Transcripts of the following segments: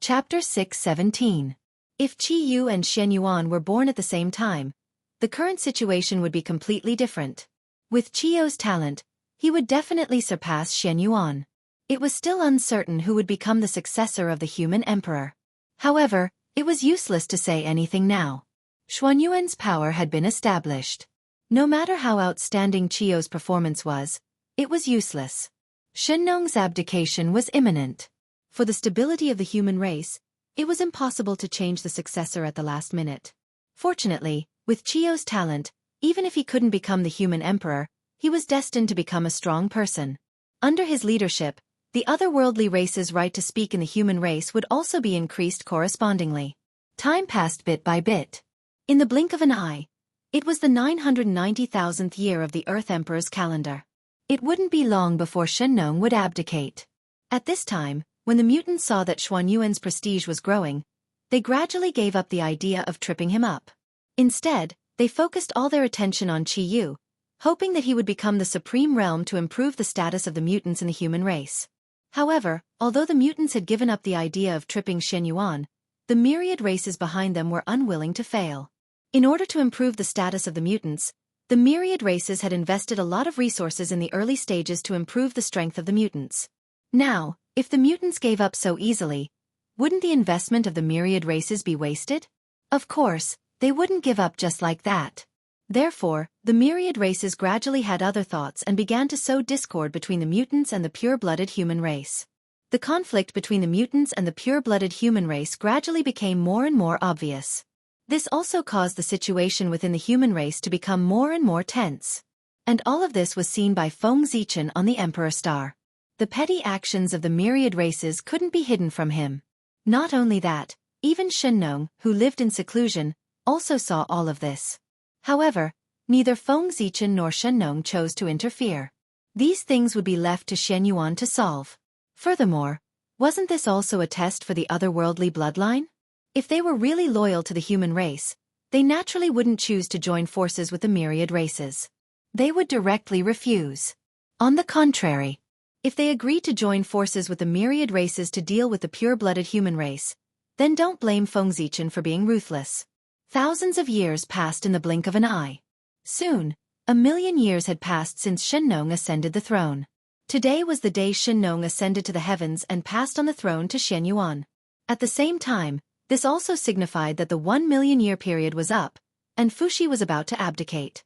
Chapter 6:17. If Qi Yu and Shen Yuan were born at the same time, the current situation would be completely different. With Qi Yu's talent, he would definitely surpass Shen Yuan. It was still uncertain who would become the successor of the human emperor. However, it was useless to say anything now. Xuanyuan's power had been established. No matter how outstanding Qi Yu's performance was, it was useless. Shen Nong's abdication was imminent. For the stability of the human race, it was impossible to change the successor at the last minute. Fortunately, with Qi Yu's talent, even if he couldn't become the human emperor, he was destined to become a strong person. Under his leadership, the otherworldly race's right to speak in the human race would also be increased correspondingly. Time passed bit by bit. In the blink of an eye, it was the 990,000th year of the Earth Emperor's calendar. It wouldn't be long before Shen Nong would abdicate. At this time, when the mutants saw that Xuanyuan's prestige was growing, they gradually gave up the idea of tripping him up. Instead, they focused all their attention on Qi Yu, hoping that he would become the supreme realm to improve the status of the mutants in the human race. However, although the mutants had given up the idea of tripping Shen Yuan, the myriad races behind them were unwilling to fail. In order to improve the status of the mutants, the myriad races had invested a lot of resources in the early stages to improve the strength of the mutants. Now, if the mutants gave up so easily, wouldn't the investment of the myriad races be wasted? Of course, they wouldn't give up just like that. Therefore, the myriad races gradually had other thoughts and began to sow discord between the mutants and the pure-blooded human race. The conflict between the mutants and the pure-blooded human race gradually became more and more obvious. This also caused the situation within the human race to become more and more tense. And all of this was seen by Feng Zichen on the Emperor Star. The petty actions of the myriad races couldn't be hidden from him. Not only that, even Shen Nong, who lived in seclusion, also saw all of this. However, neither Feng Zichen nor Shen Nong chose to interfere. These things would be left to Shen Yuan to solve. Furthermore, wasn't this also a test for the otherworldly bloodline? If they were really loyal to the human race, they naturally wouldn't choose to join forces with the myriad races. They would directly refuse. On the contrary, if they agreed to join forces with the myriad races to deal with the pure-blooded human race, then don't blame Feng Zichen for being ruthless. Thousands of years passed in the blink of an eye. Soon, 1,000,000 years had passed since Shen Nong ascended the throne. Today was the day Shen Nong ascended to the heavens and passed on the throne to Shen Yuan. At the same time, this also signified that the 1,000,000-year period was up, and Fuxi was about to abdicate.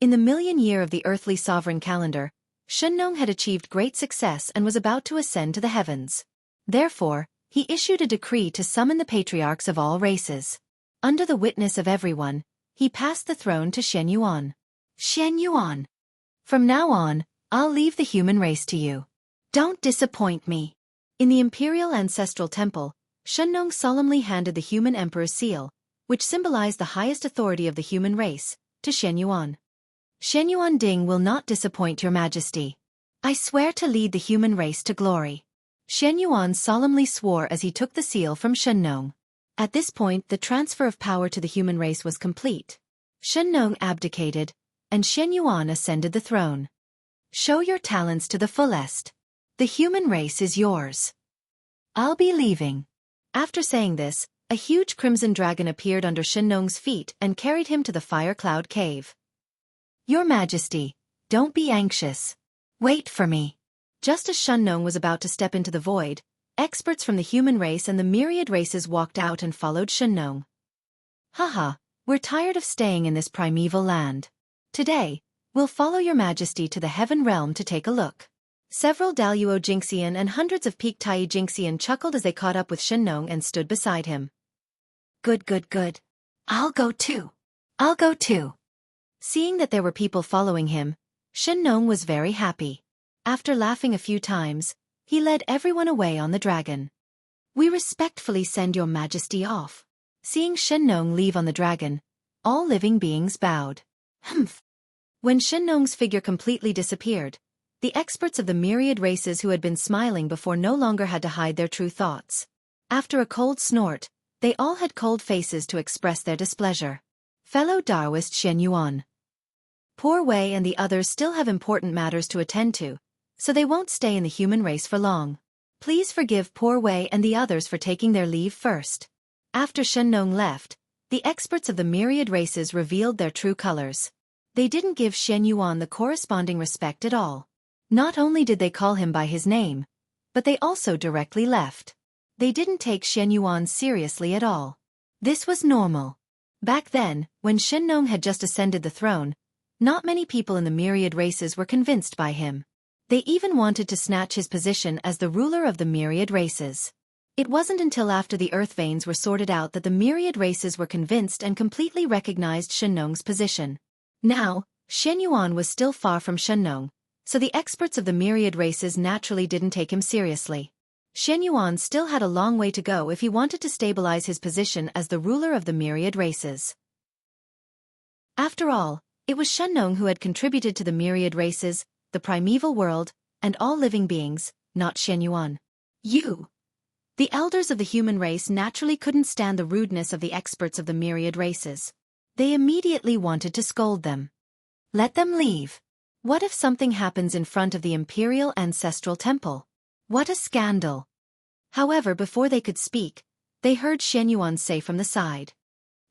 In the 1,000,000 year of the earthly sovereign calendar, Shen Nong had achieved great success and was about to ascend to the heavens. Therefore, he issued a decree to summon the patriarchs of all races. Under the witness of everyone, he passed the throne to Shen Yuan. Shen Yuan. From now on, I'll leave the human race to you. Don't disappoint me. In the imperial ancestral temple, Shen Nong solemnly handed the human emperor's seal, which symbolized the highest authority of the human race, to Shen Yuan. Shen Yuan Ding will not disappoint your majesty. I swear to lead the human race to glory. Shen Yuan solemnly swore as he took the seal from Shen Nong. At this point, the transfer of power to the human race was complete. Shen Nong abdicated, and Shen Yuan ascended the throne. Show your talents to the fullest. The human race is yours. I'll be leaving. After saying this, a huge crimson dragon appeared under Shen Nong's feet and carried him to the Fire Cloud Cave. Your Majesty, don't be anxious. Wait for me. Just as Shen Nong was about to step into the void, experts from the human race and the myriad races walked out and followed Shen Nong. Haha, we're tired of staying in this primeval land. Today, we'll follow your Majesty to the Heaven Realm to take a look. Several Daluo Jingxian and hundreds of Peak Tai Jingxian chuckled as they caught up with Shen Nong and stood beside him. Good. I'll go too. Seeing that there were people following him, Shen Nong was very happy. After laughing a few times, he led everyone away on the dragon. We respectfully send your Majesty off. Seeing Shen Nong leave on the dragon, all living beings bowed. Humph. When Shen Nong's figure completely disappeared, the experts of the myriad races who had been smiling before no longer had to hide their true thoughts. After a cold snort, they all had cold faces to express their displeasure. Fellow Daoist Shen Yuan. Poor Wei and the others still have important matters to attend to, so they won't stay in the human race for long. Please forgive poor Wei and the others for taking their leave first. After Shennong left, the experts of the myriad races revealed their true colors. They didn't give Shen Yuan the corresponding respect at all. Not only did they call him by his name, but they also directly left. They didn't take Shen Yuan seriously at all. This was normal. Back then, when Shennong had just ascended the throne, not many people in the myriad races were convinced by him. They even wanted to snatch his position as the ruler of the myriad races. It wasn't until after the earth veins were sorted out that the myriad races were convinced and completely recognized Shennong's position. Now, Shen Yuan was still far from Shennong, so the experts of the myriad races naturally didn't take him seriously. Shen Yuan still had a long way to go if he wanted to stabilize his position as the ruler of the myriad races. After all, it was Shennong who had contributed to the myriad races, the primeval world, and all living beings, not Shen Yuan. The elders of the human race naturally couldn't stand the rudeness of the experts of the myriad races. They immediately wanted to scold them. Let them leave. What if something happens in front of the imperial ancestral temple? What a scandal! However, before they could speak, they heard Shen Yuan say from the side.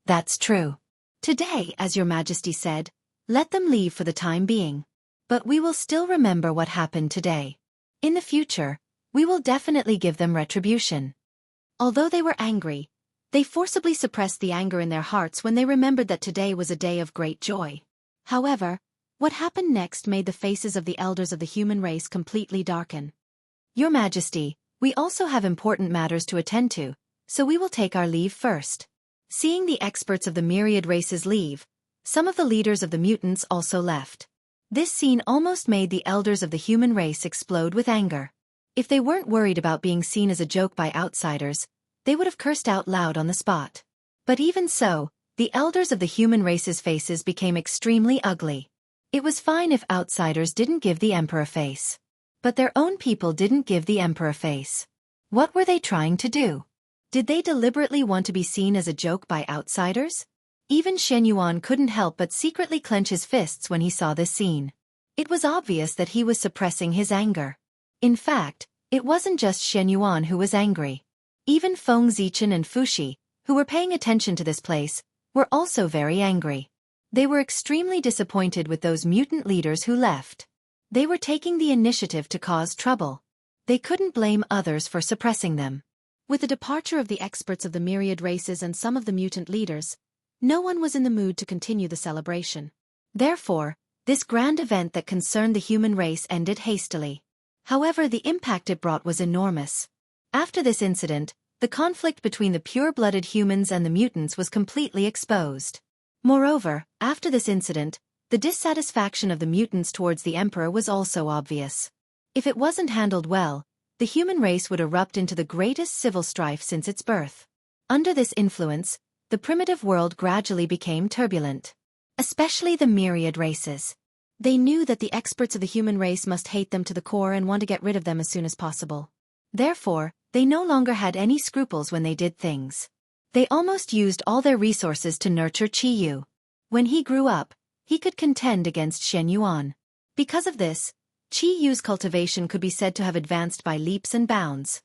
That's true. Today, as your majesty said, let them leave for the time being. But we will still remember what happened today. In the future, we will definitely give them retribution. Although they were angry, they forcibly suppressed the anger in their hearts when they remembered that today was a day of great joy. However, what happened next made the faces of the elders of the human race completely darken. Your Majesty, we also have important matters to attend to, so we will take our leave first. Seeing the experts of the myriad races leave, some of the leaders of the mutants also left. This scene almost made the elders of the human race explode with anger. If they weren't worried about being seen as a joke by outsiders, they would have cursed out loud on the spot. But even so, the elders of the human race's faces became extremely ugly. It was fine if outsiders didn't give the emperor face. But their own people didn't give the emperor face. What were they trying to do? Did they deliberately want to be seen as a joke by outsiders? Even Shen Yuan couldn't help but secretly clench his fists when he saw this scene. It was obvious that he was suppressing his anger. In fact, it wasn't just Shen Yuan who was angry. Even Feng Zichen and Fuxi, who were paying attention to this place, were also very angry. They were extremely disappointed with those mutant leaders who left. They were taking the initiative to cause trouble. They couldn't blame others for suppressing them. With the departure of the experts of the myriad races and some of the mutant leaders, no one was in the mood to continue the celebration. Therefore, this grand event that concerned the human race ended hastily. However, the impact it brought was enormous. After this incident, the conflict between the pure-blooded humans and the mutants was completely exposed. Moreover, after this incident, the dissatisfaction of the mutants towards the emperor was also obvious. If it wasn't handled well, the human race would erupt into the greatest civil strife since its birth. Under this influence, the primitive world gradually became turbulent. Especially the myriad races. They knew that the experts of the human race must hate them to the core and want to get rid of them as soon as possible. Therefore, they no longer had any scruples when they did things. They almost used all their resources to nurture Qiyu. When he grew up, he could contend against Shen Yuan. Because of this, Qiyu's cultivation could be said to have advanced by leaps and bounds.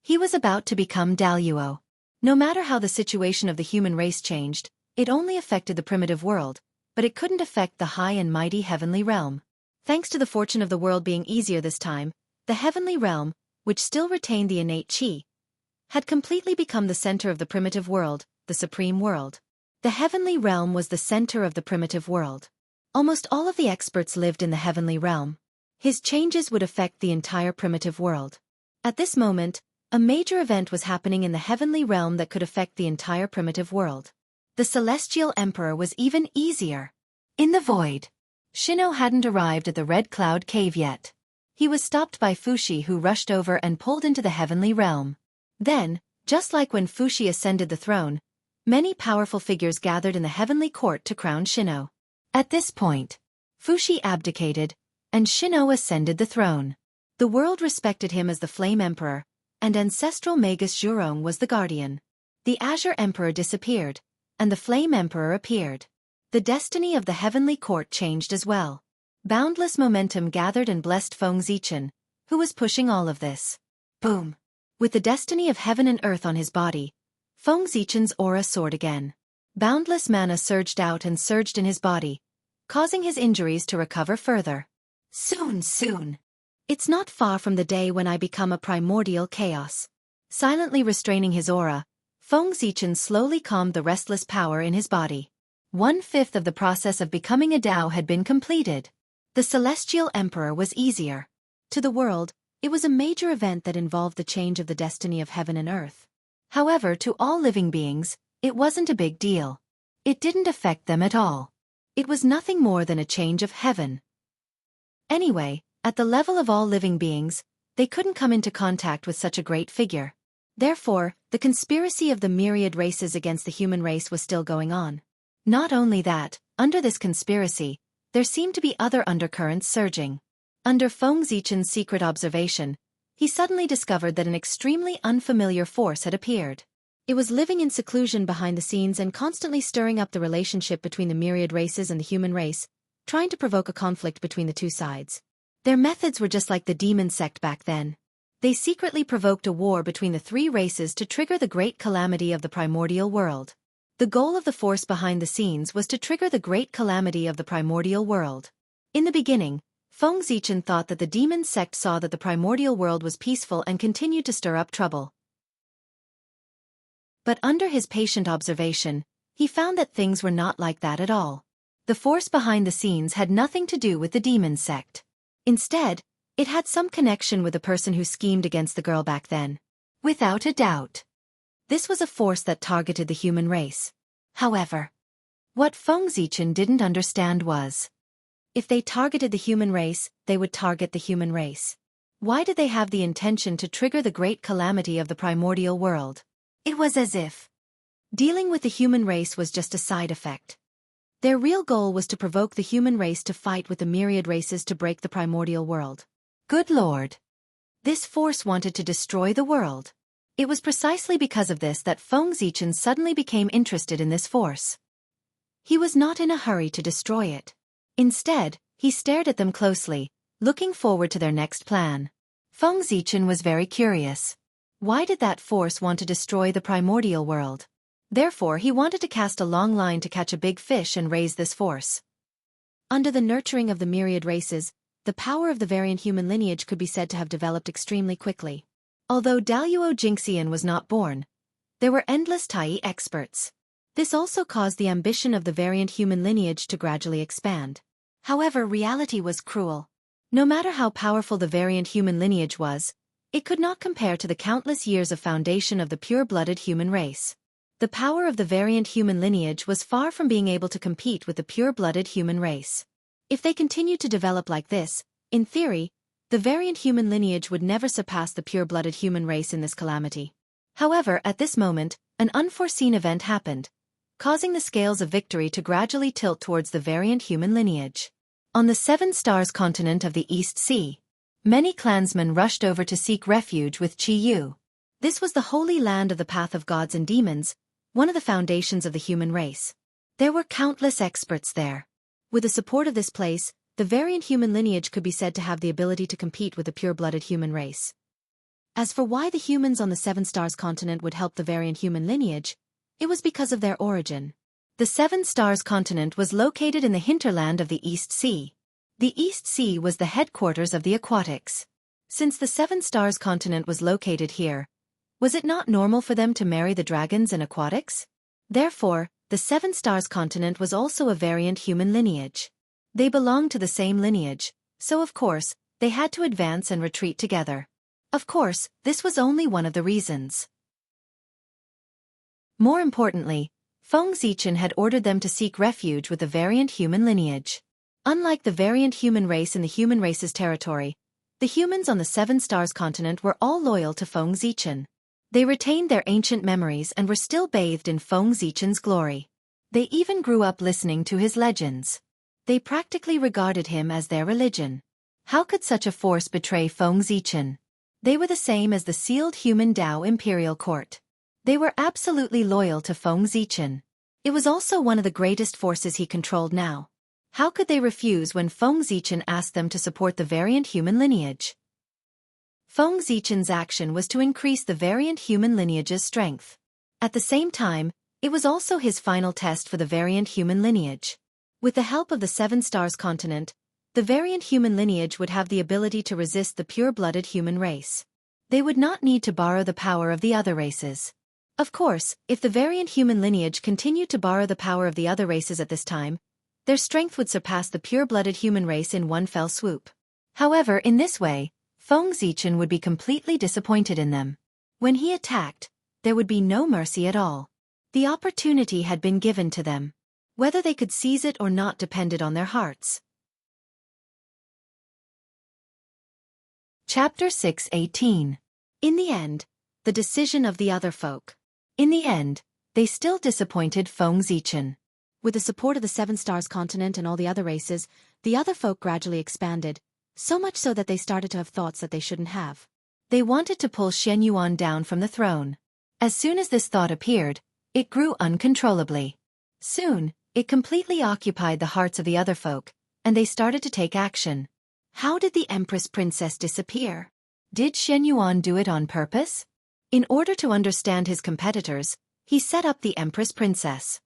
He was about to become Daluo. No matter how the situation of the human race changed, it only affected the primitive world, but it couldn't affect the high and mighty heavenly realm. Thanks to the fortune of the world being easier this time, the heavenly realm, which still retained the innate qi, had completely become the center of the primitive world, the supreme world. The heavenly realm was the center of the primitive world. Almost all of the experts lived in the heavenly realm. His changes would affect the entire primitive world. At this moment, a major event was happening in the heavenly realm that could affect the entire primitive world. The celestial emperor was even easier. In the void. Shino hadn't arrived at the Red Cloud Cave yet. He was stopped by Fuxi, who rushed over and pulled into the heavenly realm. Then, just like when Fuxi ascended the throne, many powerful figures gathered in the heavenly court to crown Shino. At this point, Fuxi abdicated, and Shino ascended the throne. The world respected him as the Flame Emperor, and ancestral Magus Zhurong was the guardian. The Azure Emperor disappeared, and the Flame Emperor appeared. The destiny of the heavenly court changed as well. Boundless momentum gathered and blessed Feng Zichen, who was pushing all of this. Boom! With the destiny of heaven and earth on his body, Feng Zichen's aura soared again. Boundless mana surged out and surged in his body, causing his injuries to recover further. Soon. It's not far from the day when I become a primordial chaos. Silently restraining his aura, Feng Zichen slowly calmed the restless power in his body. 1/5 of the process of becoming a Dao had been completed. The Celestial Emperor was easier. To the world, it was a major event that involved the change of the destiny of heaven and earth. However, to all living beings, it wasn't a big deal. It didn't affect them at all. It was nothing more than a change of heaven. Anyway, at the level of all living beings, they couldn't come into contact with such a great figure. Therefore, the conspiracy of the myriad races against the human race was still going on. Not only that, under this conspiracy, there seemed to be other undercurrents surging. Under Feng Zichen's secret observation, he suddenly discovered that an extremely unfamiliar force had appeared. It was living in seclusion behind the scenes and constantly stirring up the relationship between the myriad races and the human race, trying to provoke a conflict between the two sides. Their methods were just like the demon sect back then. They secretly provoked a war between the three races to trigger the great calamity of the primordial world. The goal of the force behind the scenes was to trigger the great calamity of the primordial world. In the beginning, Feng Zichen thought that the demon sect saw that the primordial world was peaceful and continued to stir up trouble. But under his patient observation, he found that things were not like that at all. The force behind the scenes had nothing to do with the demon sect. Instead, it had some connection with the person who schemed against the girl back then. Without a doubt. This was a force that targeted the human race. However, what Feng Zichen didn't understand was, if they targeted the human race, they would target the human race. Why did they have the intention to trigger the great calamity of the primordial world? It was as if dealing with the human race was just a side effect. Their real goal was to provoke the human race to fight with the myriad races to break the primordial world. Good Lord! This force wanted to destroy the world. It was precisely because of this that Feng Zichen suddenly became interested in this force. He was not in a hurry to destroy it. Instead, he stared at them closely, looking forward to their next plan. Feng Zichen was very curious. Why did that force want to destroy the primordial world? Therefore, he wanted to cast a long line to catch a big fish and raise this force. Under the nurturing of the myriad races, the power of the variant human lineage could be said to have developed extremely quickly. Although Daluo Jingxian was not born, there were endless Tai experts. This also caused the ambition of the variant human lineage to gradually expand. However, reality was cruel. No matter how powerful the variant human lineage was, it could not compare to the countless years of foundation of the pure-blooded human race. The power of the variant human lineage was far from being able to compete with the pure-blooded human race. If they continued to develop like this, in theory, the variant human lineage would never surpass the pure-blooded human race in this calamity. However, at this moment, an unforeseen event happened, causing the scales of victory to gradually tilt towards the variant human lineage. On the Seven Stars continent of the East Sea, many clansmen rushed over to seek refuge with Qiyu. This was the holy land of the path of gods and demons, one of the foundations of the human race. There were countless experts there. With the support of this place, the variant human lineage could be said to have the ability to compete with the pure-blooded human race. As for why the humans on the Seven Stars continent would help the variant human lineage, it was because of their origin. The Seven Stars continent was located in the hinterland of the East Sea. The East Sea was the headquarters of the aquatics. Since the Seven Stars continent was located here, was it not normal for them to marry the dragons and aquatics? Therefore, the Seven Stars continent was also a variant human lineage. They belonged to the same lineage, so of course, they had to advance and retreat together. Of course, this was only one of the reasons. More importantly, Feng Zichen had ordered them to seek refuge with the variant human lineage. Unlike the variant human race in the human race's territory, the humans on the Seven Stars continent were all loyal to Feng Zichen. They retained their ancient memories and were still bathed in Feng Zichen's glory. They even grew up listening to his legends. They practically regarded him as their religion. How could such a force betray Feng Zichen? They were the same as the sealed human Dao imperial court. They were absolutely loyal to Feng Zichen. It was also one of the greatest forces he controlled now. How could they refuse when Feng Zichen asked them to support the variant human lineage? Feng Zichen's action was to increase the variant human lineage's strength. At the same time, it was also his final test for the variant human lineage. With the help of the Seven Stars continent, the variant human lineage would have the ability to resist the pure-blooded human race. They would not need to borrow the power of the other races. Of course, if the variant human lineage continued to borrow the power of the other races at this time, their strength would surpass the pure-blooded human race in one fell swoop. However, in this way, Feng Zichen would be completely disappointed in them. When he attacked, there would be no mercy at all. The opportunity had been given to them. Whether they could seize it or not depended on their hearts. Chapter 6:18. In the end, the decision of the other folk. In the end, they still disappointed Feng Zichen. With the support of the Seven Stars continent and all the other races, the other folk gradually expanded, so much so that they started to have thoughts that they shouldn't have. They wanted to pull Shen Yuan down from the throne. As soon as this thought appeared, it grew uncontrollably. Soon, it completely occupied the hearts of the other folk, and they started to take action. How did the Empress Princess disappear? Did Shen Yuan do it on purpose? In order to understand his competitors, he set up the Empress Princess.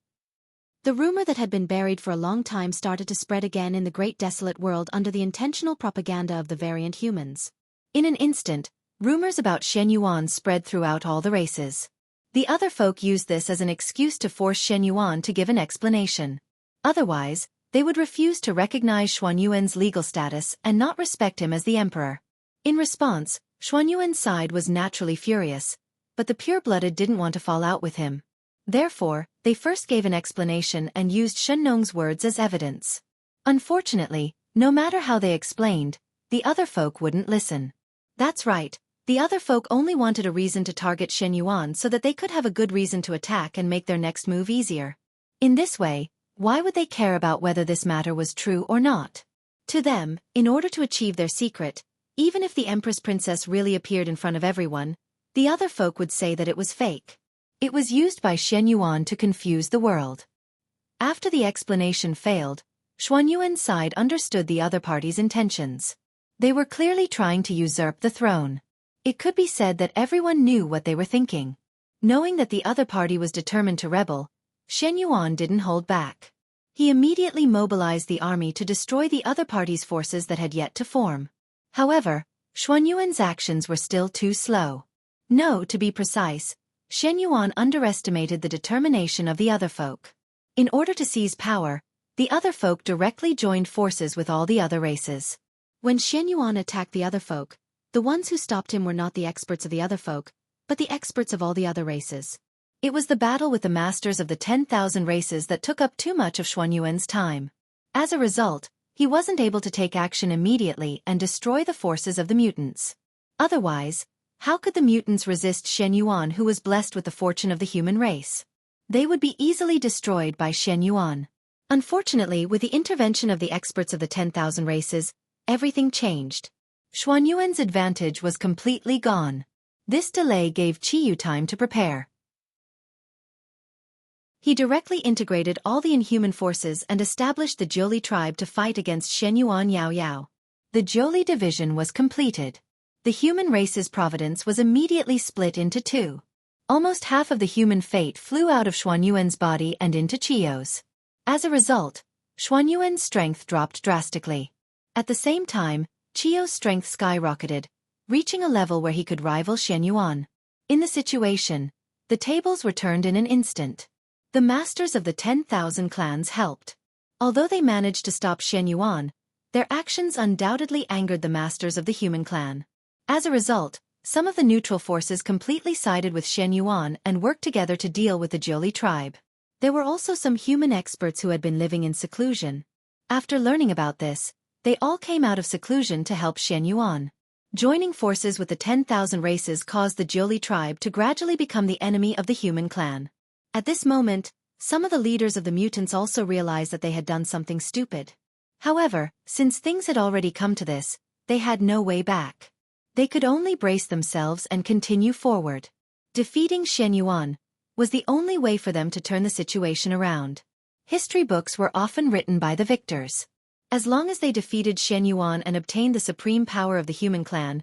The rumor that had been buried for a long time started to spread again in the great desolate world under the intentional propaganda of the variant humans. In an instant, rumors about Shen Yuan spread throughout all the races. The other folk used this as an excuse to force Shen Yuan to give an explanation. Otherwise, they would refuse to recognize Xuanyuan's legal status and not respect him as the emperor. In response, Xuanyuan's side was naturally furious, but the pure-blooded didn't want to fall out with him. Therefore, they first gave an explanation and used Shen Nong's words as evidence. Unfortunately, no matter how they explained, the other folk wouldn't listen. That's right, the other folk only wanted a reason to target Shen Yuan so that they could have a good reason to attack and make their next move easier. In this way, why would they care about whether this matter was true or not? To them, in order to achieve their secret, even if the Empress Princess really appeared in front of everyone, the other folk would say that it was fake. It was used by Shen Yuan to confuse the world. After the explanation failed, Xuanyuan's side understood the other party's intentions. They were clearly trying to usurp the throne. It could be said that everyone knew what they were thinking. Knowing that the other party was determined to rebel, Shen Yuan didn't hold back. He immediately mobilized the army to destroy the other party's forces that had yet to form. However, Xuanyuan's actions were still too slow. No, to be precise, Shen Yuan underestimated the determination of the other folk. In order to seize power, the other folk directly joined forces with all the other races. When Shen Yuan attacked the other folk, the ones who stopped him were not the experts of the other folk, but the experts of all the other races. It was the battle with the masters of the 10,000 races that took up too much of Xuanyuan's time. As a result, he wasn't able to take action immediately and destroy the forces of the mutants. Otherwise, how could the mutants resist Shen Yuan, who was blessed with the fortune of the human race? They would be easily destroyed by Shen Yuan. Unfortunately, with the intervention of the experts of the 10,000 races, everything changed. Xuanyuan's advantage was completely gone. This delay gave Qiyu time to prepare. He directly integrated all the inhuman forces and established the Jiuli tribe to fight against Shen Yuan Yao Yao. The Jiuli division was completed. The human race's providence was immediately split into two. Almost half of the human fate flew out of Xuanyuan's body and into Qiyou's. As a result, Xuanyuan's strength dropped drastically. At the same time, Qiyou's strength skyrocketed, reaching a level where he could rival Shen Yuan. In the situation, the tables were turned in an instant. The masters of the 10,000 clans helped. Although they managed to stop Shen Yuan, their actions undoubtedly angered the masters of the human clan. As a result, some of the neutral forces completely sided with Shen Yuan and worked together to deal with the Jiuli tribe. There were also some human experts who had been living in seclusion. After learning about this, they all came out of seclusion to help Shen Yuan. Joining forces with the 10,000 races caused the Jiuli tribe to gradually become the enemy of the human clan. At this moment, some of the leaders of the mutants also realized that they had done something stupid. However, since things had already come to this, they had no way back. They could only brace themselves and continue forward. Defeating Shen Yuan was the only way for them to turn the situation around. History books were often written by the victors. As long as they defeated Shen Yuan and obtained the supreme power of the human clan,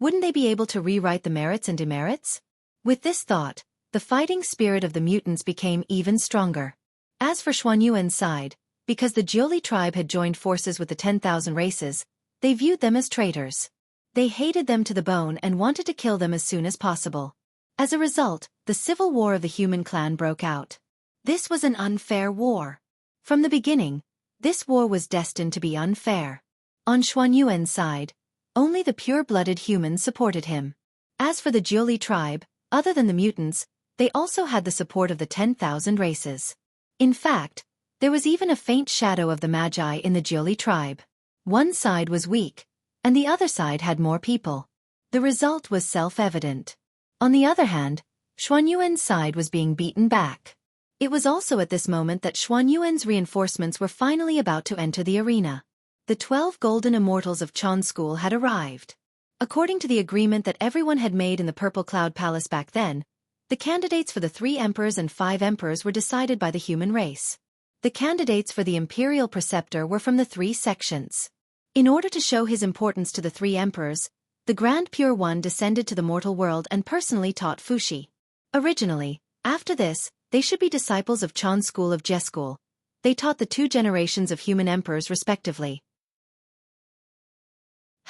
Wouldn't they be able to rewrite the merits and demerits? With this thought, the fighting spirit of the mutants became even stronger. As for Xuanyuan's side, because the Jiuli tribe had joined forces with the 10,000 races, they viewed them as traitors. They hated them to the bone and wanted to kill them as soon as possible. As a result, the civil war of the human clan broke out. This was an unfair war. From the beginning, this war was destined to be unfair. On Xuanyuan's side, only the pure-blooded humans supported him. As for the Jiuli tribe, other than the mutants, they also had the support of the 10,000 races. In fact, there was even a faint shadow of the Magi in the Jiuli tribe. One side was weak, and the other side had more people. The result was self-evident. On the other hand, Xuanyuan's side was being beaten back. It was also at this moment that Xuanyuan's reinforcements were finally about to enter the arena. The 12 golden immortals of Chan School had arrived. According to the agreement that everyone had made in the Purple Cloud Palace back then, the candidates for the 3 emperors and 5 emperors were decided by the human race. The candidates for the imperial preceptor were from the 3 sections. In order to show his importance to the 3 emperors, the Grand Pure One descended to the mortal world and personally taught Fuxi. Originally, after this, they should be disciples of Chan School of Je School. They taught the 2 generations of human emperors respectively.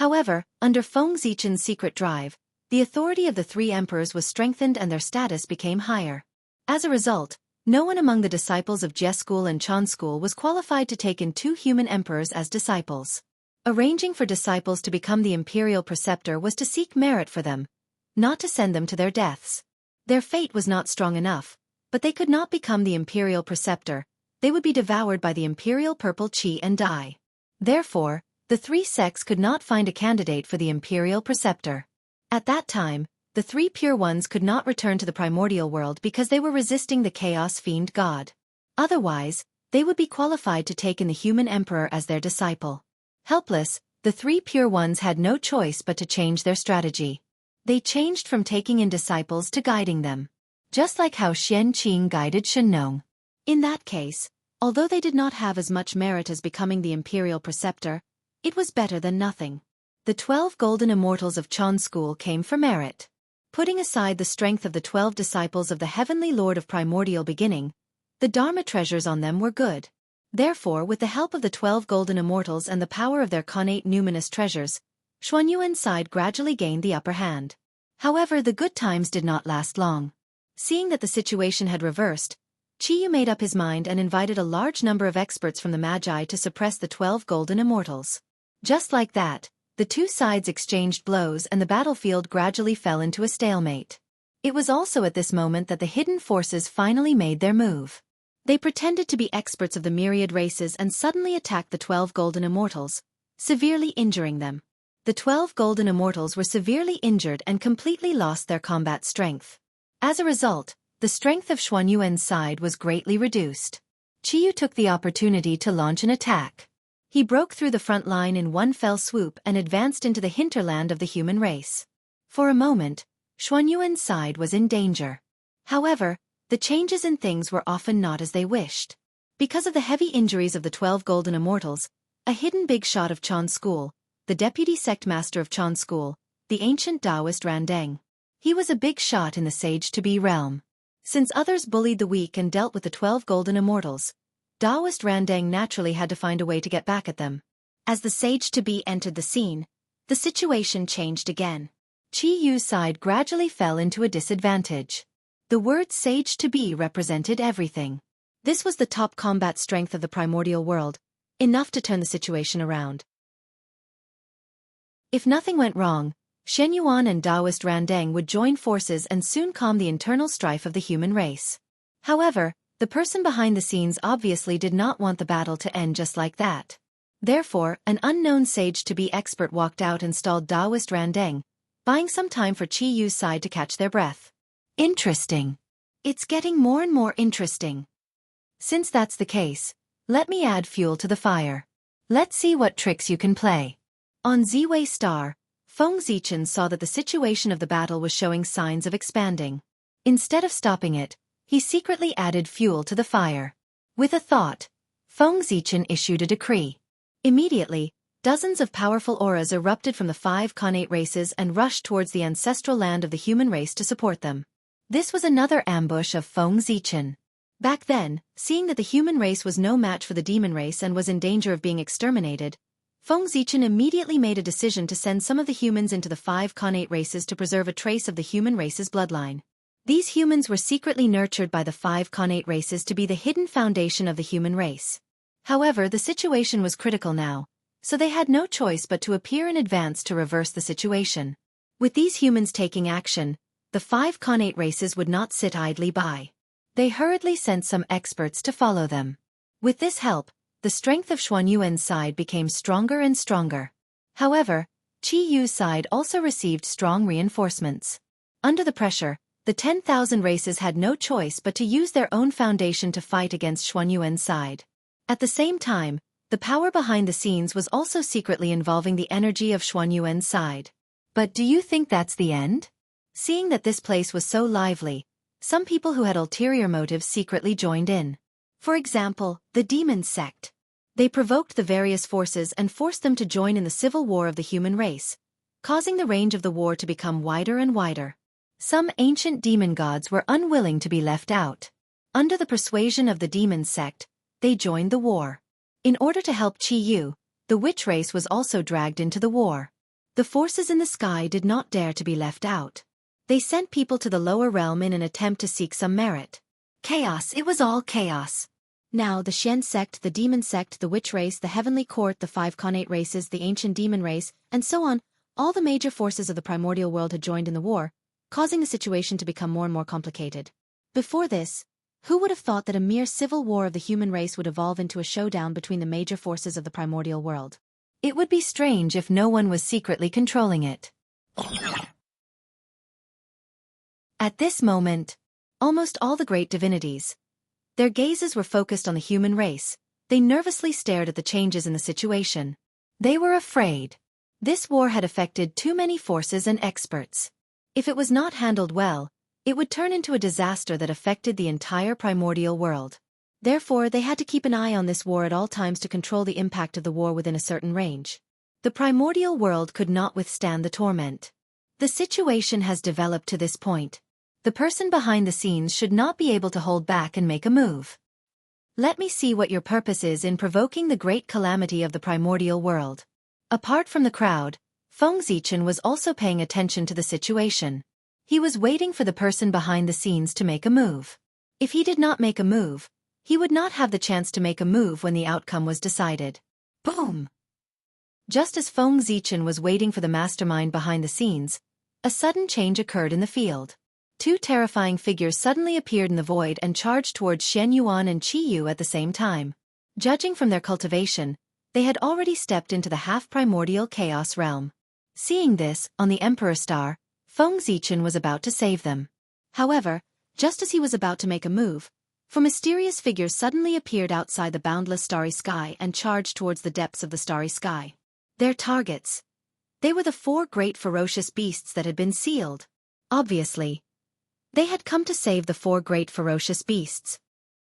However, under Feng Zichen's secret drive, the authority of the 3 emperors was strengthened and their status became higher. As a result, no one among the disciples of Je School and Chan School was qualified to take in 2 human emperors as disciples. Arranging for disciples to become the imperial preceptor was to seek merit for them, not to send them to their deaths. Their fate was not strong enough, but they could not become the imperial preceptor. They would be devoured by the imperial purple qi and die. Therefore, the 3 sects could not find a candidate for the imperial preceptor. At that time, the 3 pure ones could not return to the primordial world because they were resisting the chaos fiend god. Otherwise, they would be qualified to take in the human emperor as their disciple. Helpless, the 3 pure ones had no choice but to change their strategy. They changed from taking in disciples to guiding them. Just like how Xian Qing guided Shenong. In that case, although they did not have as much merit as becoming the imperial preceptor, it was better than nothing. The 12 golden immortals of Chan School came for merit. Putting aside the strength of the 12 disciples of the heavenly lord of primordial beginning, the Dharma treasures on them were good. Therefore, with the help of the 12 golden immortals and the power of their connate numinous treasures, Xuanyuan's side gradually gained the upper hand. However, the good times did not last long. Seeing that the situation had reversed, Qiyu made up his mind and invited a large number of experts from the Magi to suppress the 12 golden immortals. Just like that, the 2 sides exchanged blows and the battlefield gradually fell into a stalemate. It was also at this moment that the hidden forces finally made their move. They pretended to be experts of the myriad races and suddenly attacked the 12 golden immortals, severely injuring them. The 12 golden immortals were severely injured and completely lost their combat strength. As a result, the strength of Xuanyuan's side was greatly reduced. Qiyu took the opportunity to launch an attack. He broke through the front line in one fell swoop and advanced into the hinterland of the human race. For a moment, Xuanyuan's side was in danger. However, the changes in things were often not as they wished. Because of the heavy injuries of the 12 golden immortals, a hidden big shot of Chan School, the deputy sect master of Chan School, the ancient Taoist Randeng. He was a big shot in the sage-to-be realm. Since others bullied the weak and dealt with the 12 golden immortals, Taoist Randeng naturally had to find a way to get back at them. As the sage-to-be entered the scene, the situation changed again. Qi Yu's side gradually fell into a disadvantage. The word sage-to-be represented everything. This was the top combat strength of the primordial world, enough to turn the situation around. If nothing went wrong, Shen Yuan and Taoist Randeng would join forces and soon calm the internal strife of the human race. However, the person behind the scenes obviously did not want the battle to end just like that. Therefore, an unknown sage-to-be expert walked out and stalled Taoist Randeng, buying some time for Qi Yu's side to catch their breath. Interesting. It's getting more and more interesting. Since that's the case, let me add fuel to the fire. Let's see what tricks you can play. On Ziwei Star, Feng Zichen saw that the situation of the battle was showing signs of expanding. Instead of stopping it, he secretly added fuel to the fire. With a thought, Feng Zichen issued a decree. Immediately, Dozens of powerful auras erupted from the 5 Khanate races and rushed towards the ancestral land of the human race to support them. This was another ambush of Feng Zichen. Back then, seeing that the human race was no match for the demon race and was in danger of being exterminated, Feng Zichen immediately made a decision to send some of the humans into the 5 Khanate races to preserve a trace of the human race's bloodline. These humans were secretly nurtured by the 5 Khanate races to be the hidden foundation of the human race. However, the situation was critical now, so they had no choice but to appear in advance to reverse the situation. With these humans taking action, the 5 Khanate races would not sit idly by. They hurriedly sent some experts to follow them. With this help, the strength of Xuanyuan's side became stronger and stronger. However, Qi Yu's side also received strong reinforcements. Under the pressure, the 10,000 races had no choice but to use their own foundation to fight against Xuanyuan's side. At the same time, the power behind the scenes was also secretly involving the energy of Xuanyuan's side. But do you think that's the end? Seeing that this place was so lively, some people who had ulterior motives secretly joined in. For example, the demon sect. They provoked the various forces and forced them to join in the civil war of the human race, causing the range of the war to become wider and wider. Some ancient demon gods were unwilling to be left out. Under the persuasion of the demon sect, they joined the war. In order to help Qi Yu, the witch race was also dragged into the war. The forces in the sky did not dare to be left out. They sent people to the lower realm in an attempt to seek some merit. Chaos, it was all chaos. Now the Shen sect, the demon sect, the witch race, the heavenly court, the 5 Khanate races, the ancient demon race, and so on, all the major forces of the primordial world had joined in the war, causing the situation to become more and more complicated. Before this, who would have thought that a mere civil war of the human race would evolve into a showdown between the major forces of the primordial world? It would be strange if no one was secretly controlling it. At this moment, almost all the great divinities, their gazes were focused on the human race. They nervously stared at the changes in the situation. They were afraid. This war had affected too many forces and experts. If it was not handled well, it would turn into a disaster that affected the entire primordial world. Therefore, they had to keep an eye on this war at all times to control the impact of the war within a certain range. The primordial world could not withstand the torment. The situation has developed to this point. The person behind the scenes should not be able to hold back and make a move. Let me see what your purpose is in provoking the great calamity of the primordial world. Apart from the crowd, Feng Zichen was also paying attention to the situation. He was waiting for the person behind the scenes to make a move. If he did not make a move, he would not have the chance to make a move when the outcome was decided. Boom! Just as Feng Zichen was waiting for the mastermind behind the scenes, a sudden change occurred in the field. Two terrifying figures suddenly appeared in the void and charged towards Shen Yuan and Qi Yu at the same time. Judging from their cultivation, they had already stepped into the half-primordial chaos realm. Seeing this, on the Emperor Star, Feng Zichen was about to save them. However, just as he was about to make a move, four mysterious figures suddenly appeared outside the boundless starry sky and charged towards the depths of the starry sky. Their targets. They were the 4 great ferocious beasts that had been sealed. Obviously, they had come to save the 4 great ferocious beasts.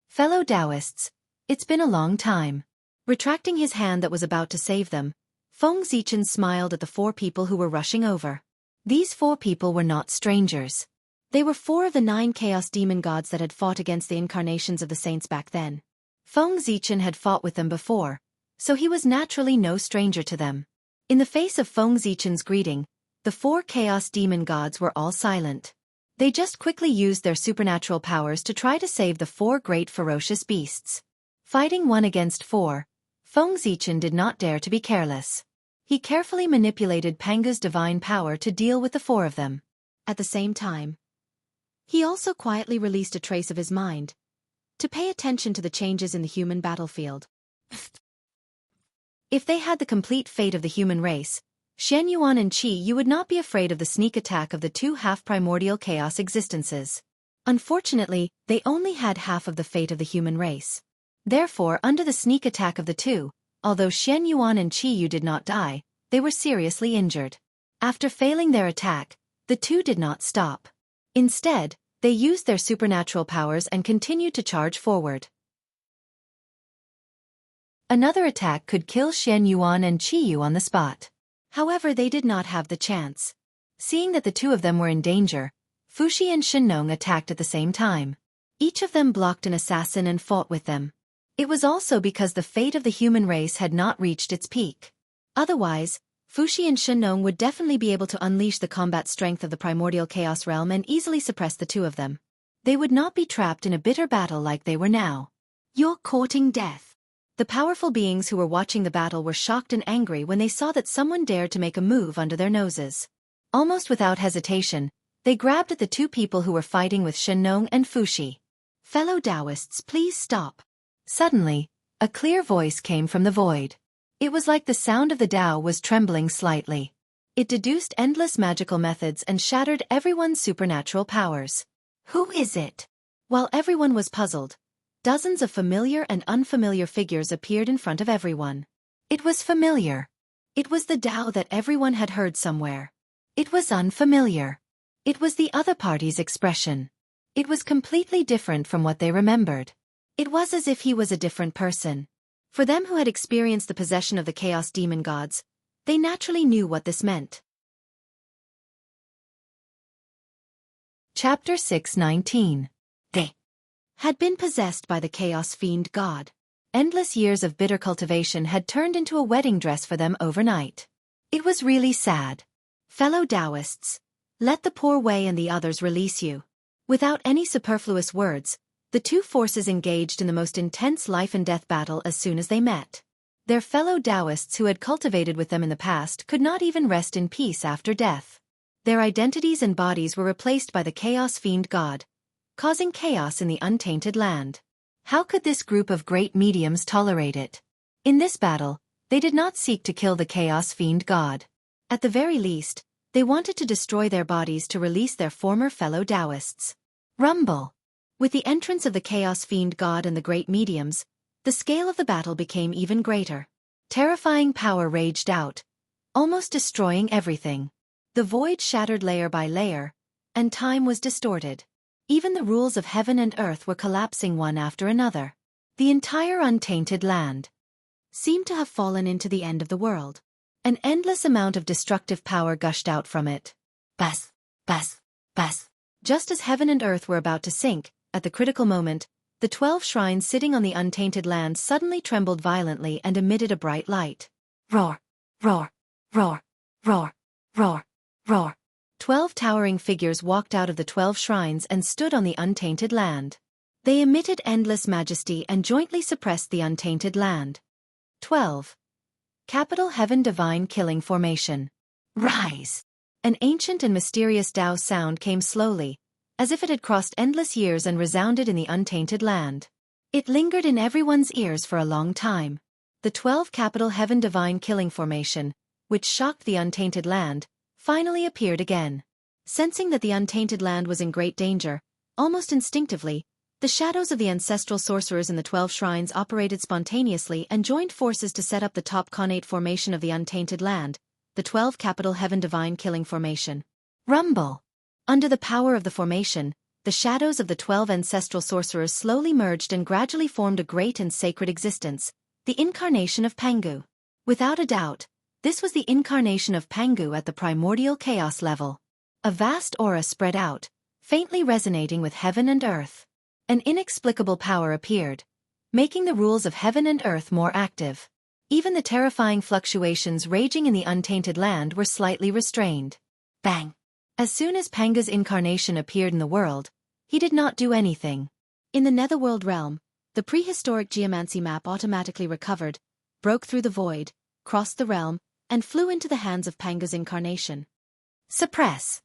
Fellow Taoists, it's been a long time. Retracting his hand that was about to save them, Feng Zichen smiled at the 4 people who were rushing over. These 4 people were not strangers. They were 4 of the 9 chaos demon gods that had fought against the incarnations of the saints back then. Feng Zichen had fought with them before, so he was naturally no stranger to them. In the face of Feng Zichen's greeting, the 4 chaos demon gods were all silent. They just quickly used their supernatural powers to try to save the 4 great ferocious beasts. Fighting 1 against 4, Feng Zichen did not dare to be careless. He carefully manipulated Panga's divine power to deal with the 4 of them. At the same time, he also quietly released a trace of his mind to pay attention to the changes in the human battlefield. If they had the complete fate of the human race, Shen Yuan and Qi Yu would not be afraid of the sneak attack of the 2 half-primordial chaos existences. Unfortunately, they only had half of the fate of the human race. Therefore, under the sneak attack of the 2, although Shen Yuan and Qi Yu did not die, they were seriously injured. After failing their attack, the 2 did not stop. Instead, they used their supernatural powers and continued to charge forward. Another attack could kill Xianyuan and Qiyu on the spot. However, they did not have the chance. Seeing that the two of them were in danger, Fuxi and Shenong attacked at the same time. Each of them blocked an assassin and fought with them. It was also because the fate of the human race had not reached its peak. Otherwise, Fuxi and Shenong would definitely be able to unleash the combat strength of the primordial chaos realm and easily suppress the two of them. They would not be trapped in a bitter battle like they were now. You're courting death. The powerful beings who were watching the battle were shocked and angry when they saw that someone dared to make a move under their noses. Almost without hesitation, they grabbed at the two people who were fighting with Shenong and Fuxi. Fellow Taoists, please stop. Suddenly, a clear voice came from the void. It was like the sound of the Tao was trembling slightly. It deduced endless magical methods and shattered everyone's supernatural powers. Who is it? While everyone was puzzled, dozens of familiar and unfamiliar figures appeared in front of everyone. It was familiar. It was the Tao that everyone had heard somewhere. It was unfamiliar. It was the other party's expression. It was completely different from what they remembered. It was as if he was a different person. For them who had experienced the possession of the Chaos Demon Gods, they naturally knew what this meant. Chapter 6:19. They had been possessed by the Chaos Fiend God. Endless years of bitter cultivation had turned into a wedding dress for them overnight. It was really sad. Fellow Taoists, let the poor Wei and the others release you. Without any superfluous words, the two forces engaged in the most intense life-and-death battle as soon as they met. Their fellow Taoists who had cultivated with them in the past could not even rest in peace after death. Their identities and bodies were replaced by the Chaos Fiend God, causing chaos in the untainted land. How could this group of great mediums tolerate it? In this battle, they did not seek to kill the Chaos Fiend God. At the very least, they wanted to destroy their bodies to release their former fellow Taoists. Rumble. With the entrance of the Chaos Fiend God and the great mediums, the scale of the battle became even greater. Terrifying power raged out, almost destroying everything. The void shattered layer by layer, and time was distorted. Even the rules of heaven and earth were collapsing one after another. The entire untainted land seemed to have fallen into the end of the world. An endless amount of destructive power gushed out from it. Bas, bas, bas. Just as heaven and earth were about to sink, at the critical moment, the 12 shrines sitting on the untainted land suddenly trembled violently and emitted a bright light. Roar, roar, roar, roar, roar, roar. 12 towering figures walked out of the 12 shrines and stood on the untainted land. They emitted endless majesty and jointly suppressed the untainted land. 12. Capital Heaven Divine Killing Formation. Rise! An ancient and mysterious Tao sound came slowly, as if it had crossed endless years and resounded in the untainted land. It lingered in everyone's ears for a long time. The 12 Capital Heaven Divine Killing Formation, which shocked the untainted land, finally appeared again. Sensing that the untainted land was in great danger, almost instinctively, the shadows of the ancestral sorcerers in the 12 shrines operated spontaneously and joined forces to set up the top connate formation of the untainted land, the 12 Capital Heaven Divine Killing Formation. Rumble! Under the power of the formation, the shadows of the 12 ancestral sorcerers slowly merged and gradually formed a great and sacred existence, the incarnation of Pangu. Without a doubt, this was the incarnation of Pangu at the primordial chaos level. A vast aura spread out, faintly resonating with heaven and earth. An inexplicable power appeared, making the rules of heaven and earth more active. Even the terrifying fluctuations raging in the untainted land were slightly restrained. Bang! As soon as Pangu's incarnation appeared in the world, he did not do anything. In the netherworld realm, the prehistoric geomancy map automatically recovered, broke through the void, crossed the realm, and flew into the hands of Pangu's incarnation. Suppress!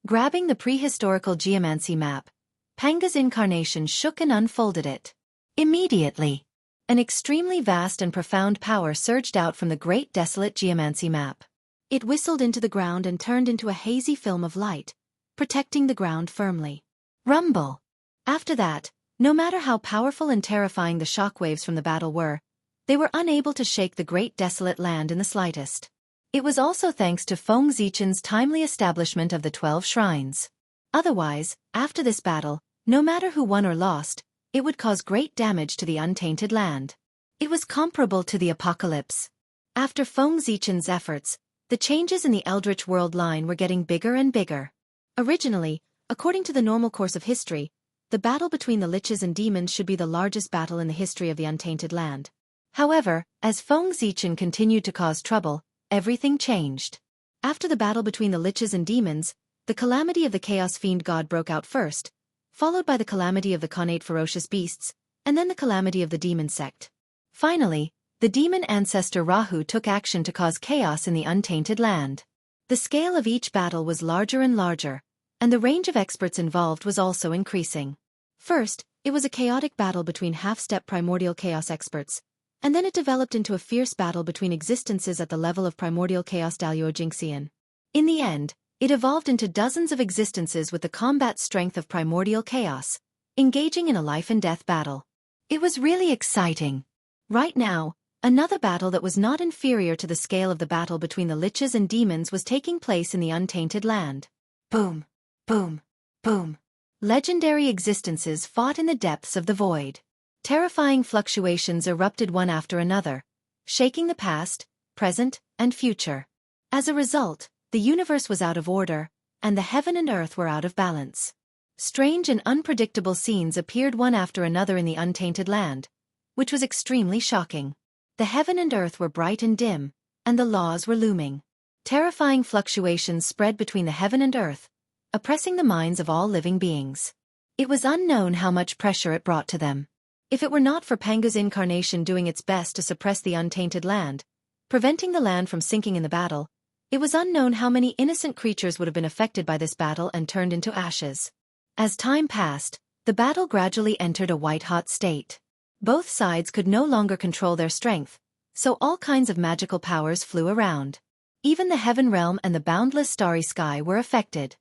Grabbing the prehistorical geomancy map, Pangu's incarnation shook and unfolded it. Immediately, an extremely vast and profound power surged out from the great desolate geomancy map. It whistled into the ground and turned into a hazy film of light, protecting the ground firmly. Rumble! After that, no matter how powerful and terrifying the shockwaves from the battle were, they were unable to shake the great desolate land in the slightest. It was also thanks to Feng Zichen's timely establishment of the 12 shrines. Otherwise, after this battle, no matter who won or lost, it would cause great damage to the untainted land. It was comparable to the apocalypse. After Feng Zichen's efforts, the changes in the Eldritch world line were getting bigger and bigger. Originally, according to the normal course of history, the battle between the liches and demons should be the largest battle in the history of the untainted land. However, as Feng Zichen continued to cause trouble, everything changed. After the battle between the liches and demons, the calamity of the Chaos Fiend God broke out first, followed by the calamity of the Khanate Ferocious Beasts, and then the calamity of the demon sect. Finally, the demon ancestor Rahu took action to cause chaos in the untainted land. The scale of each battle was larger and larger, and the range of experts involved was also increasing. First, it was a chaotic battle between half-step primordial chaos experts, and then it developed into a fierce battle between existences at the level of primordial chaos Daluo Jingxian. In the end, it evolved into dozens of existences with the combat strength of primordial chaos, engaging in a life-and-death battle. It was really exciting. Right now, another battle that was not inferior to the scale of the battle between the liches and demons was taking place in the untainted land. Boom, boom, boom. Legendary existences fought in the depths of the void. Terrifying fluctuations erupted one after another, shaking the past, present, and future. As a result, the universe was out of order, and the heaven and earth were out of balance. Strange and unpredictable scenes appeared one after another in the untainted land, which was extremely shocking. The heaven and earth were bright and dim, and the laws were looming. Terrifying fluctuations spread between the heaven and earth, oppressing the minds of all living beings. It was unknown how much pressure it brought to them. If it were not for Pangu's incarnation doing its best to suppress the untainted land, preventing the land from sinking in the battle, it was unknown how many innocent creatures would have been affected by this battle and turned into ashes. As time passed, the battle gradually entered a white-hot state. Both sides could no longer control their strength, so all kinds of magical powers flew around. Even the heaven realm and the boundless starry sky were affected.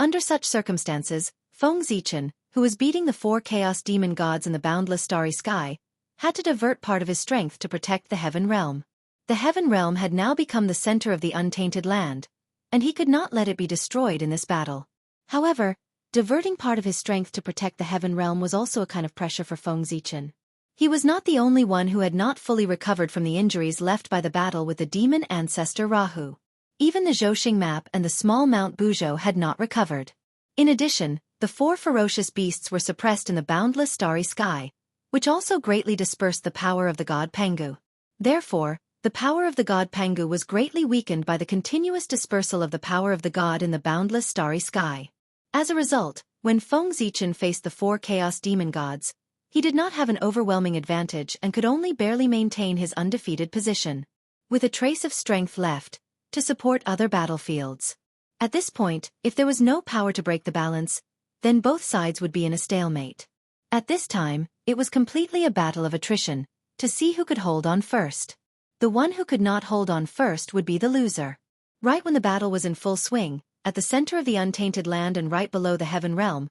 Under such circumstances, Feng Zichen, who was beating the 4 chaos demon gods in the boundless starry sky, had to divert part of his strength to protect the heaven realm. The heaven realm had now become the center of the untainted land, and he could not let it be destroyed in this battle. However, diverting part of his strength to protect the heaven realm was also a kind of pressure for Feng Zichen. He was not the only one who had not fully recovered from the injuries left by the battle with the demon ancestor Rahu. Even the Zhouxing map and the small Mount Buzhou had not recovered. In addition, the 4 ferocious beasts were suppressed in the boundless starry sky, which also greatly dispersed the power of the god Pangu. Therefore, the power of the god Pangu was greatly weakened by the continuous dispersal of the power of the god in the boundless starry sky. As a result, when Feng Zichen faced the 4 chaos demon gods, he did not have an overwhelming advantage and could only barely maintain his undefeated position, with a trace of strength left to support other battlefields. At this point, if there was no power to break the balance, then both sides would be in a stalemate. At this time, it was completely a battle of attrition, to see who could hold on first. The one who could not hold on first would be the loser. Right when the battle was in full swing, at the center of the untainted land and right below the heaven realm,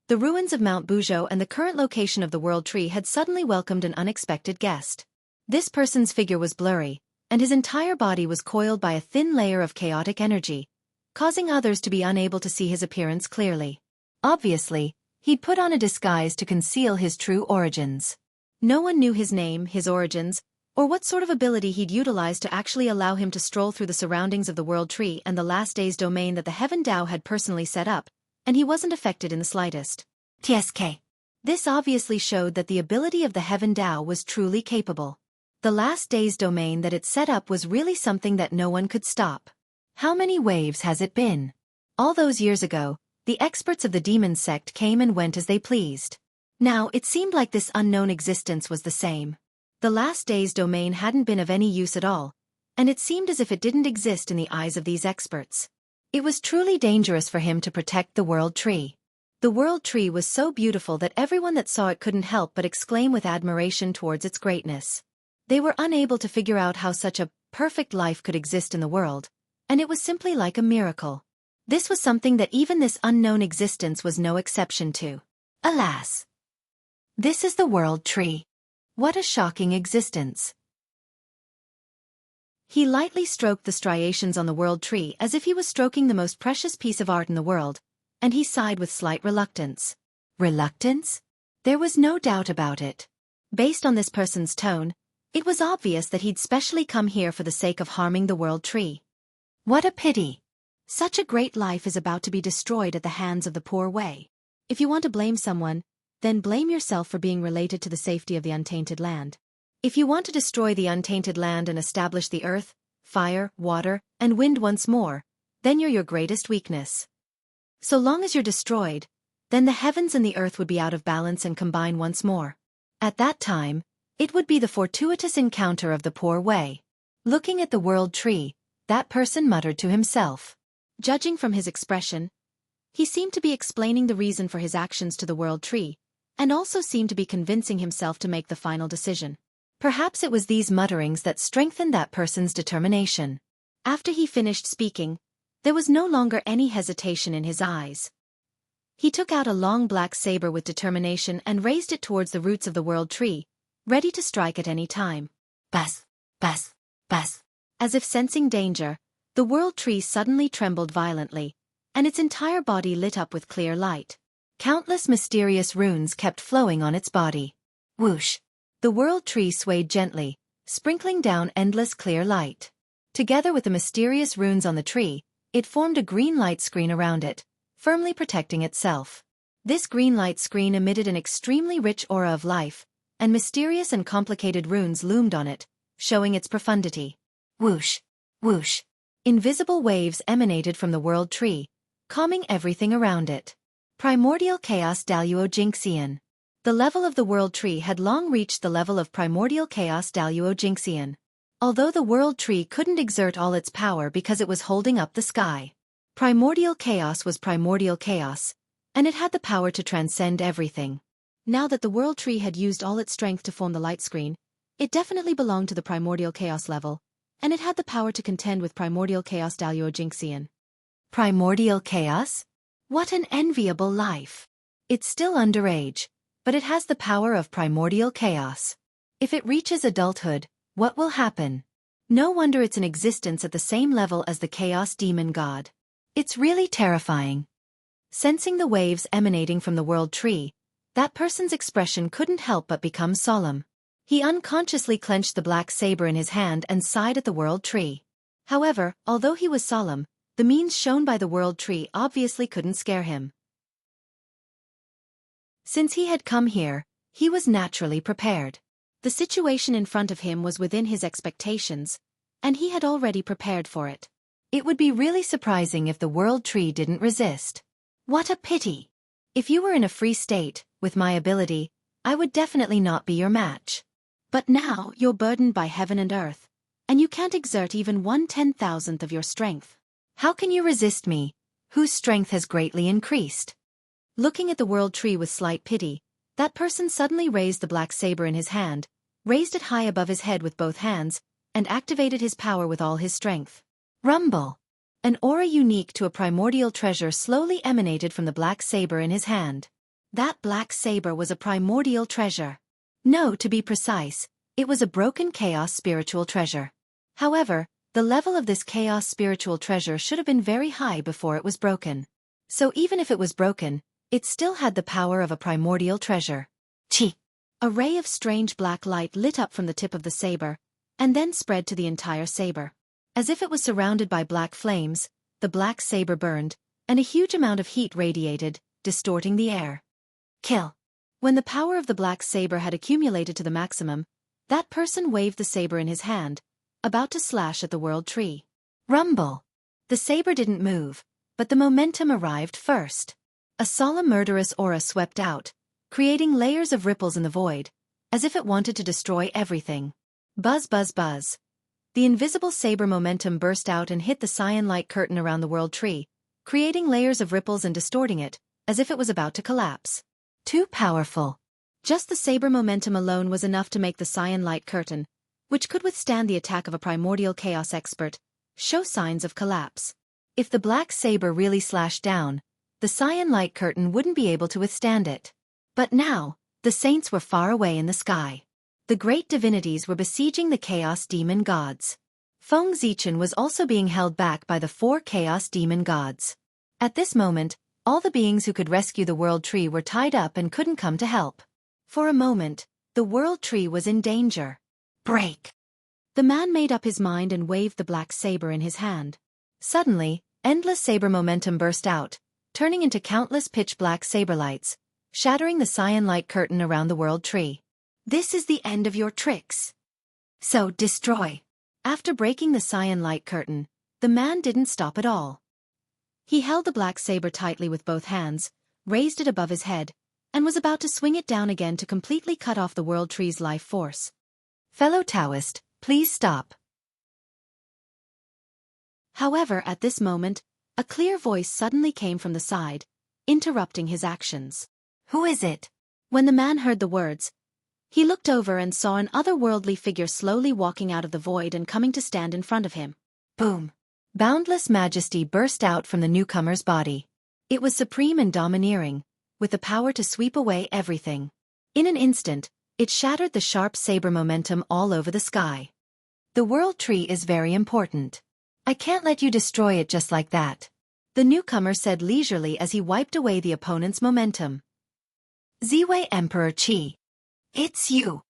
the ruins of Mount Buzhou and the current location of the World Tree had suddenly welcomed an unexpected guest. This person's figure was blurry, and his entire body was coiled by a thin layer of chaotic energy, causing others to be unable to see his appearance clearly. Obviously, he'd put on a disguise to conceal his true origins. No one knew his name, his origins, or what sort of ability he'd utilize to actually allow him to stroll through the surroundings of the World Tree and the Last Days domain that the Heaven Dao had personally set up, and he wasn't affected in the slightest. TSK. This obviously showed that the ability of the Heaven Dao was truly capable. The Last Days domain that it set up was really something that no one could stop. How many waves has it been? All those years ago, the experts of the demon sect came and went as they pleased. Now it seemed like this unknown existence was the same. The Last Days domain hadn't been of any use at all, and it seemed as if it didn't exist in the eyes of these experts. It was truly dangerous for him to protect the World Tree. The World Tree was so beautiful that everyone that saw it couldn't help but exclaim with admiration towards its greatness. They were unable to figure out how such a perfect life could exist in the world, and it was simply like a miracle. This was something that even this unknown existence was no exception to. Alas! This is the World Tree. What a shocking existence. He lightly stroked the striations on the World Tree as if he was stroking the most precious piece of art in the world, and he sighed with slight reluctance. Reluctance? There was no doubt about it. Based on this person's tone, it was obvious that he'd specially come here for the sake of harming the world tree. What a pity. Such a great life is about to be destroyed at the hands of the poor Wei. If you want to blame someone, then blame yourself for being related to the safety of the untainted land. If you want to destroy the untainted land and establish the earth, fire, water, and wind once more, then you're your greatest weakness. So long as you're destroyed, then the heavens and the earth would be out of balance and combine once more. At that time, it would be the fortuitous encounter of the poor Wei. Looking at the world tree, that person muttered to himself. Judging from his expression, he seemed to be explaining the reason for his actions to the world tree, and also seemed to be convincing himself to make the final decision. Perhaps it was these mutterings that strengthened that person's determination. After he finished speaking, there was no longer any hesitation in his eyes. He took out a long black saber with determination and raised it towards the roots of the world tree, ready to strike at any time. Buzz, buzz, buzz. As if sensing danger, the world tree suddenly trembled violently, and its entire body lit up with clear light. Countless mysterious runes kept flowing on its body. Whoosh! The world tree swayed gently, sprinkling down endless clear light. Together with the mysterious runes on the tree, it formed a green light screen around it, firmly protecting itself. This green light screen emitted an extremely rich aura of life, and mysterious and complicated runes loomed on it, showing its profundity. Whoosh! Whoosh! Invisible waves emanated from the world tree, calming everything around it. Primordial chaos Daluo Jingxian. The level of the world tree had long reached the level of primordial chaos Daluo Jingxian. Although the world tree couldn't exert all its power because it was holding up the sky. Primordial chaos was primordial chaos, and it had the power to transcend everything. Now that the world tree had used all its strength to form the light screen, it definitely belonged to the primordial chaos level, and it had the power to contend with primordial chaos Daluo Jingxian. Primordial chaos? What an enviable life. It's still underage, but it has the power of primordial chaos. If it reaches adulthood, what will happen? No wonder it's in existence at the same level as the chaos demon god. It's really terrifying. Sensing the waves emanating from the world tree, that person's expression couldn't help but become solemn. He unconsciously clenched the black saber in his hand and sighed at the world tree. However, although he was solemn, the means shown by the world tree obviously couldn't scare him. Since he had come here, he was naturally prepared. The situation in front of him was within his expectations, and he had already prepared for it. It would be really surprising if the world tree didn't resist. What a pity! If you were in a free state, with my ability, I would definitely not be your match. But now you're burdened by heaven and earth, and you can't exert even 1/10,000th of your strength. How can you resist me, whose strength has greatly increased? Looking at the world tree with slight pity, that person suddenly raised the black saber in his hand, raised it high above his head with both hands, and activated his power with all his strength. Rumble! An aura unique to a primordial treasure slowly emanated from the black saber in his hand. That black saber was a primordial treasure. No, to be precise, it was a broken chaos spiritual treasure. However, the level of this chaos spiritual treasure should have been very high before it was broken. So even if it was broken, it still had the power of a primordial treasure. Chi! A ray of strange black light lit up from the tip of the saber, and then spread to the entire saber. As if it was surrounded by black flames, the black saber burned, and a huge amount of heat radiated, distorting the air. Kill! When the power of the black saber had accumulated to the maximum, that person waved the saber in his hand, about to slash at the world tree. Rumble! The saber didn't move, but the momentum arrived first. A solemn murderous aura swept out, creating layers of ripples in the void, as if it wanted to destroy everything. Buzz buzz buzz. The invisible saber momentum burst out and hit the cyan light curtain around the world tree, creating layers of ripples and distorting it, as if it was about to collapse. Too powerful. Just the saber momentum alone was enough to make the cyan light curtain, which could withstand the attack of a primordial chaos expert, show signs of collapse. If the black saber really slashed down, the cyan light curtain wouldn't be able to withstand it. But now, the saints were far away in the sky. The great divinities were besieging the chaos demon gods. Feng Zichen was also being held back by the 4 chaos demon gods. At this moment, All the beings who could rescue the World Tree were tied up and couldn't come to help. For a moment, the World Tree was in danger. Break! The man made up his mind and waved the black saber in his hand. Suddenly, endless saber momentum burst out, turning into countless pitch-black saber lights, shattering the cyan light curtain around the World Tree. This is the end of your tricks. So destroy. After breaking the cyan light curtain, the man didn't stop at all. He held the black saber tightly with both hands, raised it above his head, and was about to swing it down again to completely cut off the World Tree's life force. Fellow Taoist, please stop. However, at this moment, a clear voice suddenly came from the side, interrupting his actions. Who is it? When the man heard the words, he looked over and saw an otherworldly figure slowly walking out of the void and coming to stand in front of him. Boom! Boundless majesty burst out from the newcomer's body. It was supreme and domineering, with the power to sweep away everything. In an instant, it shattered the sharp saber momentum all over the sky. The World Tree is very important. I can't let you destroy it just like that, the newcomer said leisurely as he wiped away the opponent's momentum. Ziwei Emperor Qi. It's you.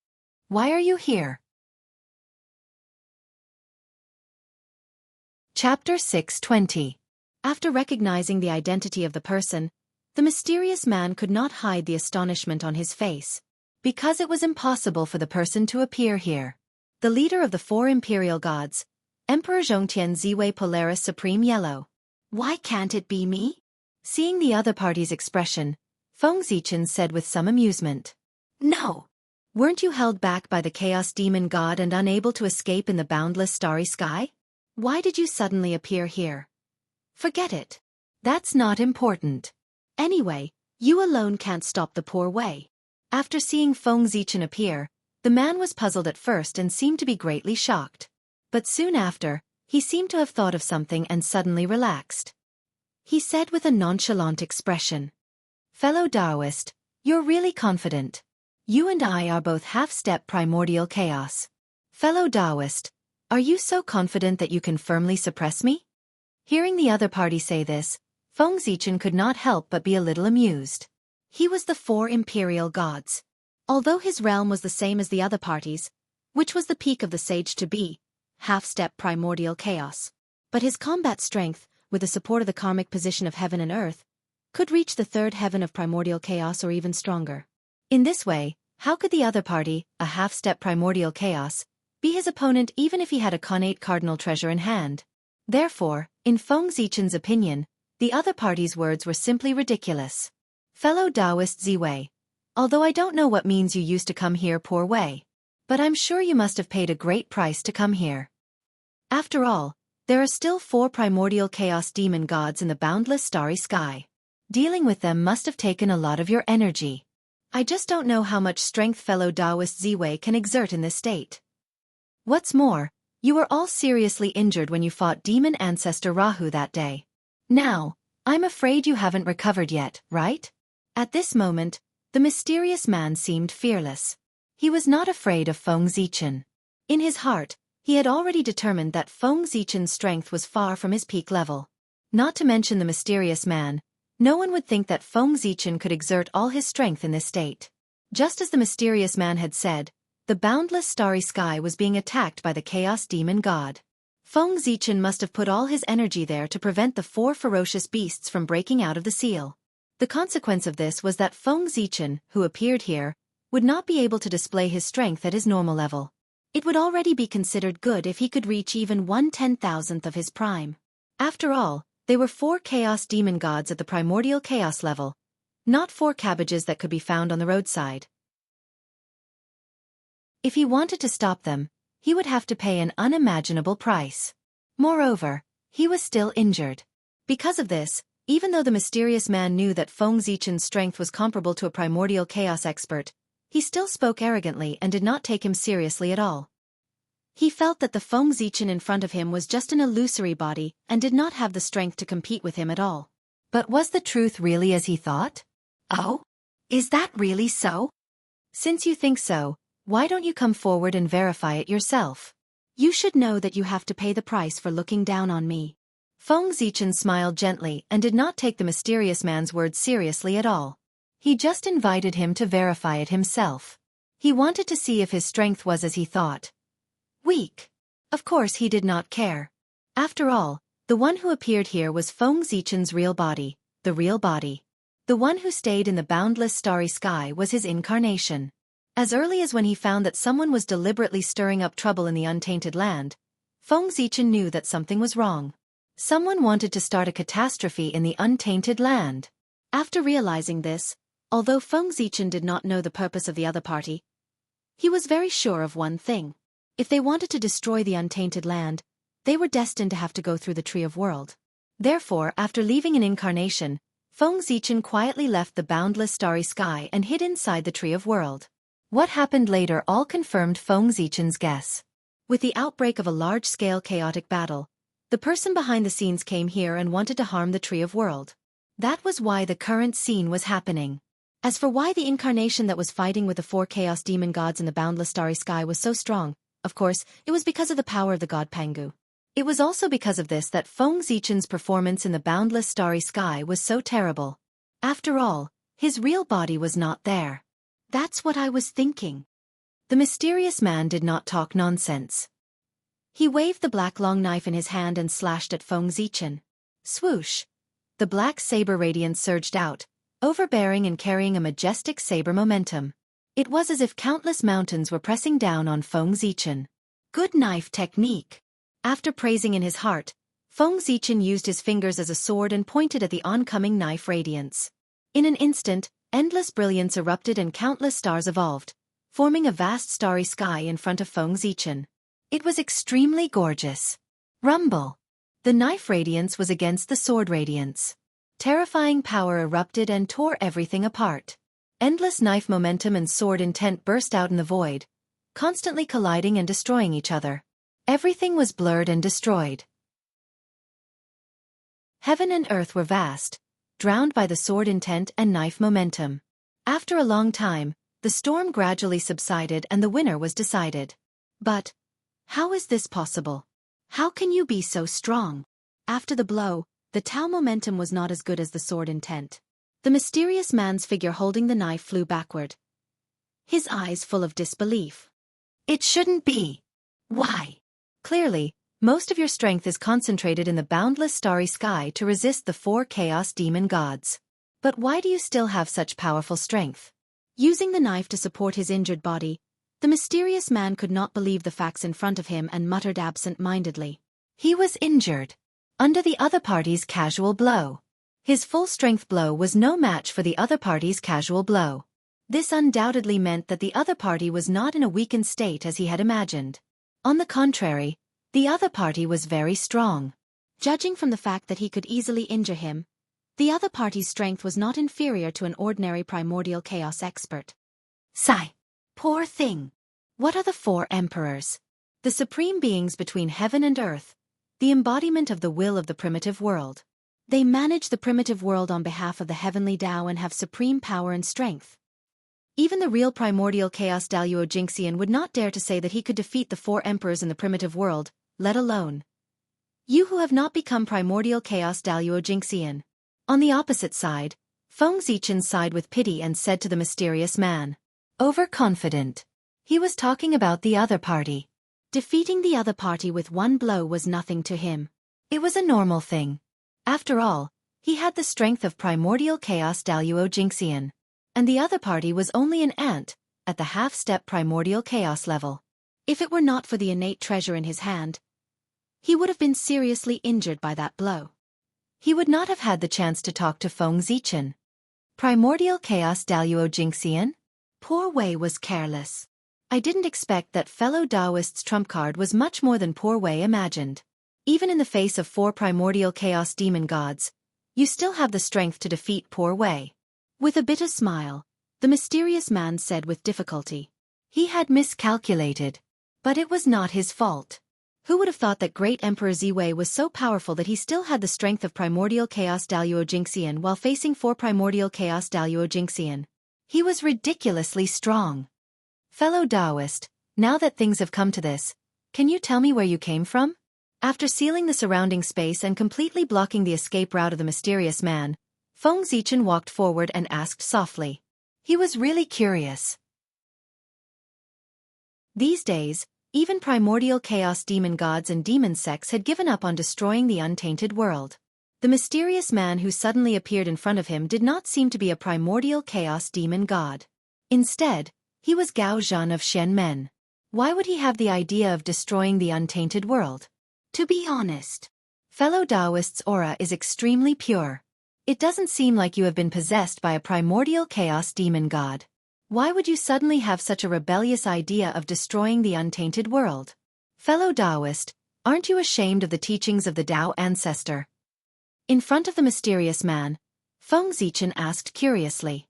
Why are you here? Chapter 620. After recognizing the identity of the person, the mysterious man could not hide the astonishment on his face. Because it was impossible for the person to appear here. The leader of the four imperial gods, Emperor Zhongtian Ziwei Polaris Supreme Yellow. Why can't it be me? Seeing the other party's expression, Feng Zichen said with some amusement. No. Weren't you held back by the chaos demon god and unable to escape in the boundless starry sky? Why did you suddenly appear here? Forget it. That's not important. Anyway, you alone can't stop the poor Wei. After seeing Feng Zichen appear, the man was puzzled at first and seemed to be greatly shocked. But soon after, he seemed to have thought of something and suddenly relaxed. He said with a nonchalant expression. Fellow Taoist, you're really confident. You and I are both half-step primordial chaos. Fellow Taoist, are you so confident that you can firmly suppress me? Hearing the other party say this, Feng Zichen could not help but be a little amused. He was the four imperial gods. Although his realm was the same as the other parties, which was the peak of the sage to be, half-step primordial chaos. But his combat strength, with the support of the karmic position of heaven and earth, could reach the third heaven of primordial chaos or even stronger. In this way, how could the other party, a half-step primordial chaos, be his opponent even if he had a connate cardinal treasure in hand? Therefore, in Feng Zichen's opinion, the other party's words were simply ridiculous. Fellow Taoist Ziwei, although I don't know what means you used to come here, poor Wei, but I'm sure you must have paid a great price to come here. After all, there are still four primordial chaos demon gods in the boundless starry sky. Dealing with them must have taken a lot of your energy. I just don't know how much strength fellow Taoist Ziwei can exert in this state. What's more, you were all seriously injured when you fought demon ancestor Rahu that day. Now, I'm afraid you haven't recovered yet, right? At this moment, the mysterious man seemed fearless. He was not afraid of Feng Zichen. In his heart, he had already determined that Feng Zichen's strength was far from his peak level. Not to mention the mysterious man, no one would think that Feng Zichen could exert all his strength in this state. Just as the mysterious man had said, the boundless starry sky was being attacked by the chaos demon god. Feng Zichen must have put all his energy there to prevent the four ferocious beasts from breaking out of the seal. The consequence of this was that Feng Zichen, who appeared here, would not be able to display his strength at his normal level. It would already be considered good if he could reach even 1/10,000th of his prime. After all, they were four chaos demon gods at the primordial chaos level, not four cabbages that could be found on the roadside. If he wanted to stop them, he would have to pay an unimaginable price. Moreover, he was still injured. Because of this, even though the mysterious man knew that Feng Zichen's strength was comparable to a primordial chaos expert, he still spoke arrogantly and did not take him seriously at all. He felt that the Feng Zichen in front of him was just an illusory body and did not have the strength to compete with him at all. But was the truth really as he thought? Oh? Is that really so? Since you think so, why don't you come forward and verify it yourself? You should know that you have to pay the price for looking down on me. Feng Zichen smiled gently and did not take the mysterious man's words seriously at all. He just invited him to verify it himself. He wanted to see if his strength was as he thought. Weak. Of course he did not care. After all, the one who appeared here was Feng Zichen's real body, the real body. The one who stayed in the boundless starry sky was his incarnation. As early as when he found that someone was deliberately stirring up trouble in the untainted land, Feng Zichen knew that something was wrong. Someone wanted to start a catastrophe in the untainted land. After realizing this, although Feng Zichen did not know the purpose of the other party, he was very sure of one thing. If they wanted to destroy the untainted land, they were destined to have to go through the Tree of World. Therefore, after leaving an incarnation, Feng Zichen quietly left the boundless starry sky and hid inside the Tree of World. What happened later all confirmed Feng Zichen's guess. With the outbreak of a large-scale chaotic battle, the person behind the scenes came here and wanted to harm the Tree of World. That was why the current scene was happening. As for why the incarnation that was fighting with the 4 chaos demon gods in the boundless starry sky was so strong, of course, it was because of the power of the god Pangu. It was also because of this that Feng Zichen's performance in the boundless starry sky was so terrible. After all, his real body was not there. That's what I was thinking. The mysterious man did not talk nonsense. He waved the black long knife in his hand and slashed at Feng Zichen. Swoosh! The black saber radiance surged out, overbearing and carrying a majestic saber momentum. It was as if countless mountains were pressing down on Feng Zichen. Good knife technique. After praising in his heart, Feng Zichen used his fingers as a sword and pointed at the oncoming knife radiance. In an instant, endless brilliance erupted and countless stars evolved, forming a vast starry sky in front of Feng Zichen. It was extremely gorgeous. Rumble! The knife radiance was against the sword radiance. Terrifying power erupted and tore everything apart. Endless knife momentum and sword intent burst out in the void, constantly colliding and destroying each other. Everything was blurred and destroyed. Heaven and earth were vast, drowned by the sword intent and knife momentum. After a long time, the storm gradually subsided and the winner was decided. But how is this possible? How can you be so strong? After the blow, the Tao momentum was not as good as the sword intent. The mysterious man's figure holding the knife flew backward, his eyes full of disbelief. It shouldn't be. Why? Clearly, most of your strength is concentrated in the boundless starry sky to resist the 4 chaos demon gods. But why do you still have such powerful strength? Using the knife to support his injured body, the mysterious man could not believe the facts in front of him and muttered absent-mindedly. He was injured. Under the other party's casual blow. His full-strength blow was no match for the other party's casual blow. This undoubtedly meant that the other party was not in a weakened state as he had imagined. On the contrary, the other party was very strong. Judging from the fact that he could easily injure him, the other party's strength was not inferior to an ordinary primordial chaos expert. Sigh. Poor thing. What are the 4 emperors? The supreme beings between heaven and earth, the embodiment of the will of the primitive world. They manage the primitive world on behalf of the heavenly Tao and have supreme power and strength. Even the real primordial chaos Daluo Jingxian would not dare to say that he could defeat the 4 emperors in the primitive world, let alone you who have not become primordial chaos Daluo Jingxian. On the opposite side, Feng Zichen sighed with pity and said to the mysterious man. Overconfident. He was talking about the other party. Defeating the other party with one blow was nothing to him. It was a normal thing. After all, he had the strength of primordial chaos Daluo Jingxian. And the other party was only an ant, at the half-step primordial chaos level. If it were not for the innate treasure in his hand, he would have been seriously injured by that blow. He would not have had the chance to talk to Feng Zichen. Primordial chaos Daluo Jingxian? Poor Wei was careless. I didn't expect that fellow Taoist's trump card was much more than Poor Wei imagined. Even in the face of 4 primordial chaos demon gods, you still have the strength to defeat Poor Wei. With a bitter smile, the mysterious man said with difficulty. He had miscalculated. But it was not his fault. Who would have thought that great Emperor Ziwei was so powerful that he still had the strength of primordial chaos Daluo Jingxian while facing 4 primordial chaos Daluo Jingxian? He was ridiculously strong. Fellow Taoist, now that things have come to this, can you tell me where you came from? After sealing the surrounding space and completely blocking the escape route of the mysterious man, Feng Zichen walked forward and asked softly. He was really curious. These days, even primordial chaos demon gods and demon sects had given up on destroying the untainted world. The mysterious man who suddenly appeared in front of him did not seem to be a primordial chaos demon god. Instead, he was Gao Zhan of Shenmen. Why would he have the idea of destroying the untainted world? To be honest, fellow Taoist's aura is extremely pure. It doesn't seem like you have been possessed by a primordial chaos demon god. Why would you suddenly have such a rebellious idea of destroying the untainted world? Fellow Taoist, aren't you ashamed of the teachings of the Tao ancestor? In front of the mysterious man, Feng Zichen asked curiously.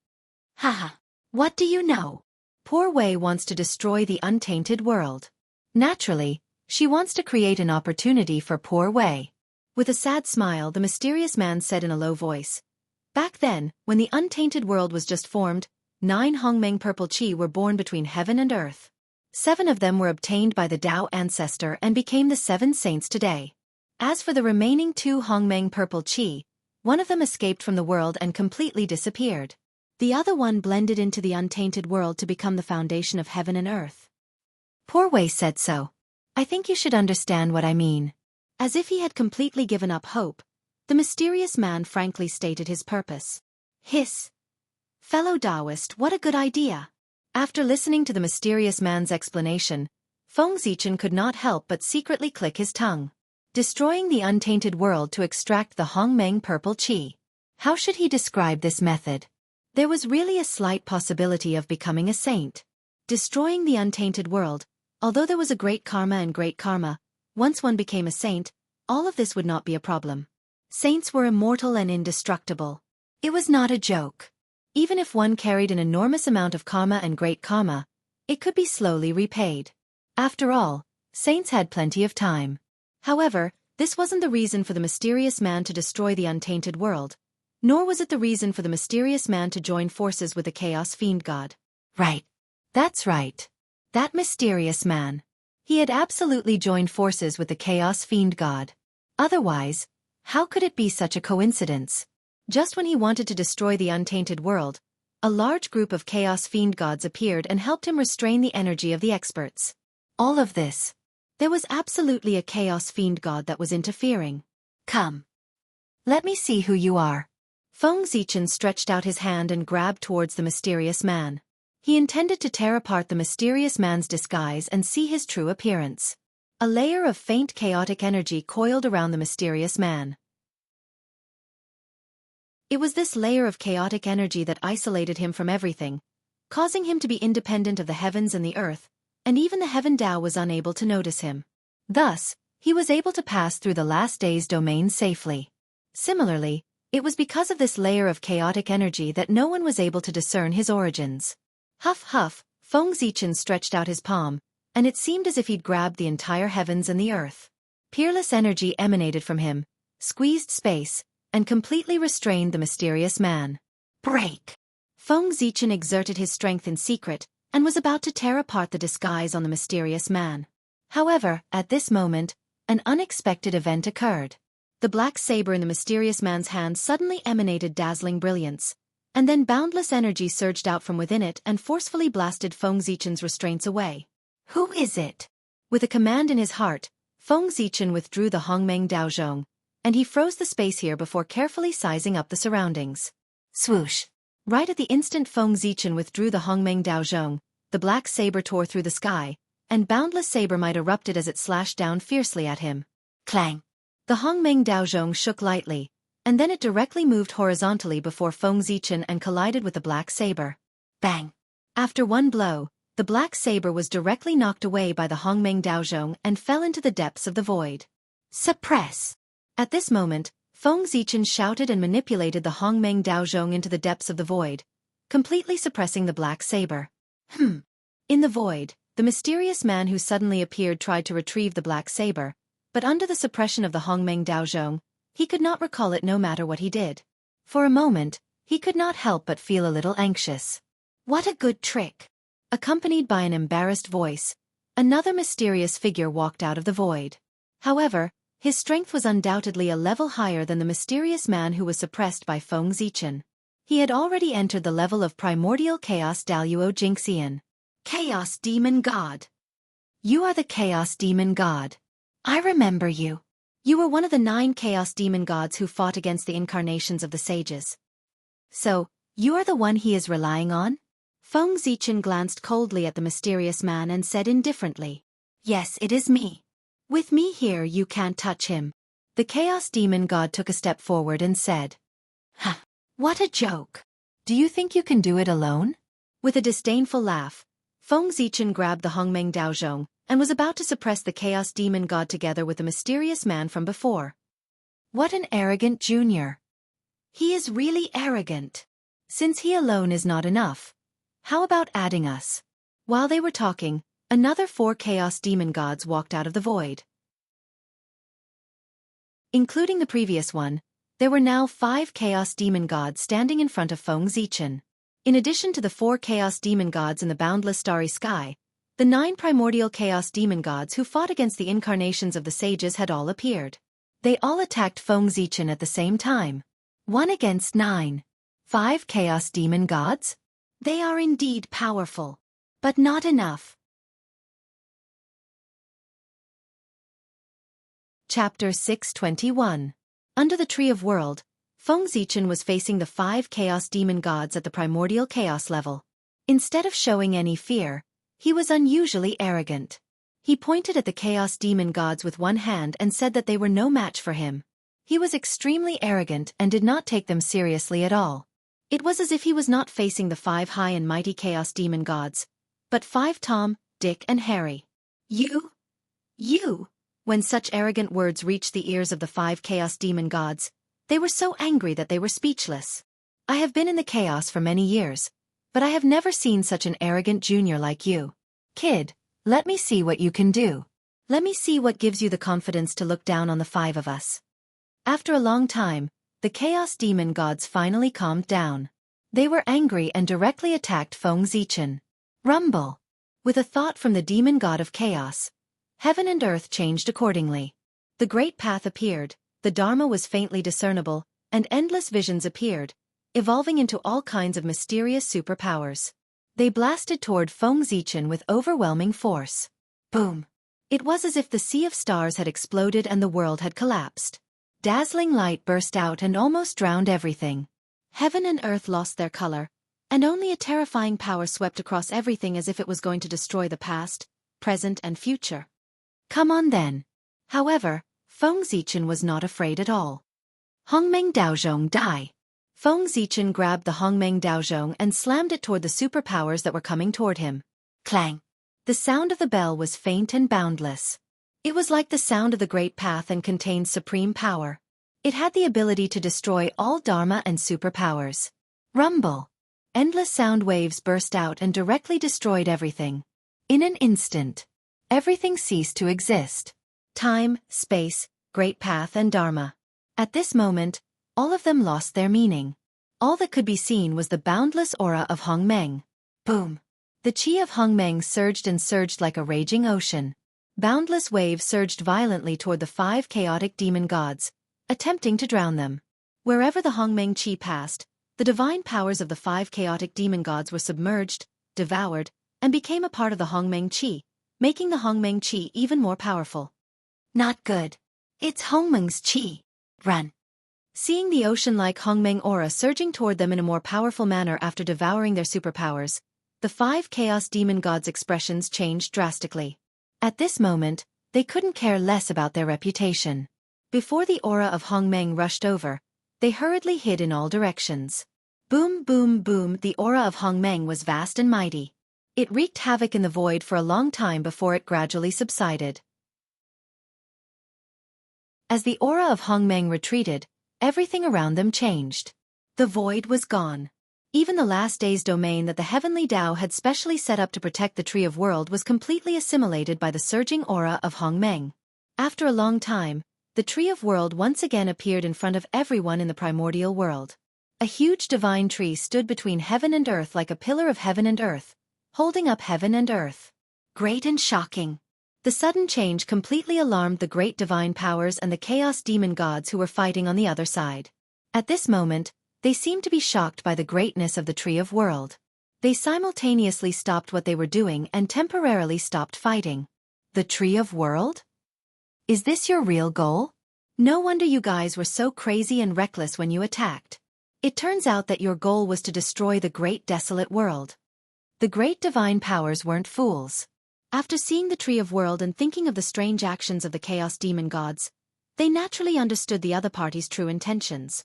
Haha, what do you know? Poor Wei wants to destroy the untainted world. Naturally, she wants to create an opportunity for poor Wei. With a sad smile, the mysterious man said in a low voice. Back then, when the untainted world was just formed, 9 Hongmeng purple qi were born between heaven and earth. 7 of them were obtained by the Tao ancestor and became the 7 saints today. As for the remaining 2 Hongmeng purple qi, one of them escaped from the world and completely disappeared. The other one blended into the untainted world to become the foundation of heaven and earth. Poor Wei said so. I think you should understand what I mean. As if he had completely given up hope, the mysterious man frankly stated his purpose. Hiss. Fellow Taoist, what a good idea. After listening to the mysterious man's explanation, Feng Zichen could not help but secretly click his tongue. Destroying the untainted world to extract the Hongmeng purple qi. How should he describe this method? There was really a slight possibility of becoming a saint. Destroying the untainted world, although there was a great karma and great karma, once one became a saint, all of this would not be a problem. Saints were immortal and indestructible. It was not a joke. Even if one carried an enormous amount of karma and great karma, it could be slowly repaid. After all, saints had plenty of time. However, this wasn't the reason for the mysterious man to destroy the untainted world, nor was it the reason for the mysterious man to join forces with the Chaos Fiend God. Right. That's right. That mysterious man. He had absolutely joined forces with the Chaos Fiend God. Otherwise, how could it be such a coincidence? Just when he wanted to destroy the untainted world, a large group of Chaos Fiend gods appeared and helped him restrain the energy of the experts. All of this. There was absolutely a Chaos Fiend god that was interfering. Come. Let me see who you are. Feng Zichen stretched out his hand and grabbed towards the mysterious man. He intended to tear apart the mysterious man's disguise and see his true appearance. A layer of faint chaotic energy coiled around the mysterious man. It was this layer of chaotic energy that isolated him from everything, causing him to be independent of the heavens and the earth, and even the Heaven Tao was unable to notice him. Thus, he was able to pass through the last day's domain safely. Similarly, it was because of this layer of chaotic energy that no one was able to discern his origins. Huff huff, Feng Zichen stretched out his palm, and it seemed as if he'd grabbed the entire heavens and the earth. Peerless energy emanated from him, squeezed space, and completely restrained the mysterious man. Break! Feng Zichen exerted his strength in secret, and was about to tear apart the disguise on the mysterious man. However, at this moment, an unexpected event occurred. The black saber in the mysterious man's hand suddenly emanated dazzling brilliance, and then boundless energy surged out from within it and forcefully blasted Feng Zichen's restraints away. Who is it? With a command in his heart, Feng Zichen withdrew the Hongmeng Daozhong, and he froze the space here before carefully sizing up the surroundings. Swoosh! Right at the instant Feng Zichen withdrew the Hongmeng Daozhong, the black saber tore through the sky, and boundless saber might erupted as it slashed down fiercely at him. Clang! The Hongmeng Daozhong shook lightly, and then it directly moved horizontally before Feng Zichen and collided with the black saber. Bang! After one blow, the black saber was directly knocked away by the Hongmeng Daozhong and fell into the depths of the void. Suppress! At this moment, Feng Zichen shouted and manipulated the Hongmeng Daozhong into the depths of the void, completely suppressing the black saber. In the void, the mysterious man who suddenly appeared tried to retrieve the black saber, but under the suppression of the Hongmeng Daozhong, he could not recall it no matter what he did. For a moment, he could not help but feel a little anxious. What a good trick! Accompanied by an embarrassed voice, another mysterious figure walked out of the void. However, his strength was undoubtedly a level higher than the mysterious man who was suppressed by Feng Zichen. He had already entered the level of primordial chaos Daluo Jingxian. Chaos Demon God. You are the Chaos Demon God. I remember you. You were one of the 9 Chaos Demon Gods who fought against the incarnations of the sages. So, you are the one he is relying on? Feng Zichen glanced coldly at the mysterious man and said indifferently. Yes, it is me. With me here you can't touch him. The Chaos Demon God took a step forward and said. Ha! What a joke. Do you think you can do it alone? With a disdainful laugh, Feng Zichen grabbed the Hongmeng Daozhong and was about to suppress the Chaos Demon God together with the mysterious man from before. What an arrogant junior. He is really arrogant. Since he alone is not enough, how about adding us? While they were talking, another 4 Chaos Demon Gods walked out of the void. Including the previous one, there were now 5 Chaos Demon Gods standing in front of Feng Zichen. In addition to the 4 Chaos Demon Gods in the boundless starry sky, the 9 primordial Chaos Demon Gods who fought against the incarnations of the sages had all appeared. They all attacked Feng Zichen at the same time. 1 against 9. 5 Chaos Demon Gods? They are indeed powerful. But not enough. Chapter 621. Under the Tree of World, Feng Zichen was facing the 5 Chaos Demon Gods at the primordial chaos level. Instead of showing any fear, he was unusually arrogant. He pointed at the Chaos Demon Gods with one hand and said that they were no match for him. He was extremely arrogant and did not take them seriously at all. It was as if he was not facing the 5 high and mighty Chaos Demon Gods, but 5 Tom, Dick and Harry. You! When such arrogant words reached the ears of the 5 Chaos Demon Gods, they were so angry that they were speechless. I have been in the chaos for many years, but I have never seen such an arrogant junior like you. Kid, let me see what you can do. Let me see what gives you the confidence to look down on the 5 of us. After a long time, the Chaos Demon Gods finally calmed down. They were angry and directly attacked Feng Zichen. Rumble! With a thought from the Demon God of Chaos, heaven and earth changed accordingly. The great path appeared, the Dharma was faintly discernible, and endless visions appeared, evolving into all kinds of mysterious superpowers. They blasted toward Feng Zichen with overwhelming force. Boom! It was as if the sea of stars had exploded and the world had collapsed. Dazzling light burst out and almost drowned everything. Heaven and earth lost their color, and only a terrifying power swept across everything as if it was going to destroy the past, present and future. Come on then. However, Feng Zichen was not afraid at all. Hongmeng Daozhong die. Feng Zichen grabbed the Hongmeng Daozhong and slammed it toward the superpowers that were coming toward him. Clang! The sound of the bell was faint and boundless. It was like the sound of the great path and contained supreme power. It had the ability to destroy all Dharma and superpowers. Rumble! Endless sound waves burst out and directly destroyed everything. In an instant, everything ceased to exist. Time, space, great path and Dharma. At this moment, all of them lost their meaning. All that could be seen was the boundless aura of Hongmeng. Boom! The chi of Hongmeng surged and surged like a raging ocean. Boundless waves surged violently toward the 5 chaotic demon gods, attempting to drown them. Wherever the Hongmeng chi passed, the divine powers of the 5 chaotic demon gods were submerged, devoured, and became a part of the Hongmeng chi, making the Hongmeng chi even more powerful. Not good. It's Hongmeng's chi. Run. Seeing the ocean-like Hongmeng aura surging toward them in a more powerful manner after devouring their superpowers, the 5 chaos demon gods' expressions changed drastically. At this moment, they couldn't care less about their reputation. Before the aura of Hongmeng rushed over, they hurriedly hid in all directions. Boom, boom, boom, the aura of Hongmeng was vast and mighty. It wreaked havoc in the void for a long time before it gradually subsided. As the aura of Hongmeng retreated, everything around them changed. The void was gone. Even the last day's domain that the heavenly Tao had specially set up to protect the Tree of World was completely assimilated by the surging aura of Hongmeng. After a long time, the Tree of World once again appeared in front of everyone in the primordial world. A huge divine tree stood between heaven and earth like a pillar of heaven and earth, holding up heaven and earth. Great and shocking. The sudden change completely alarmed the great divine powers and the chaos demon gods who were fighting on the other side. At this moment, they seemed to be shocked by the greatness of the Tree of World. They simultaneously stopped what they were doing and temporarily stopped fighting. The Tree of World? Is this your real goal? No wonder you guys were so crazy and reckless when you attacked. It turns out that your goal was to destroy the great desolate world. The great divine powers weren't fools. After seeing the Tree of World and thinking of the strange actions of the chaos demon gods, they naturally understood the other party's true intentions.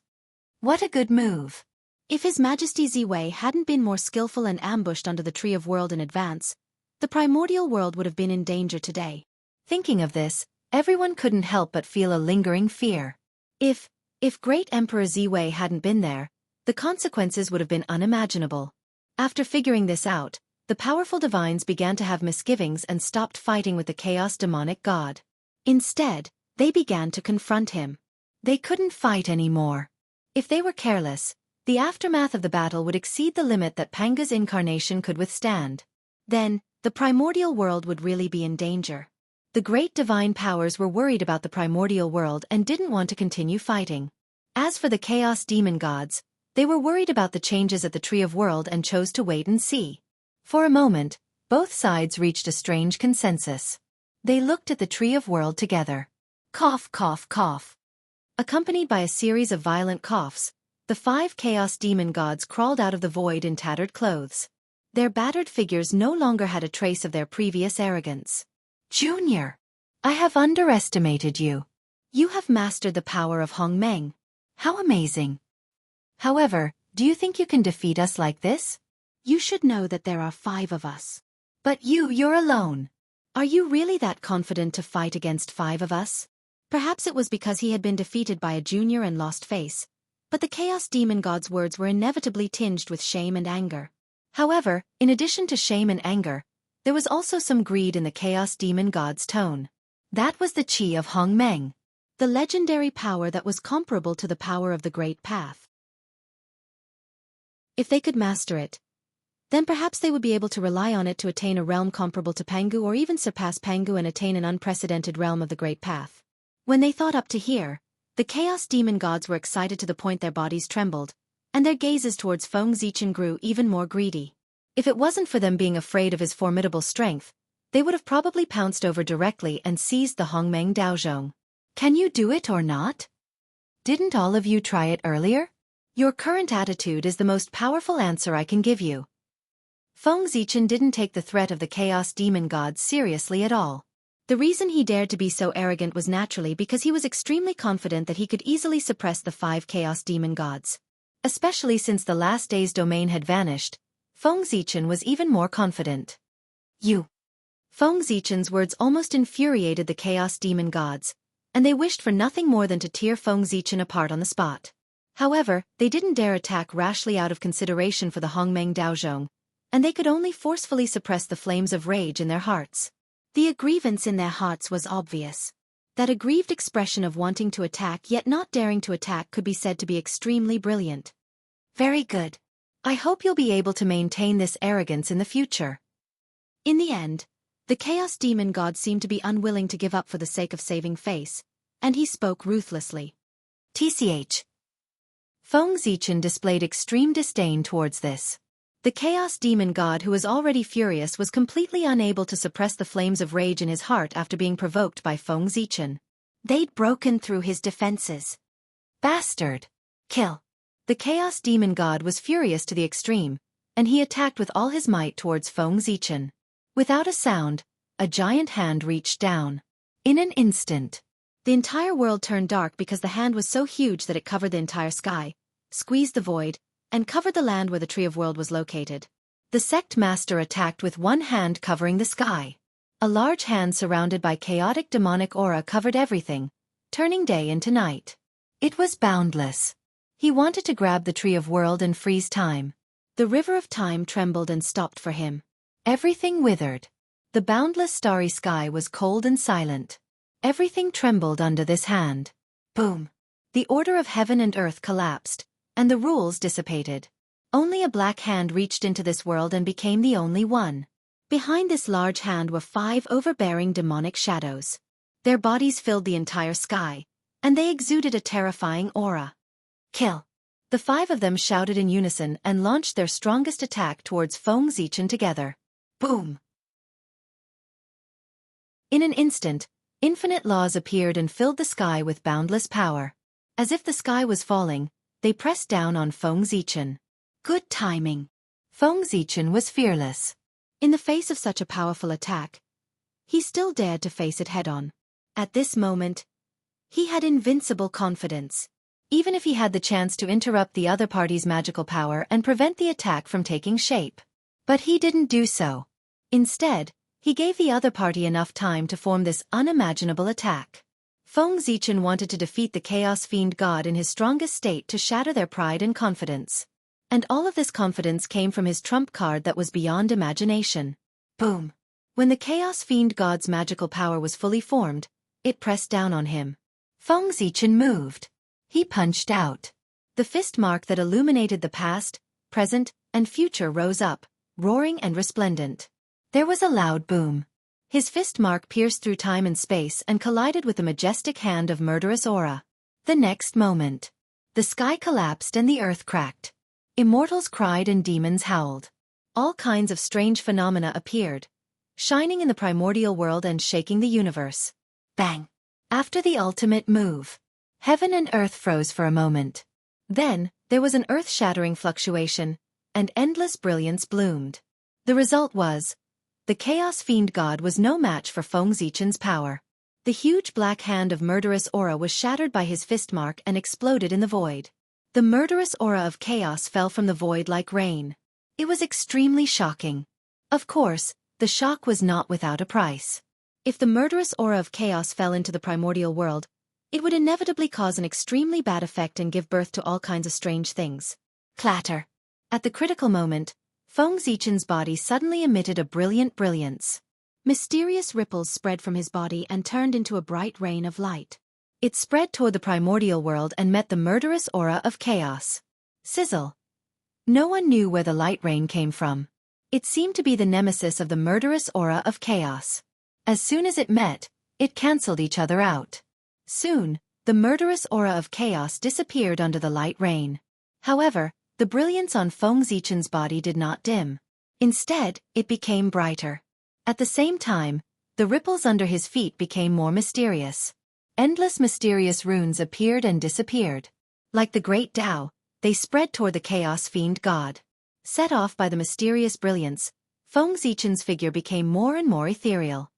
What a good move! If His Majesty Ziwei hadn't been more skillful and ambushed under the Tree of World in advance, the primordial world would have been in danger today. Thinking of this, everyone couldn't help but feel a lingering fear. If Great Emperor Ziwei hadn't been there, the consequences would have been unimaginable. After figuring this out, the powerful divines began to have misgivings and stopped fighting with the chaos demonic god. Instead, they began to confront him. They couldn't fight anymore. If they were careless, the aftermath of the battle would exceed the limit that Panga's incarnation could withstand. Then, the primordial world would really be in danger. The great divine powers were worried about the primordial world and didn't want to continue fighting. As for the chaos demon gods, they were worried about the changes at the Tree of World and chose to wait and see. For a moment, both sides reached a strange consensus. They looked at the Tree of World together. Cough, cough, cough. Accompanied by a series of violent coughs, the 5 chaos demon gods crawled out of the void in tattered clothes. Their battered figures no longer had a trace of their previous arrogance. Junior, I have underestimated you. You have mastered the power of Hongmeng. How amazing. However, do you think you can defeat us like this? You should know that there are 5 of us. But you're alone. Are you really that confident to fight against 5 of us? Perhaps it was because he had been defeated by a junior and lost face, but the chaos demon god's words were inevitably tinged with shame and anger. However, in addition to shame and anger, there was also some greed in the chaos demon god's tone. That was the Qi of Hongmeng, the legendary power that was comparable to the power of the Great Path. If they could master it, then perhaps they would be able to rely on it to attain a realm comparable to Pangu or even surpass Pangu and attain an unprecedented realm of the Great Path. When they thought up to here, the chaos demon gods were excited to the point their bodies trembled, and their gazes towards Feng Zichen grew even more greedy. If it wasn't for them being afraid of his formidable strength, they would have probably pounced over directly and seized the Hongmeng Daozhong. Can you do it or not? Didn't all of you try it earlier? Your current attitude is the most powerful answer I can give you. Feng Zichen didn't take the threat of the chaos demon gods seriously at all. The reason he dared to be so arrogant was naturally because he was extremely confident that he could easily suppress the 5 chaos demon gods. Especially since the last day's domain had vanished, Feng Zichen was even more confident. Feng Zichen's words almost infuriated the chaos demon gods, and they wished for nothing more than to tear Feng Zichen apart on the spot. However, they didn't dare attack rashly out of consideration for the Hongmeng Daozhong, and they could only forcefully suppress the flames of rage in their hearts. The grievance in their hearts was obvious. That aggrieved expression of wanting to attack yet not daring to attack could be said to be extremely brilliant. Very good. I hope you'll be able to maintain this arrogance in the future. In the end, the chaos demon god seemed to be unwilling to give up for the sake of saving face, and he spoke ruthlessly. TCH. Feng Zichen displayed extreme disdain towards this. The chaos demon god who was already furious was completely unable to suppress the flames of rage in his heart after being provoked by Feng Zichen. They'd broken through his defenses. Bastard! Kill! The chaos demon god was furious to the extreme, and he attacked with all his might towards Feng Zichen. Without a sound, a giant hand reached down. In an instant, the entire world turned dark because the hand was so huge that it covered the entire sky, squeezed the void, and covered the land where the Tree of World was located. The sect master attacked with one hand covering the sky. A large hand surrounded by chaotic demonic aura covered everything, turning day into night. It was boundless. He wanted to grab the Tree of World and freeze time. The river of time trembled and stopped for him. Everything withered. The boundless starry sky was cold and silent. Everything trembled under this hand. Boom! The order of heaven and earth collapsed, and the rules dissipated. Only a black hand reached into this world and became the only one. Behind this large hand were 5 overbearing demonic shadows. Their bodies filled the entire sky, and they exuded a terrifying aura. Kill! The 5 of them shouted in unison and launched their strongest attack towards Feng Zichen together. Boom! In an instant, infinite laws appeared and filled the sky with boundless power. As if the sky was falling, they pressed down on Feng Zichen. Good timing. Feng Zichen was fearless. In the face of such a powerful attack, he still dared to face it head-on. At this moment, he had invincible confidence. Even if he had the chance to interrupt the other party's magical power and prevent the attack from taking shape. But he didn't do so. Instead, he gave the other party enough time to form this unimaginable attack. Feng Zichen wanted to defeat the Chaos Fiend God in his strongest state to shatter their pride and confidence. And all of this confidence came from his trump card that was beyond imagination. Boom! When the Chaos Fiend God's magical power was fully formed, it pressed down on him. Feng Zichen moved. He punched out. The fist mark that illuminated the past, present, and future rose up, roaring and resplendent. There was a loud boom. His fist mark pierced through time and space and collided with the majestic hand of murderous aura. The next moment, the sky collapsed and the earth cracked. Immortals cried and demons howled. All kinds of strange phenomena appeared, shining in the primordial world and shaking the universe. Bang! After the ultimate move, heaven and earth froze for a moment. Then, there was an earth-shattering fluctuation, and endless brilliance bloomed. The result was, the Chaos Fiend God was no match for Feng Zichen's power. The huge black hand of murderous aura was shattered by his fist mark and exploded in the void. The murderous aura of chaos fell from the void like rain. It was extremely shocking. Of course, the shock was not without a price. If the murderous aura of chaos fell into the primordial world, it would inevitably cause an extremely bad effect and give birth to all kinds of strange things. Clatter! At the critical moment, Feng Zichen's body suddenly emitted a brilliant brilliance. Mysterious ripples spread from his body and turned into a bright rain of light. It spread toward the primordial world and met the murderous aura of chaos. Sizzle! No one knew where the light rain came from. It seemed to be the nemesis of the murderous aura of chaos. As soon as it met, it cancelled each other out. Soon, the murderous aura of chaos disappeared under the light rain. However, the brilliance on Feng Zichen's body did not dim. Instead, it became brighter. At the same time, the ripples under his feet became more mysterious. Endless mysterious runes appeared and disappeared. Like the great Tao, they spread toward the Chaos Fiend God. Set off by the mysterious brilliance, Feng Zichen's figure became more and more ethereal.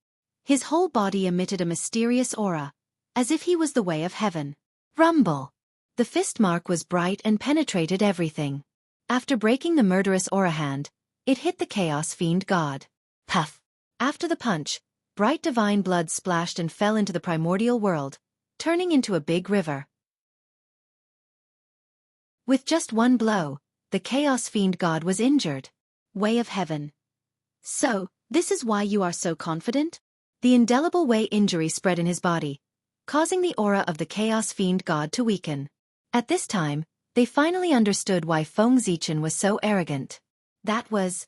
His whole body emitted a mysterious aura, as if he was the way of heaven. Rumble! The fist mark was bright and penetrated everything. After breaking the murderous aura hand, it hit the Chaos Fiend God. Puff! After the punch, bright divine blood splashed and fell into the primordial world, turning into a big river. With just one blow, the Chaos Fiend God was injured. Way of heaven. So, this is why you are so confident? The indelible way injury spread in his body, causing the aura of the Chaos Fiend God to weaken. At this time, they finally understood why Feng Zichen was so arrogant. That was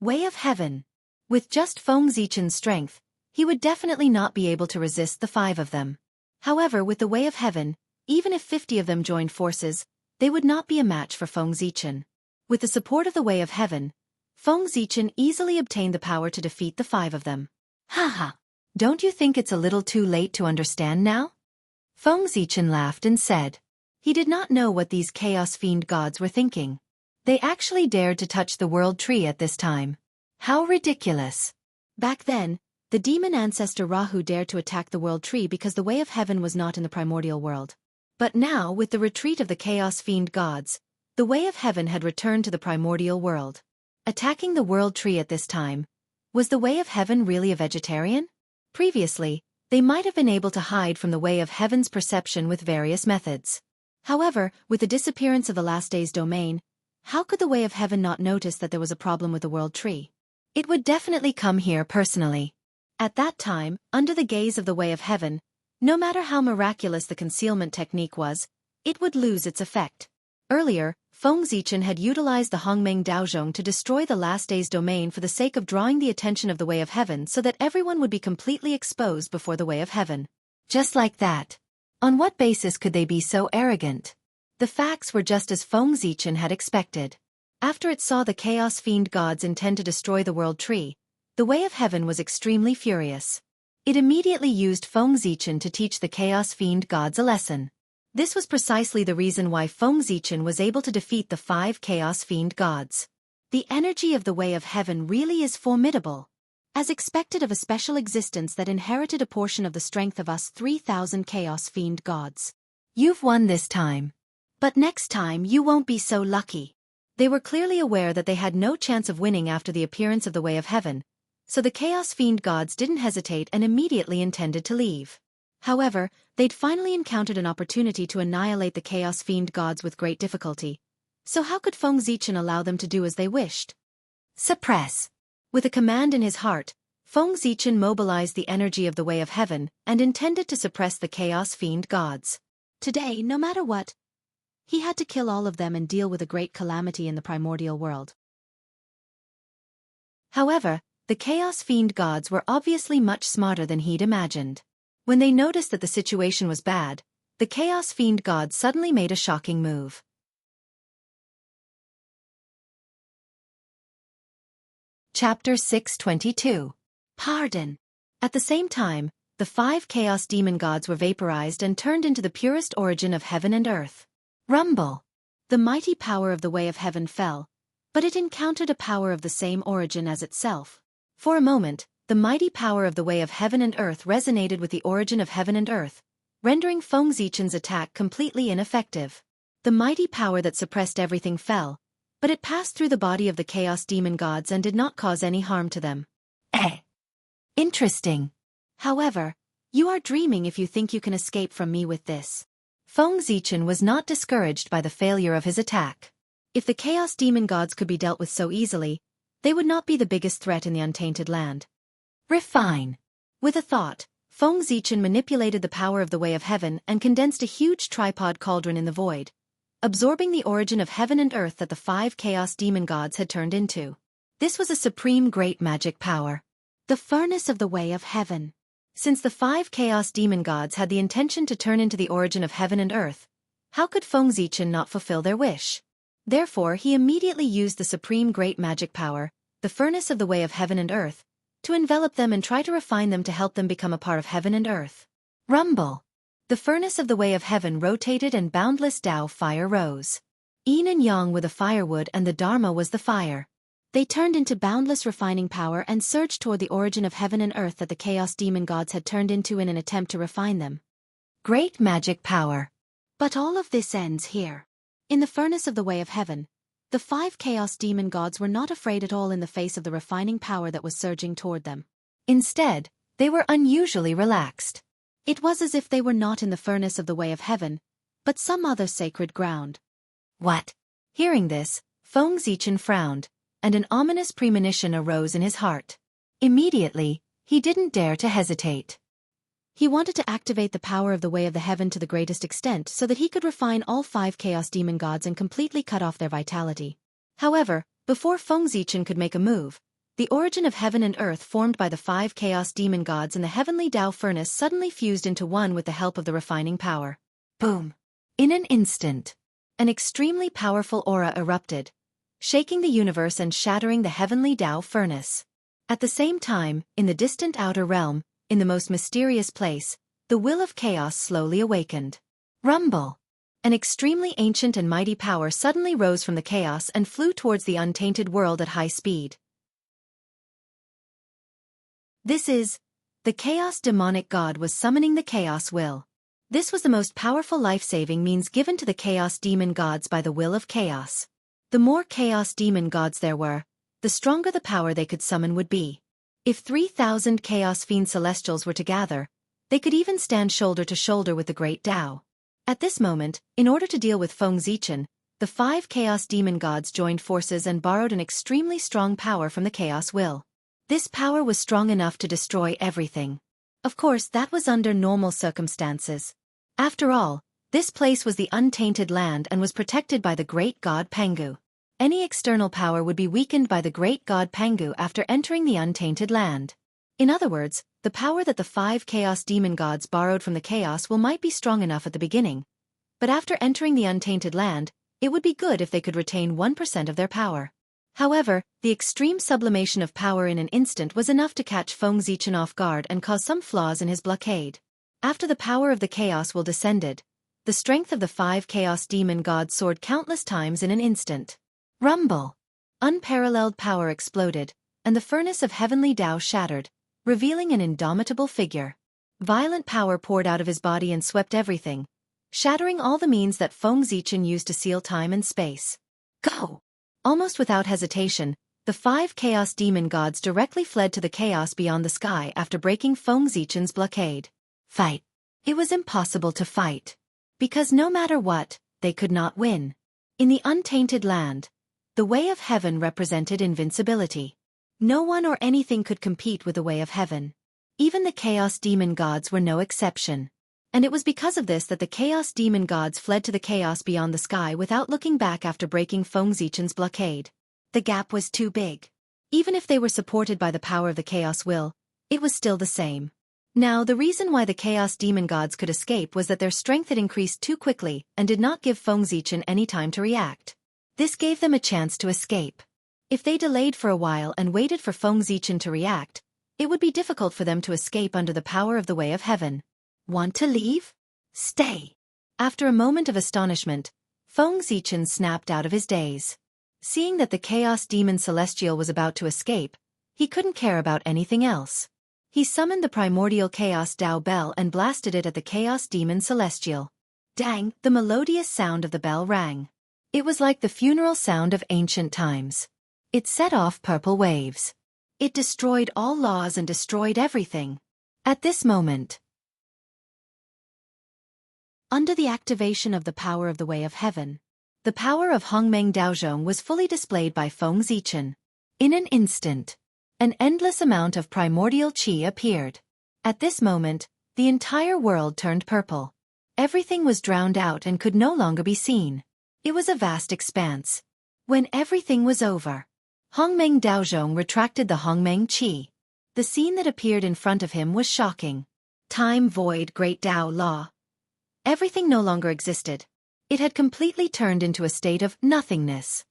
way of heaven. With just Feng Zichen's strength, he would definitely not be able to resist the 5 of them. However, with the way of heaven, even if 50 of them joined forces, they would not be a match for Feng Zichen. With the support of the way of heaven, Feng Zichen easily obtained the power to defeat the 5 of them. Haha! Don't you think it's a little too late to understand now? Feng Zichen laughed and said. He did not know what these Chaos Fiend gods were thinking. They actually dared to touch the world tree at this time. How ridiculous! Back then, the demon ancestor Rahu dared to attack the world tree because the way of heaven was not in the primordial world. But now, with the retreat of the Chaos Fiend gods, the way of heaven had returned to the primordial world. Attacking the world tree at this time, was the way of heaven really a vegetarian? Previously, they might have been able to hide from the way of heaven's perception with various methods. However, with the disappearance of the last day's domain, how could the way of heaven not notice that there was a problem with the world tree? It would definitely come here personally. At that time, under the gaze of the way of heaven, no matter how miraculous the concealment technique was, it would lose its effect. Earlier, Feng Zichen had utilized the Hongmeng Daozhong to destroy the last day's domain for the sake of drawing the attention of the Way of Heaven so that everyone would be completely exposed before the Way of Heaven. Just like that. On what basis could they be so arrogant? The facts were just as Feng Zichen had expected. After it saw the Chaos Fiend gods intend to destroy the World Tree, the Way of Heaven was extremely furious. It immediately used Feng Zichen to teach the Chaos Fiend gods a lesson. This was precisely the reason why Feng Zichen was able to defeat the 5 Chaos Fiend gods. The energy of the Way of Heaven really is formidable. As expected of a special existence that inherited a portion of the strength of us 3,000 Chaos Fiend gods. You've won this time. But next time you won't be so lucky. They were clearly aware that they had no chance of winning after the appearance of the Way of Heaven, so the Chaos Fiend gods didn't hesitate and immediately intended to leave. However, they'd finally encountered an opportunity to annihilate the Chaos Fiend gods with great difficulty. So how could Feng Zichen allow them to do as they wished? Suppress. With a command in his heart, Feng Zichen mobilized the energy of the Way of Heaven and intended to suppress the Chaos Fiend gods. Today, no matter what, he had to kill all of them and deal with a great calamity in the primordial world. However, the Chaos Fiend gods were obviously much smarter than he'd imagined. When they noticed that the situation was bad, the Chaos Fiend gods suddenly made a shocking move. Chapter 622. Pardon. At the same time, the 5 Chaos Demon gods were vaporized and turned into the purest origin of heaven and earth. Rumble. The mighty power of the Way of Heaven fell, but it encountered a power of the same origin as itself. For a moment, the mighty power of the Way of Heaven and Earth resonated with the origin of heaven and earth, rendering Feng Zichen's attack completely ineffective. The mighty power that suppressed everything fell, but it passed through the body of the Chaos Demon gods and did not cause any harm to them. Interesting. However, you are dreaming if you think you can escape from me with this. Feng Zichen was not discouraged by the failure of his attack. If the Chaos Demon gods could be dealt with so easily, they would not be the biggest threat in the untainted land. Refine. With a thought, Feng Zichen manipulated the power of the Way of Heaven and condensed a huge tripod cauldron in the void, absorbing the origin of heaven and earth that the 5 Chaos Demon gods had turned into. This was a supreme great magic power. The furnace of the Way of Heaven. Since the 5 Chaos Demon gods had the intention to turn into the origin of heaven and earth, how could Feng Zichen not fulfill their wish? Therefore he immediately used the supreme great magic power, the furnace of the Way of Heaven and earth, to envelop them and try to refine them to help them become a part of heaven and earth. Rumble. The furnace of the Way of Heaven rotated and boundless Tao fire rose. Yin and Yang were the firewood and the Dharma was the fire. They turned into boundless refining power and surged toward the origin of heaven and earth that the Chaos Demon gods had turned into in an attempt to refine them. Great magic power. But all of this ends here. In the furnace of the Way of Heaven, the 5 Chaos Demon gods were not afraid at all in the face of the refining power that was surging toward them. Instead, they were unusually relaxed. It was as if they were not in the furnace of the Way of Heaven, but some other sacred ground. What? Hearing this, Feng Zichen frowned, and an ominous premonition arose in his heart. Immediately, he didn't dare to hesitate. He wanted to activate the power of the Way of the Heaven to the greatest extent so that he could refine all 5 Chaos Demon gods and completely cut off their vitality. However, before Feng Zichen could make a move, the origin of heaven and earth formed by the 5 Chaos Demon gods and the heavenly Tao furnace suddenly fused into one with the help of the refining power. Boom! In an instant, an extremely powerful aura erupted, shaking the universe and shattering the heavenly Tao furnace. At the same time, in the distant outer realm, in the most mysterious place, the will of chaos slowly awakened. Rumble! An extremely ancient and mighty power suddenly rose from the chaos and flew towards the untainted world at high speed. This is... The chaos demonic god was summoning the chaos will. This was the most powerful life-saving means given to the chaos demon gods by the will of chaos. The more chaos demon gods there were, the stronger the power they could summon would be. If 3,000 Chaos Fiend Celestials were to gather, they could even stand shoulder to shoulder with the Great Tao. At this moment, in order to deal with Feng Zichen, the 5 Chaos Demon gods joined forces and borrowed an extremely strong power from the Chaos Will. This power was strong enough to destroy everything. Of course, that was under normal circumstances. After all, This place was the untainted land and was protected by the great god Pangu. Any external power would be weakened by the great god Pangu after entering the untainted land. In other words, the power that the 5 chaos demon gods borrowed from the chaos will might be strong enough at the beginning, but after entering the untainted land, it would be good if they could retain 1% of their power. However, the extreme sublimation of power in an instant was enough to catch Feng Zichen off guard and cause some flaws in his blockade. After the power of the chaos will descended, the strength of the 5 chaos demon gods soared countless times in an instant. Rumble! Unparalleled power exploded, and the furnace of heavenly Tao shattered, revealing an indomitable figure. Violent power poured out of his body and swept everything, shattering all the means that Feng Zichen used to seal time and space. Go! Almost without hesitation, the 5 chaos demon gods directly fled to the chaos beyond the sky after breaking Feng Zichen's blockade. Fight! It was impossible to fight. Because no matter what, they could not win. In the untainted land, the way of heaven represented invincibility. No one or anything could compete with the way of heaven. Even the chaos demon gods were no exception. And it was because of this that the chaos demon gods fled to the chaos beyond the sky without looking back after breaking Feng Zichen's blockade. The gap was too big. Even if they were supported by the power of the chaos will, it was still the same. Now, the reason why the chaos demon gods could escape was that their strength had increased too quickly and did not give Feng Zichen any time to react. This gave them a chance to escape. If they delayed for a while and waited for Feng Zichen to react, it would be difficult for them to escape under the power of the way of heaven. Want to leave? Stay! After a moment of astonishment, Feng Zichen snapped out of his daze. Seeing that the chaos demon celestial was about to escape, he couldn't care about anything else. He summoned the primordial chaos Tao bell and blasted it at the chaos demon celestial. Dang! The melodious sound of the bell rang. It was like the funeral sound of ancient times. It set off purple waves. It destroyed all laws and destroyed everything. At this moment, under the activation of the power of the way of heaven, the power of Hongmeng Daozhong was fully displayed by Feng Zichen. In an instant, an endless amount of primordial qi appeared. At this moment, the entire world turned purple. Everything was drowned out and could no longer be seen. It was a vast expanse. When everything was over, Hongmeng Daozhong retracted the Hongmeng qi. The scene that appeared in front of him was shocking. Time void great Tao law. Everything no longer existed. It had completely turned into a state of nothingness.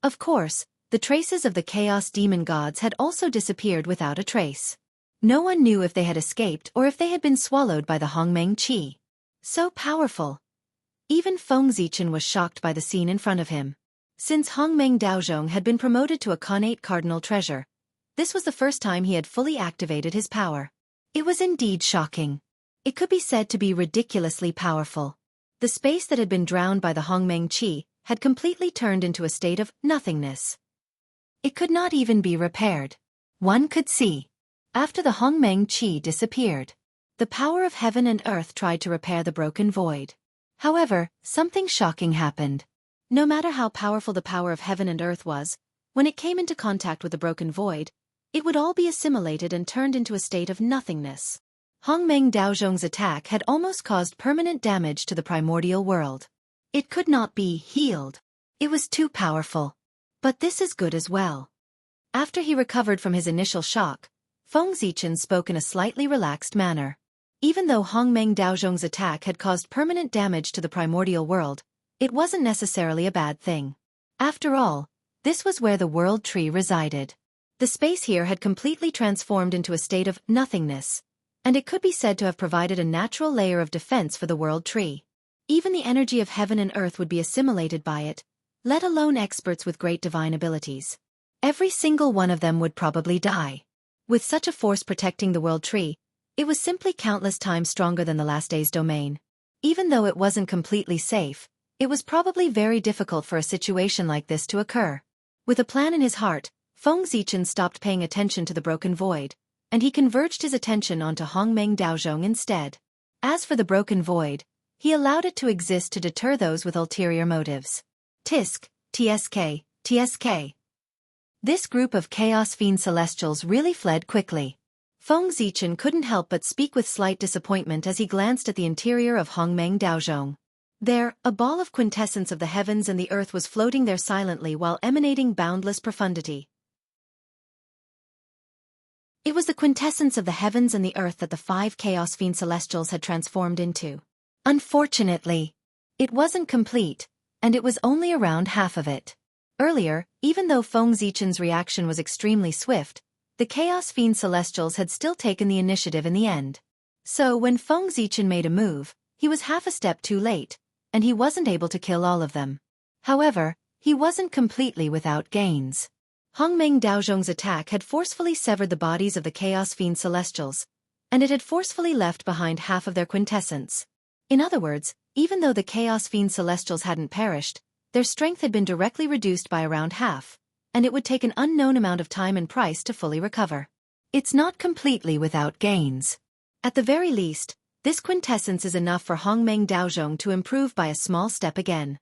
Of course, the traces of the chaos demon gods had also disappeared without a trace. No one knew if they had escaped or if they had been swallowed by the Hongmeng qi. So powerful. Even Feng Zichen was shocked by the scene in front of him. Since Hongmeng Daozhong had been promoted to a connate cardinal treasure, this was the first time he had fully activated his power. It was indeed shocking. It could be said to be ridiculously powerful. The space that had been drowned by the Hongmeng qi had completely turned into a state of nothingness. It could not even be repaired. One could see. After the Hongmeng qi disappeared, the power of heaven and earth tried to repair the broken void. However, something shocking happened. No matter how powerful the power of heaven and earth was, when it came into contact with the broken void, it would all be assimilated and turned into a state of nothingness. Hongmeng Daozhong's attack had almost caused permanent damage to the primordial world. It could not be healed. It was too powerful. But this is good as well. After he recovered from his initial shock, Feng Zichen spoke in a slightly relaxed manner. Even though Hongmeng Daozhong's attack had caused permanent damage to the primordial world, it wasn't necessarily a bad thing. After all, this was where the world tree resided. The space here had completely transformed into a state of nothingness, and it could be said to have provided a natural layer of defense for the world tree. Even the energy of heaven and earth would be assimilated by it, let alone experts with great divine abilities. Every single one of them would probably die. With such a force protecting the world tree, it was simply countless times stronger than the last day's domain. Even though it wasn't completely safe, it was probably very difficult for a situation like this to occur. With a plan in his heart, Feng Zichen stopped paying attention to the broken void, and he converged his attention onto Hongmeng Daozhong instead. As for the broken void, he allowed it to exist to deter those with ulterior motives. Tisk, TSK, TSK. This group of Chaos Fiend Celestials really fled quickly. Feng Zichen couldn't help but speak with slight disappointment as he glanced at the interior of Hongmeng Daozhong. There, a ball of quintessence of the heavens and the earth was floating there silently while emanating boundless profundity. It was the quintessence of the heavens and the earth that the 5 Chaos Fiend Celestials had transformed into. Unfortunately, it wasn't complete, and it was only around half of it. Earlier, even though Feng Zichen's reaction was extremely swift, the Chaos Fiend Celestials had still taken the initiative in the end. So when Feng Zichen made a move, he was half a step too late, and he wasn't able to kill all of them. However, he wasn't completely without gains. Hongmeng Daozhong's attack had forcefully severed the bodies of the Chaos Fiend Celestials, and it had forcefully left behind half of their quintessence. In other words, even though the Chaos Fiend Celestials hadn't perished, their strength had been directly reduced by around half, and it would take an unknown amount of time and price to fully recover. It's not completely without gains. At the very least, this quintessence is enough for Hongmeng Daozhong to improve by a small step again.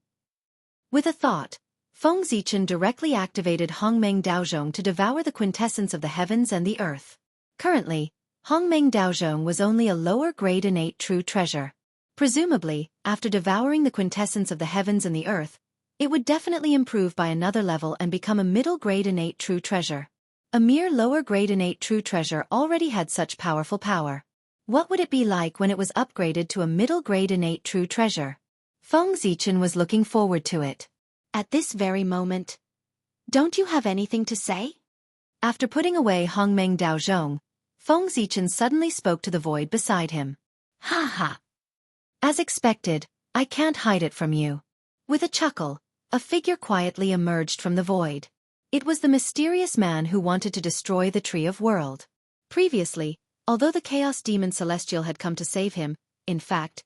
With a thought, Feng Zichen directly activated Hongmeng Daozhong to devour the quintessence of the heavens and the earth. Currently, Hongmeng Daozhong was only a lower-grade innate true treasure. Presumably, after devouring the quintessence of the heavens and the earth, it would definitely improve by another level and become a middle-grade innate true treasure. A mere lower-grade innate true treasure already had such powerful power. What would it be like when it was upgraded to a middle-grade innate true treasure? Feng Zichen was looking forward to it. At this very moment. Don't you have anything to say? After putting away Hongmeng Daozhong, Feng Zichen suddenly spoke to the void beside him. Ha ha! As expected, I can't hide it from you. With a chuckle, a figure quietly emerged from the void. It was the mysterious man who wanted to destroy the Tree of World. Previously, although the Chaos Demon Celestial had come to save him, in fact,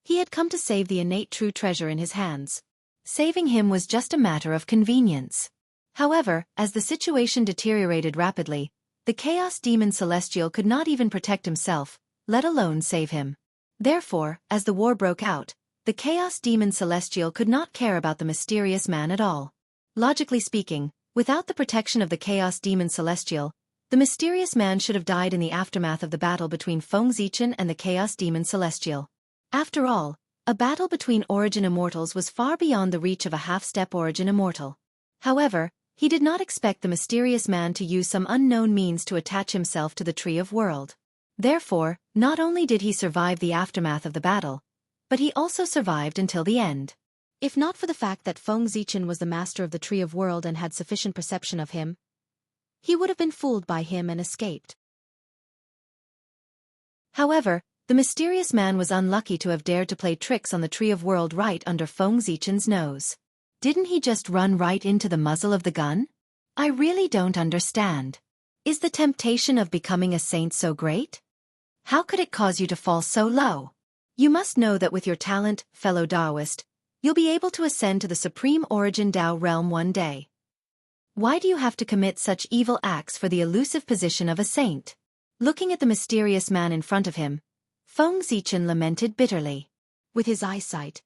he had come to save the innate true treasure in his hands. Saving him was just a matter of convenience. However, as the situation deteriorated rapidly, the Chaos Demon Celestial could not even protect himself, let alone save him. Therefore, as the war broke out, the Chaos Demon Celestial could not care about the mysterious man at all. Logically speaking, without the protection of the Chaos Demon Celestial, the mysterious man should have died in the aftermath of the battle between Feng Zichen and the Chaos Demon Celestial. After all, a battle between Origin Immortals was far beyond the reach of a half-step Origin Immortal. However, he did not expect the mysterious man to use some unknown means to attach himself to the Tree of World. Therefore, not only did he survive the aftermath of the battle, but he also survived until the end. If not for the fact that Feng Zichen was the master of the Tree of World and had sufficient perception of him, he would have been fooled by him and escaped. However, the mysterious man was unlucky to have dared to play tricks on the Tree of World right under Feng Zichen's nose. Didn't he just run right into the muzzle of the gun? I really don't understand. Is the temptation of becoming a saint so great? How could it cause you to fall so low? You must know that with your talent, fellow Taoist, you'll be able to ascend to the Supreme Origin Tao realm one day. Why do you have to commit such evil acts for the elusive position of a saint? Looking at the mysterious man in front of him, Feng Zichen lamented bitterly. With his eyesight,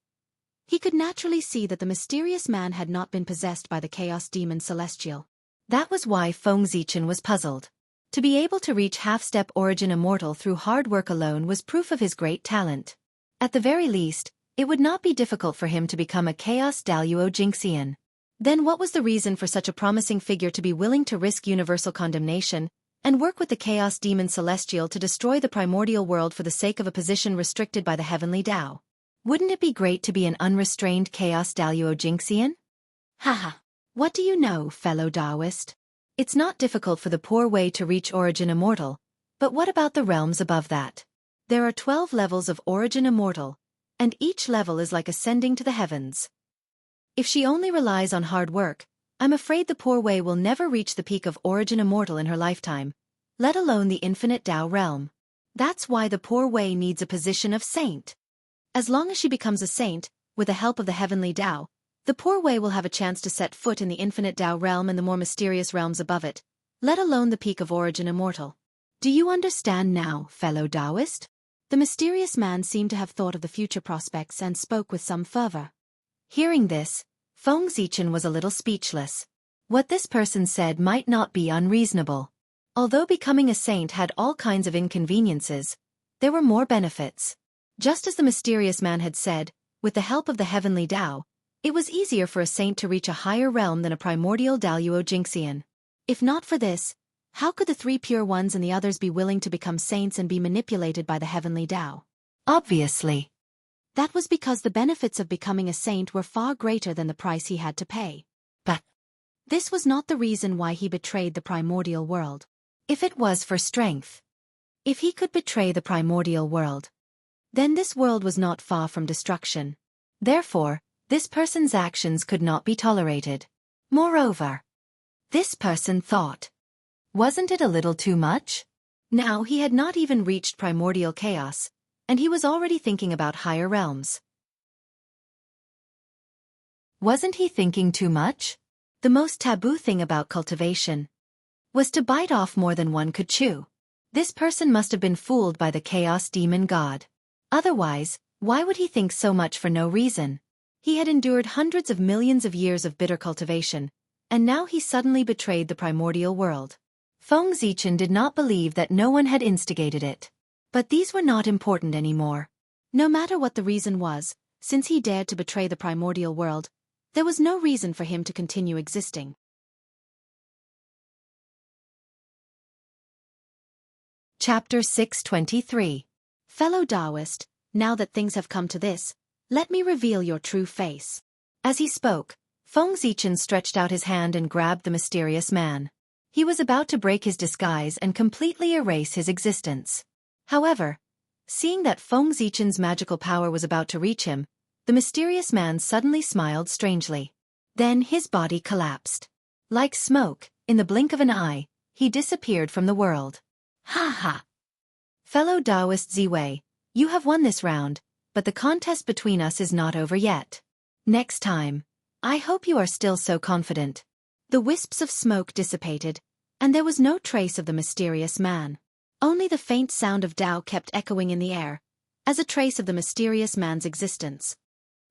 he could naturally see that the mysterious man had not been possessed by the Chaos Demon Celestial. That was why Feng Zichen was puzzled. To be able to reach half-step Origin Immortal through hard work alone was proof of his great talent. At the very least, it would not be difficult for him to become a Chaos Daluo Jinxian. Then what was the reason for such a promising figure to be willing to risk universal condemnation, and work with the Chaos Demon Celestial to destroy the primordial world for the sake of a position restricted by the heavenly Tao? Wouldn't it be great to be an unrestrained Chaos Daluo Jinxian? Haha. What do you know, fellow Taoist? It's not difficult for the poor way to reach Origin Immortal, but what about the realms above that? There are 12 levels of Origin Immortal, and each level is like ascending to the heavens. If she only relies on hard work, I'm afraid the poor way will never reach the peak of Origin Immortal in her lifetime, let alone the infinite Tao realm. That's why the poor way needs a position of saint. As long as she becomes a saint, with the help of the heavenly Tao, the poor way will have a chance to set foot in the infinite Tao realm and the more mysterious realms above it, let alone the peak of Origin Immortal. Do you understand now, fellow Taoist? The mysterious man seemed to have thought of the future prospects and spoke with some fervor. Hearing this, Feng Zichen was a little speechless. What this person said might not be unreasonable. Although becoming a saint had all kinds of inconveniences, there were more benefits. Just as the mysterious man had said, with the help of the heavenly Tao, it was easier for a saint to reach a higher realm than a primordial Daluo Jingxian. If not for this, how could the three pure ones and the others be willing to become saints and be manipulated by the heavenly Tao? Obviously. That was because the benefits of becoming a saint were far greater than the price he had to pay. But this was not the reason why he betrayed the primordial world. If it was for strength, if he could betray the primordial world, then this world was not far from destruction. Therefore, this person's actions could not be tolerated. Moreover, this person thought, wasn't it a little too much? Now he had not even reached primordial chaos, and he was already thinking about higher realms. Wasn't he thinking too much? The most taboo thing about cultivation was to bite off more than one could chew. This person must have been fooled by the chaos demon god. Otherwise, why would he think so much for no reason? He had endured hundreds of millions of years of bitter cultivation, and now he suddenly betrayed the primordial world. Feng Zichen did not believe that no one had instigated it. But these were not important anymore. No matter what the reason was, since he dared to betray the primordial world, there was no reason for him to continue existing. Chapter 623. Fellow Taoist, now that things have come to this, let me reveal your true face. As he spoke, Feng Zichen stretched out his hand and grabbed the mysterious man. He was about to break his disguise and completely erase his existence. However, seeing that Feng Zichen's magical power was about to reach him, the mysterious man suddenly smiled strangely. Then his body collapsed. Like smoke, in the blink of an eye, he disappeared from the world. Ha ha! Fellow Taoist Ziwei, you have won this round, but the contest between us is not over yet. Next time, I hope you are still so confident. The wisps of smoke dissipated, and there was no trace of the mysterious man. Only the faint sound of Tao kept echoing in the air, as a trace of the mysterious man's existence.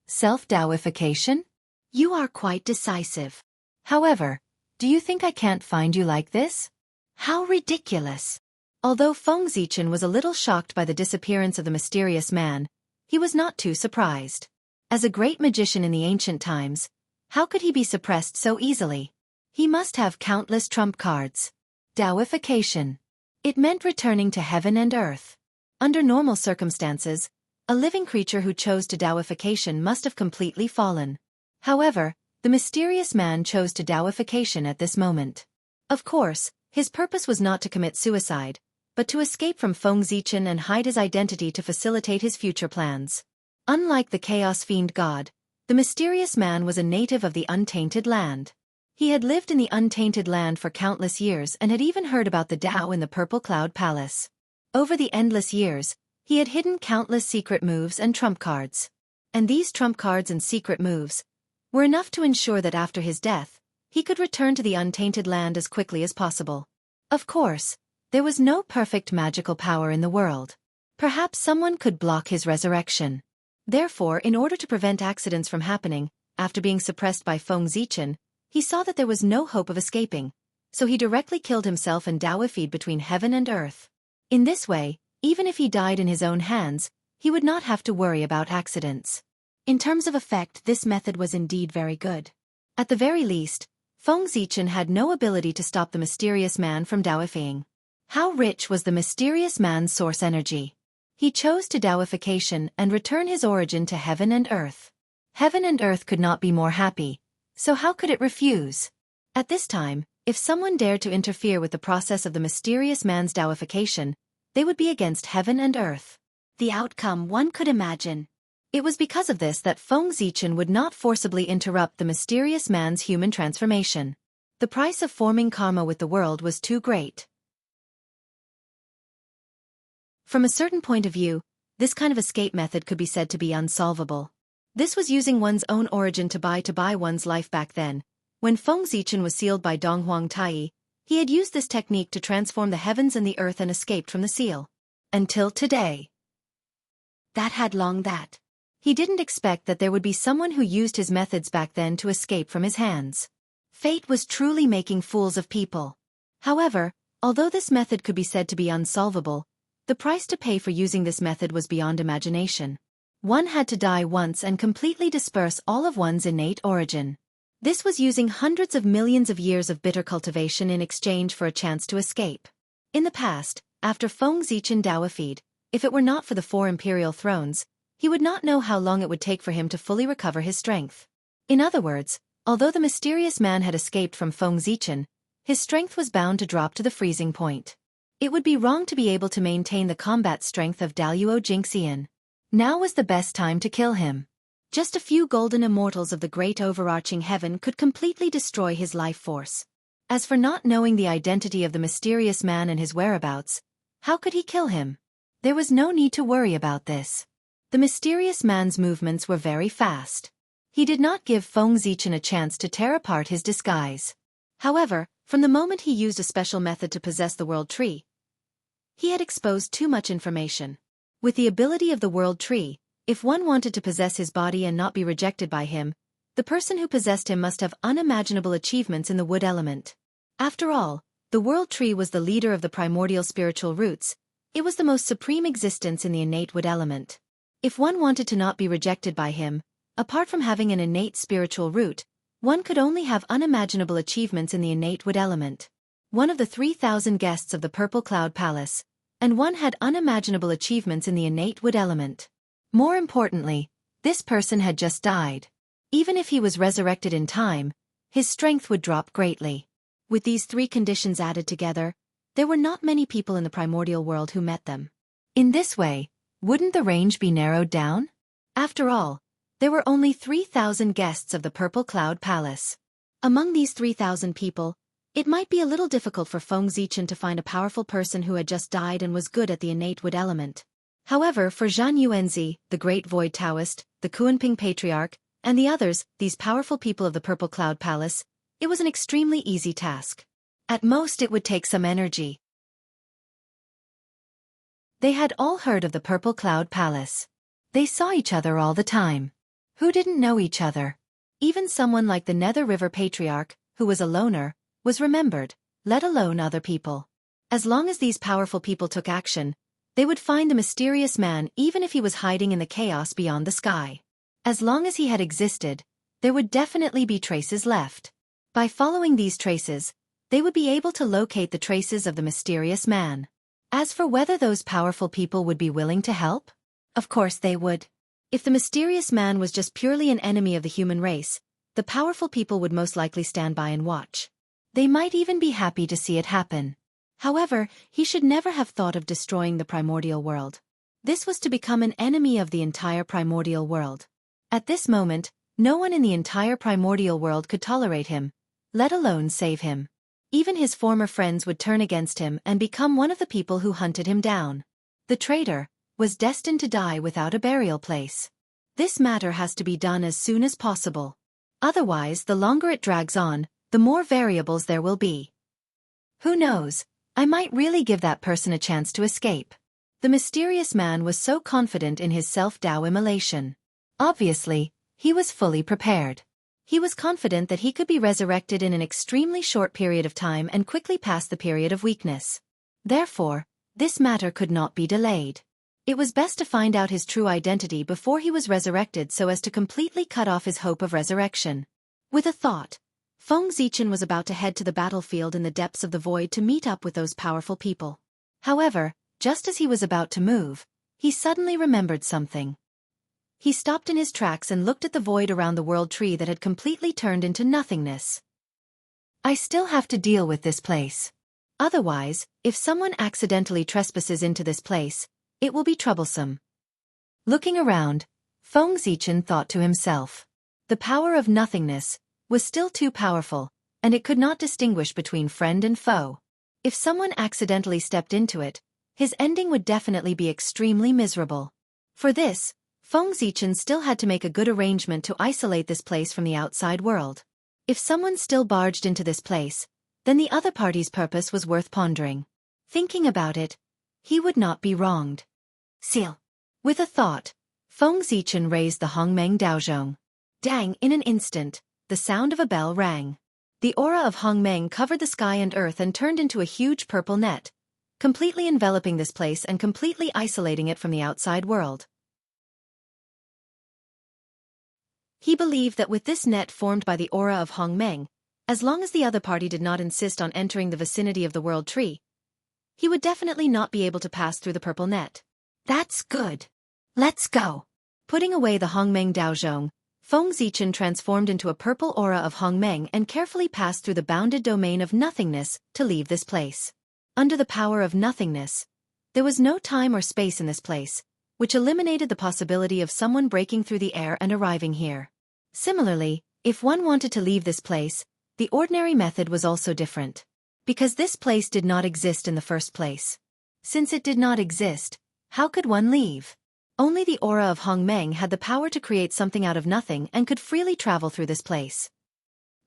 Self-Taoification? You are quite decisive. However, do you think I can't find you like this? How ridiculous! Although Feng Zichen was a little shocked by the disappearance of the mysterious man, he was not too surprised. As a great magician in the ancient times, how could he be suppressed so easily? He must have countless trump cards. Taoification. It meant returning to heaven and earth. Under normal circumstances, a living creature who chose to Taoification must have completely fallen. However, the mysterious man chose to Taoification at this moment. Of course, his purpose was not to commit suicide, but to escape from Feng Zichen and hide his identity to facilitate his future plans. Unlike the Chaos Fiend god, the mysterious man was a native of the Untainted Land. He had lived in the Untainted Land for countless years and had even heard about the Tao in the Purple Cloud Palace. Over the endless years, he had hidden countless secret moves and trump cards. And these trump cards and secret moves were enough to ensure that after his death, he could return to the Untainted Land as quickly as possible. Of course, there was no perfect magical power in the world. Perhaps someone could block his resurrection. Therefore, in order to prevent accidents from happening, after being suppressed by Feng Zichen, he saw that there was no hope of escaping, so he directly killed himself and Taoified between heaven and earth. In this way, even if he died in his own hands, he would not have to worry about accidents. In terms of effect, this method was indeed very good. At the very least, Feng Zichen had no ability to stop the mysterious man from Taoifying. How rich was the mysterious man's source energy? He chose to Taoification and return his origin to heaven and earth. Heaven and earth could not be more happy, so how could it refuse? At this time, if someone dared to interfere with the process of the mysterious man's Taoification, they would be against heaven and earth. The outcome one could imagine. It was because of this that Feng Zichen would not forcibly interrupt the mysterious man's human transformation. The price of forming karma with the world was too great. From a certain point of view, this kind of escape method could be said to be unsolvable. This was using one's own origin to buy one's life back then. When Feng Zichen was sealed by Donghuang Tai, he had used this technique to transform the heavens and the earth and escaped from the seal. Until today. That had long that. He didn't expect that there would be someone who used his methods back then to escape from his hands. Fate was truly making fools of people. However, Although this method could be said to be unsolvable, the price to pay for using this method was beyond imagination. One had to die once and completely disperse all of one's innate origin. This was using hundreds of millions of years of bitter cultivation in exchange for a chance to escape. In the past, after Feng Zichen Daoified, if it were not for the 4 imperial thrones, he would not know how long it would take for him to fully recover his strength. In other words, although the mysterious man had escaped from Feng Zichen, his strength was bound to drop to the freezing point. It would be wrong to be able to maintain the combat strength of Daluo Jingxian. Now was the best time to kill him. Just a few golden immortals of the great overarching heaven could completely destroy his life force. As for not knowing the identity of the mysterious man and his whereabouts, how could he kill him? There was no need to worry about this. The mysterious man's movements were very fast. He did not give Feng Zichen a chance to tear apart his disguise. However, from the moment he used a special method to possess the World Tree, he had exposed too much information. With the ability of the World Tree, if one wanted to possess his body and not be rejected by him, the person who possessed him must have unimaginable achievements in the wood element. After all, the World Tree was the leader of the primordial spiritual roots. It was the most supreme existence in the innate wood element. If one wanted to not be rejected by him, apart from having an innate spiritual root, one could only have unimaginable achievements in the innate wood element. One of the 3,000 guests of the Purple Cloud Palace, and one had unimaginable achievements in the innate wood element. More importantly, this person had just died. Even if he was resurrected in time, his strength would drop greatly. With these 3 conditions added together, there were not many people in the primordial world who met them. In this way, wouldn't the range be narrowed down? After all, there were only 3,000 guests of the Purple Cloud Palace. Among these 3,000 people, it might be a little difficult for Feng Zichen to find a powerful person who had just died and was good at the innate wood element. However, for Zhan Yuanzi, the great void Taoist, the Kuanping Patriarch, and the others, these powerful people of the Purple Cloud Palace, it was an extremely easy task. At most it would take some energy. They had all heard of the Purple Cloud Palace. They saw each other all the time. Who didn't know each other? Even someone like the Nether River Patriarch, who was a loner, was remembered, let alone other people. As long as these powerful people took action, they would find the mysterious man even if he was hiding in the chaos beyond the sky. As long as he had existed, there would definitely be traces left. By following these traces, they would be able to locate the traces of the mysterious man. As for whether those powerful people would be willing to help, of course they would. If the mysterious man was just purely an enemy of the human race, the powerful people would most likely stand by and watch. They might even be happy to see it happen. However, he should never have thought of destroying the primordial world. This was to become an enemy of the entire primordial world. At this moment, no one in the entire primordial world could tolerate him, let alone save him. Even his former friends would turn against him and become one of the people who hunted him down. The traitor was destined to die without a burial place. This matter has to be done as soon as possible. Otherwise, the longer it drags on, the more variables there will be. Who knows, I might really give that person a chance to escape. The mysterious man was so confident in his self-Dao immolation. Obviously, he was fully prepared. He was confident that he could be resurrected in an extremely short period of time and quickly pass the period of weakness. Therefore, this matter could not be delayed. It was best to find out his true identity before he was resurrected so as to completely cut off his hope of resurrection. With a thought, Feng Zichen was about to head to the battlefield in the depths of the void to meet up with those powerful people. However, just as he was about to move, he suddenly remembered something. He stopped in his tracks and looked at the void around the World Tree that had completely turned into nothingness. I still have to deal with this place. Otherwise, if someone accidentally trespasses into this place, it will be troublesome. Looking around, Feng Zichen thought to himself. The power of nothingness was still too powerful, and it could not distinguish between friend and foe. If someone accidentally stepped into it, his ending would definitely be extremely miserable. For this, Feng Zichen still had to make a good arrangement to isolate this place from the outside world. If someone still barged into this place, then the other party's purpose was worth pondering. Thinking about it, he would not be wronged. Seal. With a thought, Feng Zichen raised the Hongmeng Daozhong. Dang! In an instant, the sound of a bell rang. The aura of Hongmeng covered the sky and earth and turned into a huge purple net, completely enveloping this place and completely isolating it from the outside world. He believed that with this net formed by the aura of Hongmeng, as long as the other party did not insist on entering the vicinity of the world tree, he would definitely not be able to pass through the purple net. That's good. Let's go. Putting away the Hongmeng Daozhong, Feng Zichen transformed into a purple aura of Hongmeng and carefully passed through the bounded domain of nothingness to leave this place. Under the power of nothingness, there was no time or space in this place, which eliminated the possibility of someone breaking through the air and arriving here. Similarly, if one wanted to leave this place, the ordinary method was also different. Because this place did not exist in the first place. Since it did not exist, how could one leave? Only the aura of Hongmeng had the power to create something out of nothing and could freely travel through this place.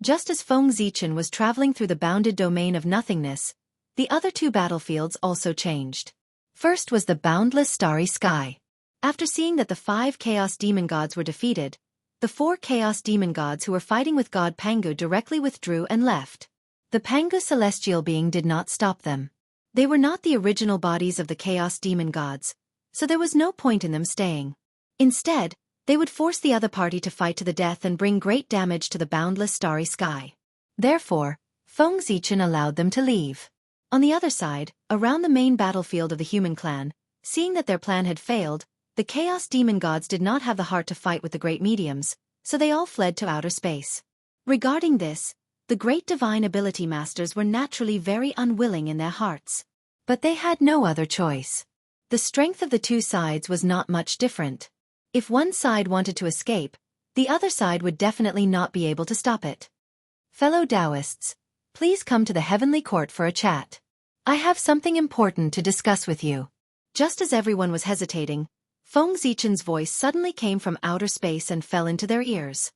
Just as Feng Zichen was traveling through the bounded domain of nothingness, the other two battlefields also changed. First was the boundless starry sky. After seeing that the 5 chaos demon gods were defeated, the 4 chaos demon gods who were fighting with god Pangu directly withdrew and left. The Pangu celestial being did not stop them. They were not the original bodies of the chaos demon gods, so there was no point in them staying. Instead, they would force the other party to fight to the death and bring great damage to the boundless starry sky. Therefore, Feng Zichen allowed them to leave. On the other side, around the main battlefield of the human clan, seeing that their plan had failed, the chaos demon gods did not have the heart to fight with the great mediums, so they all fled to outer space. Regarding this, the great divine ability masters were naturally very unwilling in their hearts. But they had no other choice. The strength of the two sides was not much different. If one side wanted to escape, the other side would definitely not be able to stop it. Fellow Taoists, please come to the heavenly court for a chat. I have something important to discuss with you. Just as everyone was hesitating, Feng Zichen's voice suddenly came from outer space and fell into their ears.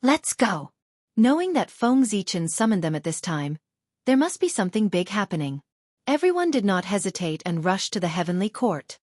Let's go. Knowing that Feng Zichen summoned them at this time, there must be something big happening. Everyone did not hesitate and rushed to the heavenly court.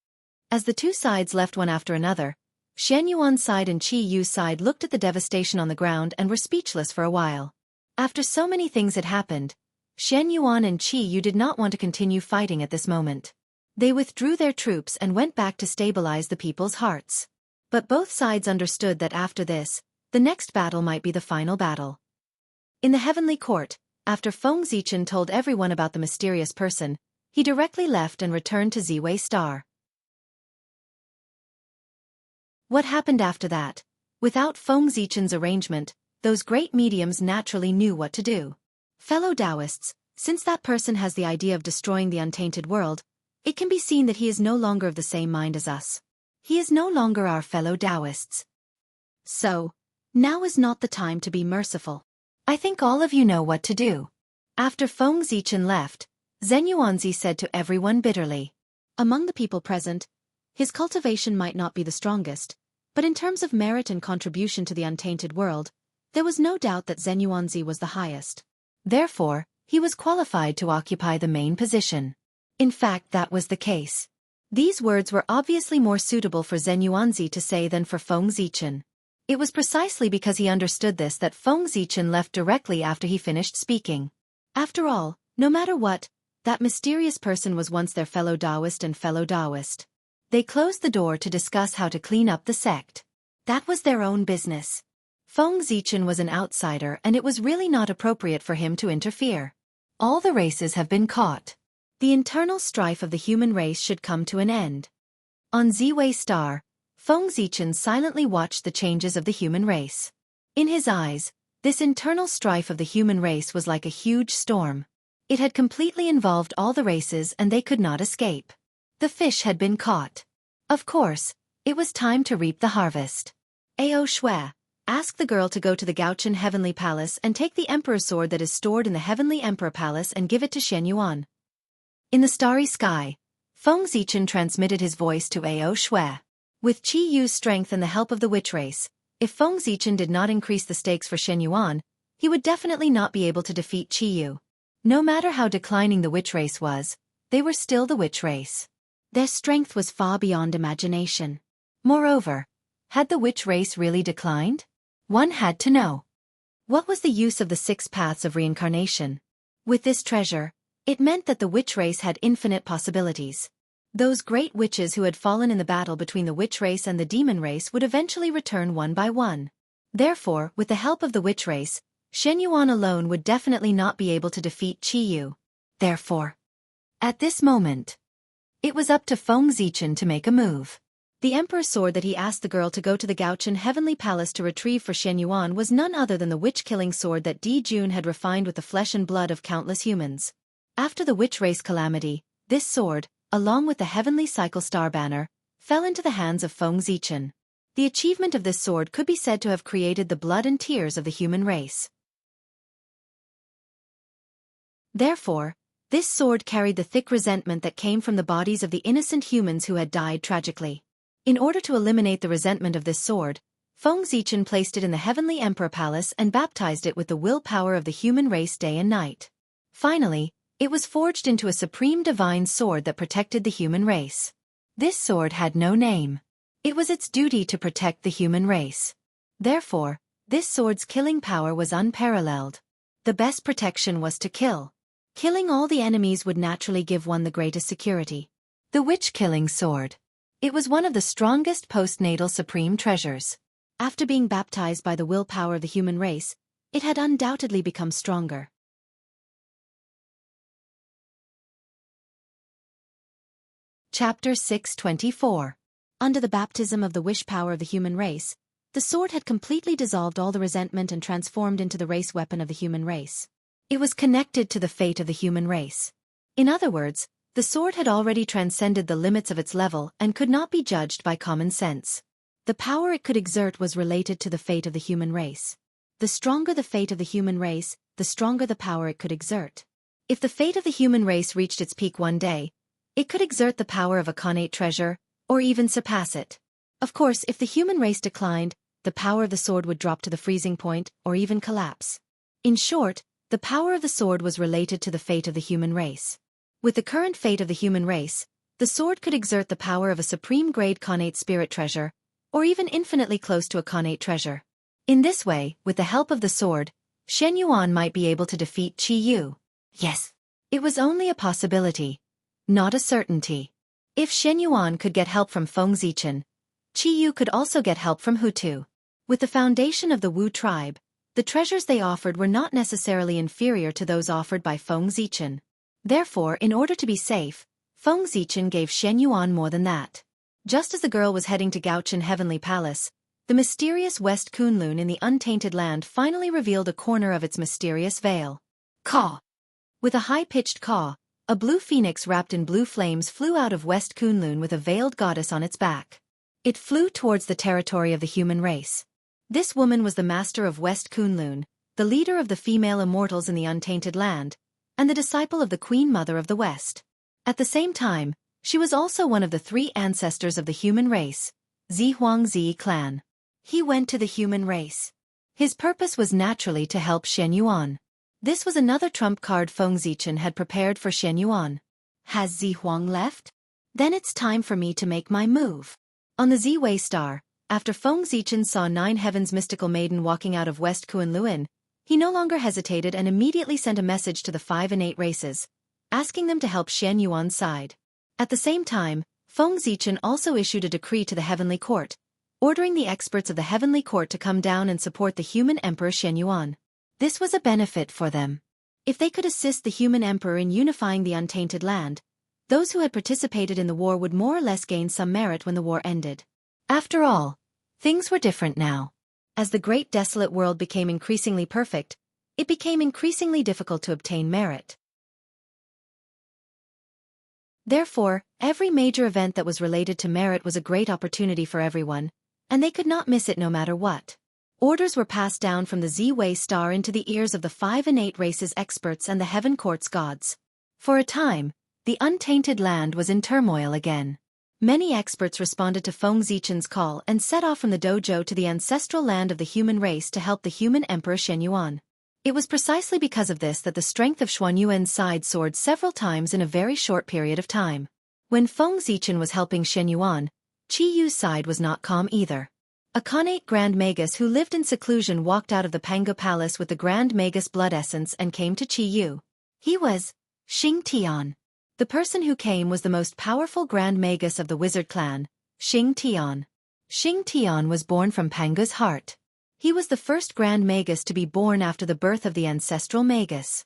As the two sides left one after another, Xianyuan's side and Qi Yu's side looked at the devastation on the ground and were speechless for a while. After so many things had happened, Xianyuan and Qi Yu did not want to continue fighting at this moment. They withdrew their troops and went back to stabilize the people's hearts. But both sides understood that after this, the next battle might be the final battle. In the heavenly court, after Feng Zichen told everyone about the mysterious person, he directly left and returned to Ziwei Star. What happened after that? Without Feng Zichen's arrangement, those great mediums naturally knew what to do. Fellow Taoists, since that person has the idea of destroying the untainted world, it can be seen that he is no longer of the same mind as us. He is no longer our fellow Taoists. So, now is not the time to be merciful. I think all of you know what to do. After Feng Zichen left, Zhen Yuanzi said to everyone bitterly. Among the people present, his cultivation might not be the strongest, but in terms of merit and contribution to the untainted world, there was no doubt that Zhen Yuanzi was the highest. Therefore, he was qualified to occupy the main position. In fact, that was the case. These words were obviously more suitable for Zhen Yuanzi to say than for Feng Zichen. It was precisely because he understood this that Feng Zichen left directly after he finished speaking. After all, no matter what, that mysterious person was once their fellow Taoist and fellow Taoist. They closed the door to discuss how to clean up the sect. That was their own business. Feng Zichen was an outsider and it was really not appropriate for him to interfere. All the races have been caught. The internal strife of the human race should come to an end. On Ziwei Star, Feng Zichen silently watched the changes of the human race. In his eyes, this internal strife of the human race was like a huge storm. It had completely involved all the races and they could not escape. The fish had been caught. Of course, it was time to reap the harvest. Ao Shui, ask the girl to go to the Gaochen Heavenly Palace and take the Emperor's sword that is stored in the Heavenly Emperor Palace and give it to Shen Yuan. In the starry sky, Feng Zichen transmitted his voice to Ao Shui. With Qi Yu's strength and the help of the witch race, if Feng Zichen did not increase the stakes for Shen Yuan, he would definitely not be able to defeat Qi Yu. No matter how declining the witch race was, they were still the witch race. Their strength was far beyond imagination. Moreover, had the witch race really declined? One had to know. What was the use of the 6 paths of reincarnation? With this treasure, it meant that the witch race had infinite possibilities. Those great witches who had fallen in the battle between the witch race and the demon race would eventually return one by one. Therefore, with the help of the witch race, Shen Yuan alone would definitely not be able to defeat Qi Yu. Therefore, at this moment, it was up to Feng Zichen to make a move. The emperor's sword that he asked the girl to go to the Gaochen Heavenly Palace to retrieve for Shen Yuan was none other than the witch-killing sword that Di Jun had refined with the flesh and blood of countless humans. After the witch race calamity, this sword, along with the heavenly cycle star banner, fell into the hands of Feng Zichen. The achievement of this sword could be said to have created the blood and tears of the human race. Therefore, this sword carried the thick resentment that came from the bodies of the innocent humans who had died tragically. In order to eliminate the resentment of this sword, Feng Zichen placed it in the Heavenly Emperor Palace and baptized it with the willpower of the human race day and night. Finally, it was forged into a supreme divine sword that protected the human race. This sword had no name. It was its duty to protect the human race. Therefore, this sword's killing power was unparalleled. The best protection was to kill. Killing all the enemies would naturally give one the greatest security. The witch-killing sword. It was one of the strongest postnatal supreme treasures. After being baptized by the willpower of the human race, it had undoubtedly become stronger. Chapter 624. Under the baptism of the wish power of the human race, the sword had completely dissolved all the resentment and transformed into the race weapon of the human race. It was connected to the fate of the human race. In other words, the sword had already transcended the limits of its level and could not be judged by common sense. The power it could exert was related to the fate of the human race. The stronger the fate of the human race, the stronger the power it could exert. If the fate of the human race reached its peak one day, it could exert the power of a connate treasure, or even surpass it. Of course, if the human race declined, the power of the sword would drop to the freezing point, or even collapse. In short, the power of the sword was related to the fate of the human race. With the current fate of the human race, the sword could exert the power of a supreme-grade connate spirit treasure, or even infinitely close to a connate treasure. In this way, with the help of the sword, Shen Yuan might be able to defeat Qi Yu. Yes, it was only a possibility, not a certainty. If Shen Yuan could get help from Feng Zichen, Qi Yu could also get help from Hutu. With the foundation of the Wu tribe, the treasures they offered were not necessarily inferior to those offered by Feng Zichen. Therefore, in order to be safe, Feng Zichen gave Shen Yuan more than that. Just as the girl was heading to Gaochen Heavenly Palace, the mysterious West Kunlun in the Untainted Land finally revealed a corner of its mysterious veil. Caw! With a high-pitched caw, a blue phoenix wrapped in blue flames flew out of West Kunlun with a veiled goddess on its back. It flew towards the territory of the human race. This woman was the master of West Kunlun, the leader of the female immortals in the Untainted Land, and the disciple of the Queen Mother of the West. At the same time, she was also one of the 3 ancestors of the human race, Zihuangzi clan. He went to the human race. His purpose was naturally to help Shen Yuan. This was another trump card Feng Zichen had prepared for Shen Yuan. Has Zihuang left? Then it's time for me to make my move. On the Ziwei star, after Feng Zichen saw 9 heavens mystical maiden walking out of West Kunlun, he no longer hesitated and immediately sent a message to the 5 and 8 races, asking them to help Shen Yuan's side. At the same time, Feng Zichen also issued a decree to the Heavenly Court, ordering the experts of the Heavenly Court to come down and support the human Emperor Shen Yuan. This was a benefit for them. If they could assist the human Emperor in unifying the Untainted Land, those who had participated in the war would more or less gain some merit when the war ended. After all, things were different now. As the great desolate world became increasingly perfect, it became increasingly difficult to obtain merit. Therefore, every major event that was related to merit was a great opportunity for everyone, and they could not miss it no matter what. Orders were passed down from the Ziwei star into the ears of the 5 and 8 races experts and the Heaven Court's gods. For a time, the Untainted Land was in turmoil again. Many experts responded to Feng Zichen's call and set off from the dojo to the ancestral land of the human race to help the human Emperor Shen Yuan. It was precisely because of this that the strength of Xuanyuan's side soared several times in a very short period of time. When Feng Zichen was helping Shen Yuan, Qi Yu's side was not calm either. A connate Grand Magus who lived in seclusion walked out of the Pangu Palace with the Grand Magus blood essence and came to Qiyu. He was Xianxia. The person who came was the most powerful Grand Magus of the wizard clan, Xianxia. Xianxia was born from Pangu's heart. He was the first Grand Magus to be born after the birth of the ancestral Magus.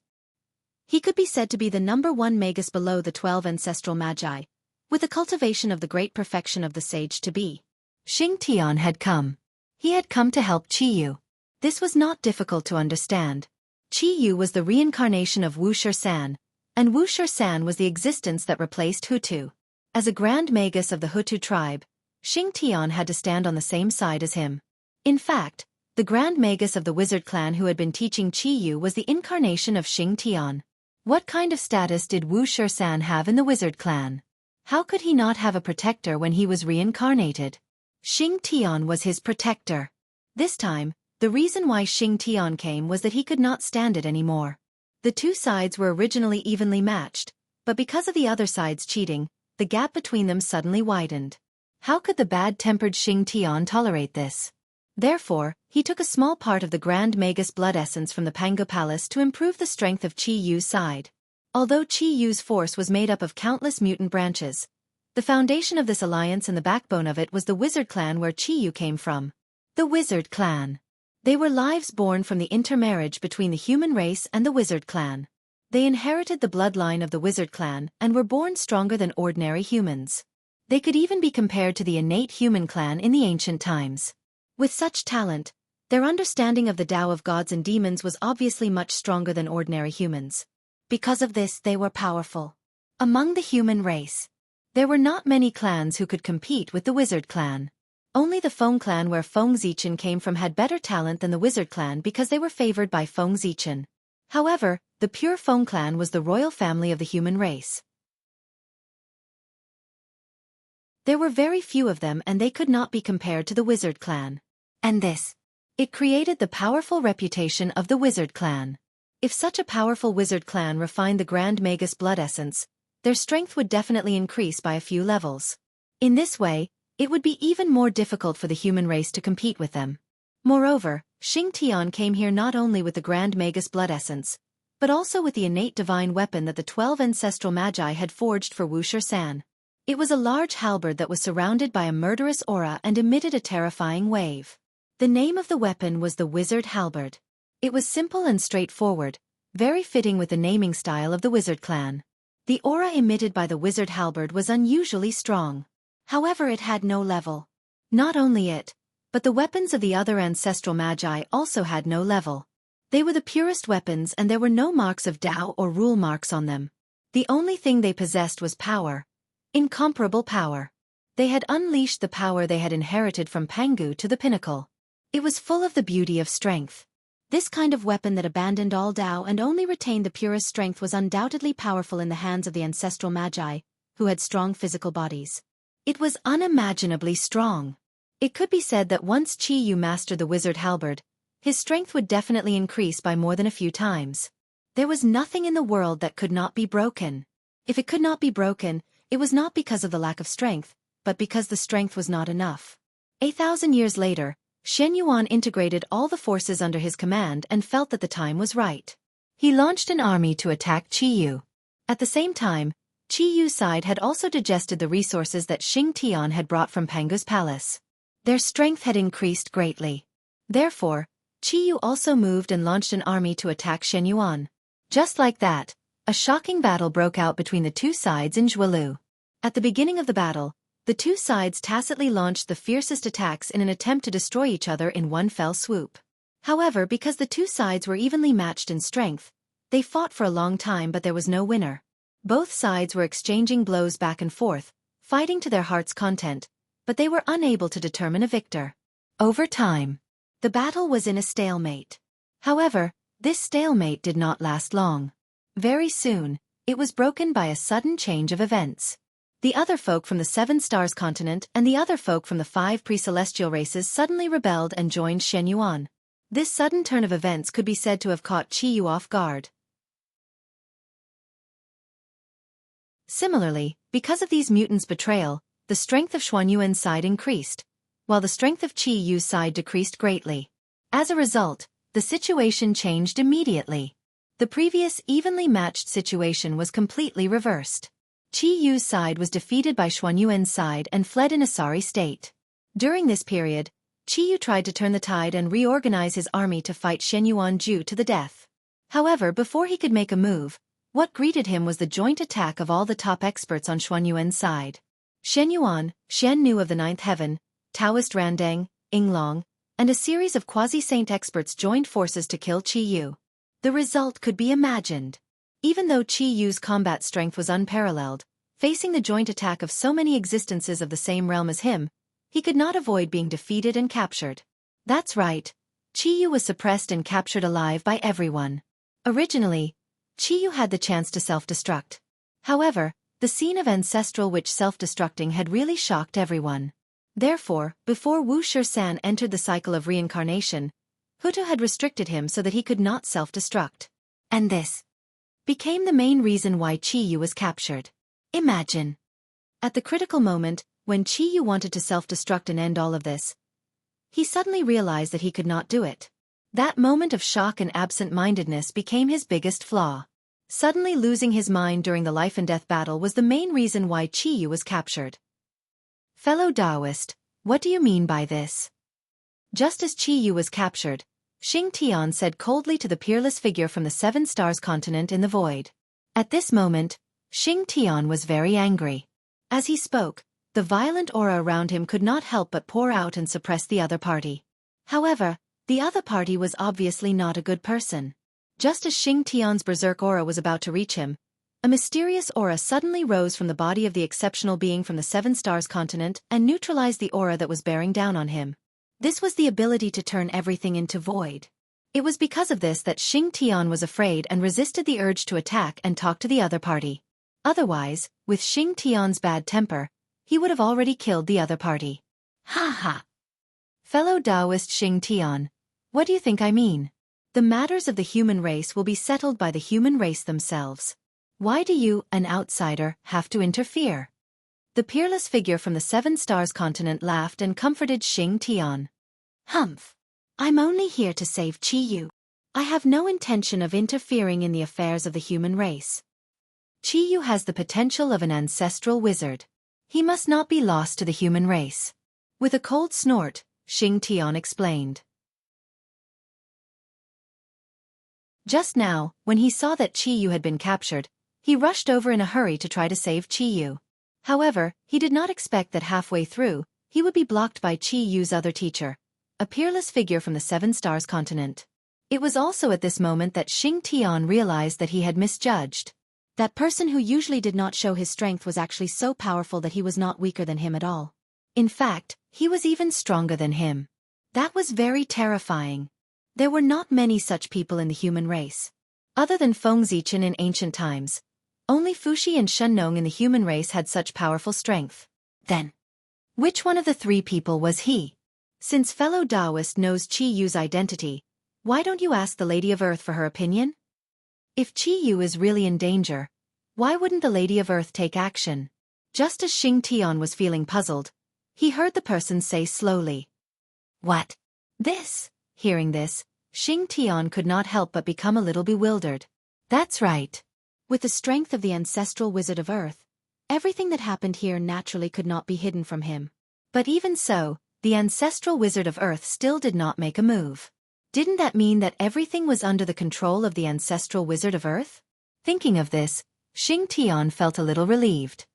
He could be said to be the #1 Magus below the 12 ancestral Magi, with the cultivation of the great perfection of the sage to be. Xianxia had come. He had come to help Qiyu. This was not difficult to understand. Qiyu was the reincarnation of Wuxia, and Wuxia was the existence that replaced Hutu. As a Grand Magus of the Hutu tribe, Xianxia had to stand on the same side as him. In fact, the Grand Magus of the wizard clan who had been teaching Qiyu was the incarnation of Xianxia. What kind of status did Wuxia have in the wizard clan? How could he not have a protector when he was reincarnated? Xianxia was his protector. This time, the reason why Xianxia came was that he could not stand it anymore. The two sides were originally evenly matched, but because of the other side's cheating, the gap between them suddenly widened. How could the bad-tempered Xianxia tolerate this? Therefore, he took a small part of the Grand Magus blood essence from the Pangu Palace to improve the strength of Qiyu's side. Although Qiyu's force was made up of countless mutant branches, the foundation of this alliance and the backbone of it was the wizard clan where Qiyu came from. The wizard clan. They were lives born from the intermarriage between the human race and the wizard clan. They inherited the bloodline of the wizard clan and were born stronger than ordinary humans. They could even be compared to the innate human clan in the ancient times. With such talent, their understanding of the Tao of gods and demons was obviously much stronger than ordinary humans. Because of this, they were powerful. Among the human race, there were not many clans who could compete with the wizard clan. Only the Feng clan where Feng Zichen came from had better talent than the wizard clan because they were favored by Feng Zichen. However, the pure Feng clan was the royal family of the human race. There were very few of them and they could not be compared to the wizard clan. And it created the powerful reputation of the wizard clan. If such a powerful wizard clan refined the Grand Magus blood essence, their strength would definitely increase by a few levels. In this way, it would be even more difficult for the human race to compete with them. Moreover, Xianxia came here not only with the Grand Magus blood essence, but also with the innate divine weapon that the 12 ancestral Magi had forged for Wuxia. It was a large halberd that was surrounded by a murderous aura and emitted a terrifying wave. The name of the weapon was the Wizard Halberd. It was simple and straightforward, very fitting with the naming style of the wizard clan. The aura emitted by the Wizard Halberd was unusually strong. However, it had no level. Not only it, but the weapons of the other ancestral Magi also had no level. They were the purest weapons and there were no marks of Tao or rule marks on them. The only thing they possessed was power. Incomparable power. They had unleashed the power they had inherited from Pangu to the pinnacle. It was full of the beauty of strength. This kind of weapon that abandoned all Tao and only retained the purest strength was undoubtedly powerful in the hands of the ancestral Magi, who had strong physical bodies. It was unimaginably strong. It could be said that once Qiyu mastered the Wizard Halberd, his strength would definitely increase by more than a few times. There was nothing in the world that could not be broken. If it could not be broken, it was not because of the lack of strength, but because the strength was not enough. 1,000 years later, Xianyuan integrated all the forces under his command and felt that the time was right. He launched an army to attack Qiyu. At the same time, Qiyu's side had also digested the resources that Xianxia had brought from Pangu's palace. Their strength had increased greatly. Therefore, Qiyu also moved and launched an army to attack Xianyuan. Just like that, a shocking battle broke out between the two sides in Zhuelu. At the beginning of the battle, the two sides tacitly launched the fiercest attacks in an attempt to destroy each other in one fell swoop. However, because the two sides were evenly matched in strength, they fought for a long time but there was no winner. Both sides were exchanging blows back and forth, fighting to their heart's content, but they were unable to determine a victor. Over time, the battle was in a stalemate. However, this stalemate did not last long. Very soon, it was broken by a sudden change of events. The other folk from the Seven Stars continent and the other folk from the 5 pre-celestial races suddenly rebelled and joined Xianyuan. This sudden turn of events could be said to have caught Qiyu off guard. Similarly, because of these mutants' betrayal, the strength of Xuanyuan's side increased. while the strength of Qi Yu's side decreased greatly. As a result, the situation changed immediately. The previous evenly matched situation was completely reversed. Qi Yu's side was defeated by Xuanyuan's side and fled in a sorry state. During this period, Qi Yu tried to turn the tide and reorganize his army to fight Xianyuan Ju to the death. However, before he could make a move, what greeted him was the joint attack of all the top experts on Xuanyuan's side. Xianyuan, Xian Nu of the Ninth Heaven, Taoist Randang, Yinglong, and a series of quasi-saint experts joined forces to kill Qi Yu. The result could be imagined. Even though Qi Yu's combat strength was unparalleled, facing the joint attack of so many existences of the same realm as him, he could not avoid being defeated and captured. That's right. Qi Yu was suppressed and captured alive by everyone. Originally, Qi Yu had the chance to self-destruct. However, the scene of ancestral witch self-destructing had really shocked everyone. Therefore, before Wu Shisan entered the cycle of reincarnation, Hutu had restricted him so that he could not self-destruct. And this became the main reason why Qi Yu was captured. Imagine. At the critical moment, when Qi Yu wanted to self-destruct and end all of this, he suddenly realized that he could not do it. That moment of shock and absent-mindedness became his biggest flaw. Suddenly losing his mind during the life-and-death battle was the main reason why Qi Yu was captured. Fellow Taoist, what do you mean by this? Just as Qi Yu was captured, Xianxia said coldly to the peerless figure from the Seven Stars continent in the void. At this moment, Xianxia was very angry. As he spoke, the violent aura around him could not help but pour out and suppress the other party. However, the other party was obviously not a good person. Just as Xianxia's berserk aura was about to reach him, a mysterious aura suddenly rose from the body of the exceptional being from the Seven Stars continent and neutralized the aura that was bearing down on him. This was the ability to turn everything into void. It was because of this that Xianxia was afraid and resisted the urge to attack and talk to the other party. Otherwise, with Xianxia's bad temper, he would have already killed the other party. Ha ha! Fellow Taoist Xianxia, what do you think I mean? The matters of the human race will be settled by the human race themselves. Why do you, an outsider, have to interfere? The peerless figure from the Seven Stars continent laughed and comforted Xianxia. Humph! I'm only here to save Qi Yu. I have no intention of interfering in the affairs of the human race. Qi Yu has the potential of an ancestral wizard. He must not be lost to the human race. With a cold snort, Xianxia explained. Just now, when he saw that Qi Yu had been captured, he rushed over in a hurry to try to save Qi Yu. However, he did not expect that halfway through, he would be blocked by Qi Yu's other teacher, a peerless figure from the Seven Stars continent. It was also at this moment that Xianxia realized that he had misjudged. That person who usually did not show his strength was actually so powerful that he was not weaker than him at all. In fact, he was even stronger than him. That was very terrifying. There were not many such people in the human race. Other than Feng Zichen in ancient times, only Fuxi and Shennong in the human race had such powerful strength. Then, which one of the three people was he? Since fellow Taoist knows Qi Yu's identity, why don't you ask the Lady of Earth for her opinion? If Qi Yu is really in danger, why wouldn't the Lady of Earth take action? Just as Xianxia was feeling puzzled, he heard the person say slowly. What? This? Hearing this, Xianxia could not help but become a little bewildered. That's right. With the strength of the ancestral wizard of Earth, everything that happened here naturally could not be hidden from him. But even so, the ancestral wizard of Earth still did not make a move. Didn't that mean that everything was under the control of the ancestral wizard of Earth? Thinking of this, Xianxia felt a little relieved.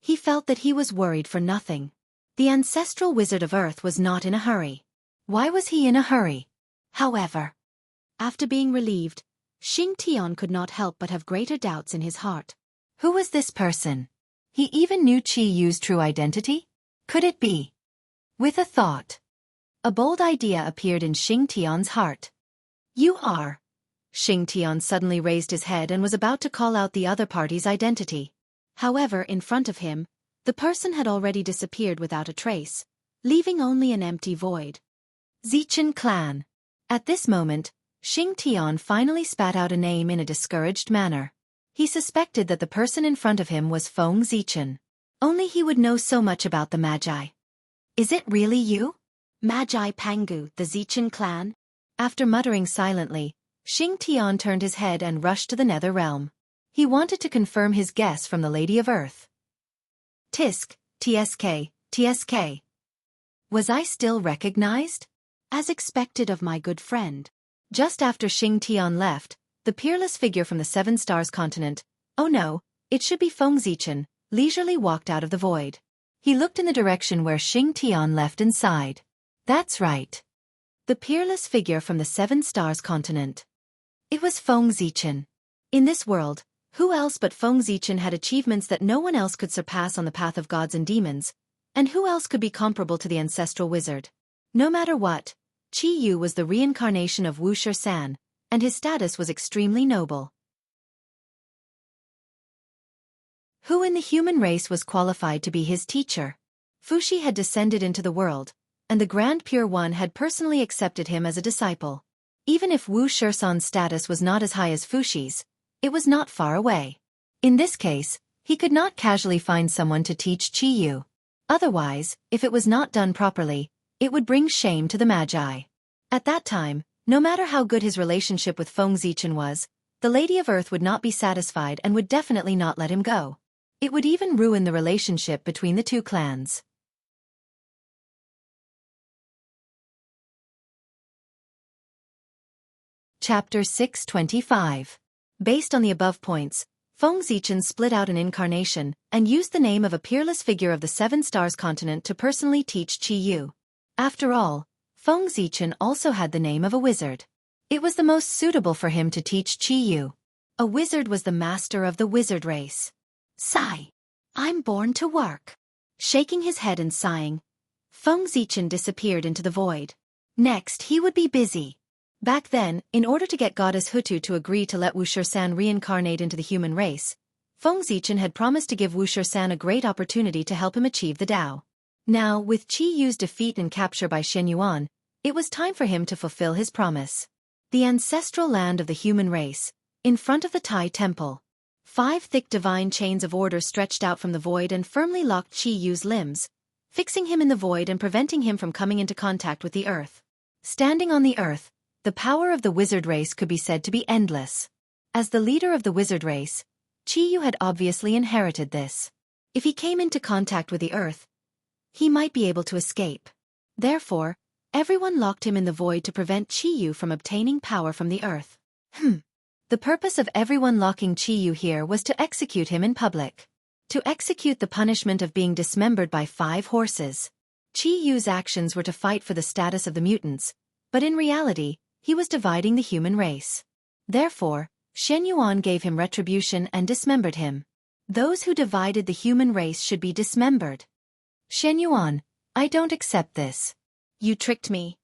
He felt that he was worried for nothing. The ancestral wizard of Earth was not in a hurry. Why was he in a hurry? However, after being relieved, Xianxia could not help but have greater doubts in his heart. Who was this person? He even knew Qi Yu's true identity? Could it be? With a thought, a bold idea appeared in Xianxia's heart. You are. Xianxia suddenly raised his head and was about to call out the other party's identity. However, in front of him, the person had already disappeared without a trace, leaving only an empty void. Zichen clan. At this moment, Xianxia finally spat out a name in a discouraged manner. He suspected that the person in front of him was Feng Zichen. Only he would know so much about the Magi. Is it really you? Magi Pangu, the Zichen clan? After muttering silently, Xianxia turned his head and rushed to the nether realm. He wanted to confirm his guess from the Lady of Earth. Tisk, tsk, tsk. Was I still recognized? As expected of my good friend. Just after Xianxia left, the peerless figure from the Seven Stars continent, oh no, it should be Feng Zichen, leisurely walked out of the void. He looked in the direction where Xianxia left and sighed. That's right. The peerless figure from the Seven Stars continent. It was Feng Zichen. In this world, who else but Feng Zichen had achievements that no one else could surpass on the path of gods and demons, and who else could be comparable to the ancestral wizard? No matter what, Qi Yu was the reincarnation of Wuxia, and his status was extremely noble. Who in the human race was qualified to be his teacher? Fuxi had descended into the world, and the Grand Pure One had personally accepted him as a disciple. Even if Wu Shisan's status was not as high as Fuxi's, it was not far away. In this case, he could not casually find someone to teach Qi Yu. Otherwise, if it was not done properly, it would bring shame to the Magi. At that time, no matter how good his relationship with Feng Zichen was, the Lady of Earth would not be satisfied and would definitely not let him go. It would even ruin the relationship between the two clans. Chapter 625. Based on the above points, Feng Zichen split out an incarnation and used the name of a peerless figure of the Seven Stars continent to personally teach Qi Yu. After all, Feng Zichen also had the name of a wizard. It was the most suitable for him to teach Qi Yu. A wizard was the master of the wizard race. Sigh. I'm born to work. Shaking his head and sighing, Feng Zichen disappeared into the void. Next he would be busy. Back then, in order to get Goddess Hutu to agree to let Wuxia reincarnate into the human race, Feng Zichen had promised to give Wuxia a great opportunity to help him achieve the Tao. Now, with Qi Yu's defeat and capture by Xianxia, it was time for him to fulfill his promise. The ancestral land of the human race, in front of the Tai Temple. 5 thick divine chains of order stretched out from the void and firmly locked Qi Yu's limbs, fixing him in the void and preventing him from coming into contact with the earth. Standing on the earth, the power of the wizard race could be said to be endless. As the leader of the wizard race, Qi Yu had obviously inherited this. If he came into contact with the earth, he might be able to escape. Therefore, everyone locked him in the void to prevent Qi Yu from obtaining power from the earth. The purpose of everyone locking Qi Yu here was to execute him in public. To execute the punishment of being dismembered by 5 horses. Qi Yu's actions were to fight for the status of the mutants, but in reality, he was dividing the human race. Therefore, Xianxia gave him retribution and dismembered him. Those who divided the human race should be dismembered. Xianxia, I don't accept this. You tricked me.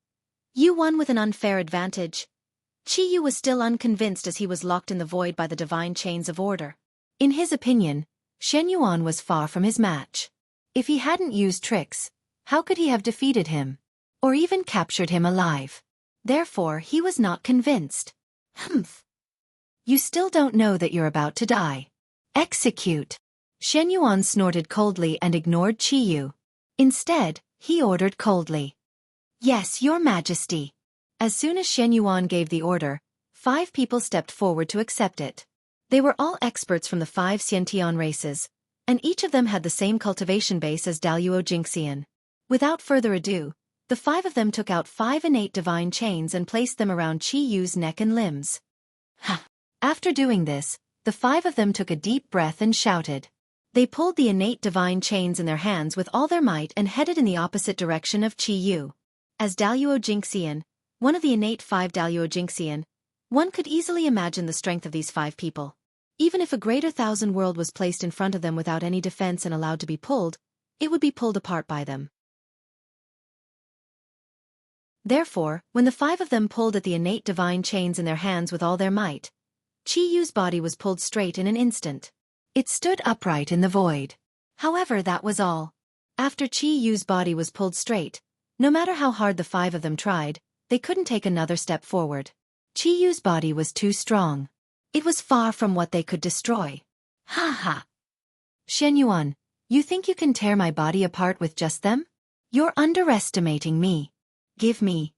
You won with an unfair advantage. Qi Yu was still unconvinced as he was locked in the void by the divine chains of order. In his opinion, Xianxia was far from his match. If he hadn't used tricks, how could he have defeated him? Or even captured him alive? Therefore, he was not convinced. You still don't know that you're about to die. Execute. Xianxia snorted coldly and ignored Qi Yu. Instead, he ordered coldly. Yes, Your Majesty. As soon as Xianxia gave the order, 5 people stepped forward to accept it. They were all experts from the 5 Xiantian races, and each of them had the same cultivation base as Daluo Jingxian. Without further ado, the 5 of them took out 5 innate divine chains and placed them around Qi Yu's neck and limbs. After doing this, the 5 of them took a deep breath and shouted. They pulled the innate divine chains in their hands with all their might and headed in the opposite direction of Qi Yu. As Daluo Jingxian, one of the innate 5 Daluo Jingxian, one could easily imagine the strength of these 5 people. Even if a greater 1,000 world was placed in front of them without any defense and allowed to be pulled, it would be pulled apart by them. Therefore, when the 5 of them pulled at the innate divine chains in their hands with all their might, Qi Yu's body was pulled straight in an instant. It stood upright in the void. However, that was all. After Qi Yu's body was pulled straight, no matter how hard the 5 of them tried, they couldn't take another step forward. Qi Yu's body was too strong. It was far from what they could destroy. Ha ha! Xianxia, you think you can tear my body apart with just them? You're underestimating me. Give me.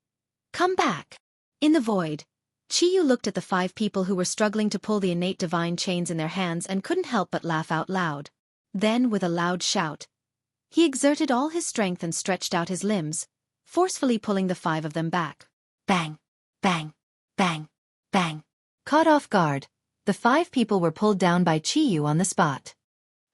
Come back. In the void, Qiyu looked at the 5 people who were struggling to pull the innate divine chains in their hands and couldn't help but laugh out loud. Then, with a loud shout, he exerted all his strength and stretched out his limbs, forcefully pulling the 5 of them back. Bang, bang, bang, bang. Caught off guard, the 5 people were pulled down by Qiyu on the spot.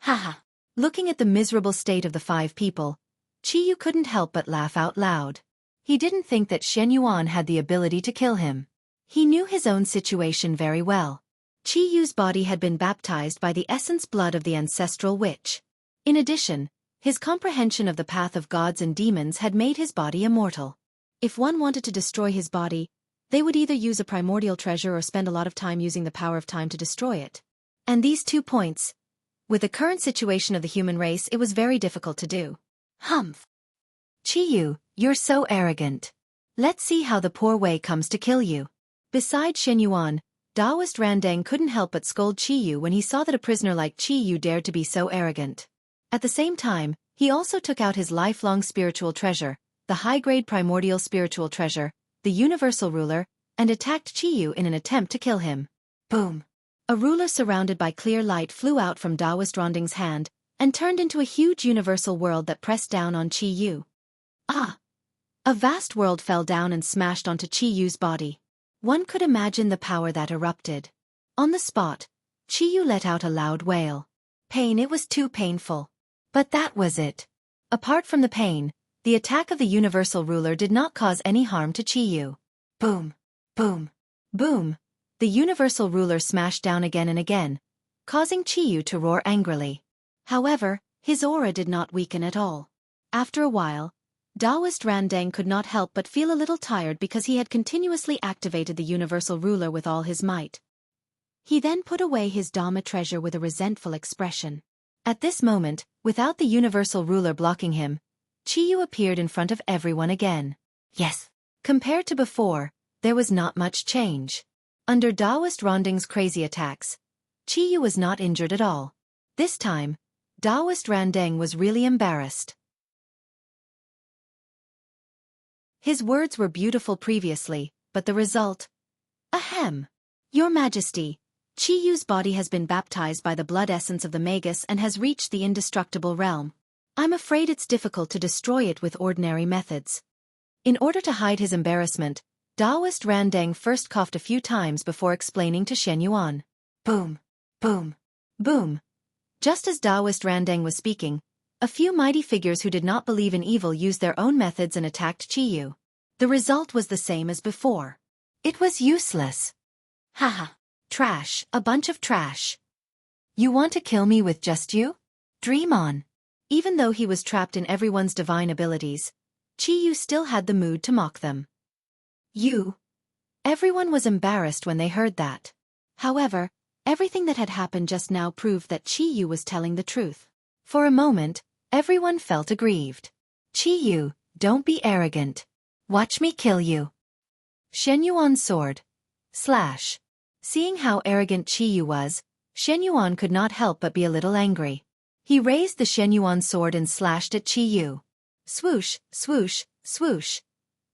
Haha. Looking at the miserable state of the 5 people, Qiyu couldn't help but laugh out loud. He didn't think that Xianxia had the ability to kill him. He knew his own situation very well. Qiyu's body had been baptized by the essence blood of the ancestral witch. In addition, his comprehension of the path of gods and demons had made his body immortal. If one wanted to destroy his body, they would either use a primordial treasure or spend a lot of time using the power of time to destroy it. And these 2 points, with the current situation of the human race, it was very difficult to do. Humph. Qiyu, you're so arrogant. Let's see how the poor way comes to kill you. Besides Xianxia, Taoist Randang couldn't help but scold Qiyu when he saw that a prisoner like Qiyu dared to be so arrogant. At the same time, he also took out his lifelong spiritual treasure, the high-grade primordial spiritual treasure, the universal ruler, and attacked Qiyu in an attempt to kill him. Boom! A ruler surrounded by clear light flew out from Taoist Randang's hand and turned into a huge universal world that pressed down on Qiyu. Ah! A vast world fell down and smashed onto Qiyu's body. One could imagine the power that erupted. On the spot, Qiyu let out a loud wail. Pain, it was too painful. But that was it. Apart from the pain, the attack of the universal ruler did not cause any harm to Qiyu. Boom, boom, boom. The universal ruler smashed down again and again, causing Qiyu to roar angrily. However, his aura did not weaken at all. After a while, Taoist Randang could not help but feel a little tired because he had continuously activated the universal ruler with all his might. He then put away his Dharma treasure with a resentful expression. At this moment, without the universal ruler blocking him, Qiyu appeared in front of everyone again. Yes. Compared to before, there was not much change. Under Taoist Randang's crazy attacks, Qiyu was not injured at all. This time, Taoist Randang was really embarrassed. His words were beautiful previously, but the result? Ahem! Your Majesty, Qiyu's body has been baptized by the blood essence of the Magus and has reached the indestructible realm. I'm afraid it's difficult to destroy it with ordinary methods. In order to hide his embarrassment, Taoist Randang first coughed a few times before explaining to Xianxia. Boom! Boom! Boom! Just as Taoist Randang was speaking, a few mighty figures who did not believe in evil used their own methods and attacked Qiyu. The result was the same as before. It was useless. Haha. Trash, a bunch of trash. You want to kill me with just you? Dream on. Even though he was trapped in everyone's divine abilities, Qiyu still had the mood to mock them. You. Everyone was embarrassed when they heard that. However, everything that had happened just now proved that Qiyu was telling the truth. For a moment, everyone felt aggrieved. Qiyu, don't be arrogant. Watch me kill you. Xianxuan's sword. Slash. Seeing how arrogant Qiyu was, Xianxuan could not help but be a little angry. He raised the Xianxuan sword and slashed at Qiyu. Swoosh, swoosh, swoosh.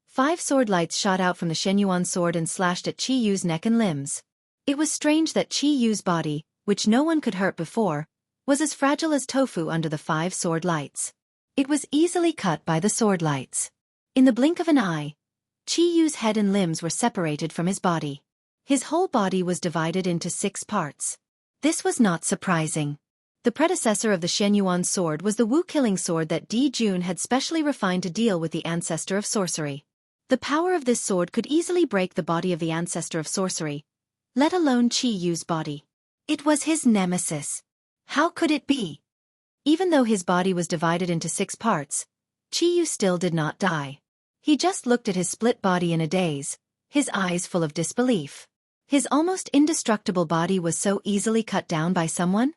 5 sword lights shot out from the Xianxuan sword and slashed at Qiyu's neck and limbs. It was strange that Qiyu's body, which no one could hurt before, was as fragile as tofu under the 5 sword lights. It was easily cut by the sword lights. In the blink of an eye, Qiyu's head and limbs were separated from his body. His whole body was divided into 6 parts. This was not surprising. The predecessor of the Xianxuan sword was the Wu-killing sword that Di Jun had specially refined to deal with the ancestor of sorcery. The power of this sword could easily break the body of the ancestor of sorcery, let alone Qiyu's body. It was his nemesis. How could it be? Even though his body was divided into 6 parts, Qiyu still did not die. He just looked at his split body in a daze, his eyes full of disbelief. His almost indestructible body was so easily cut down by someone?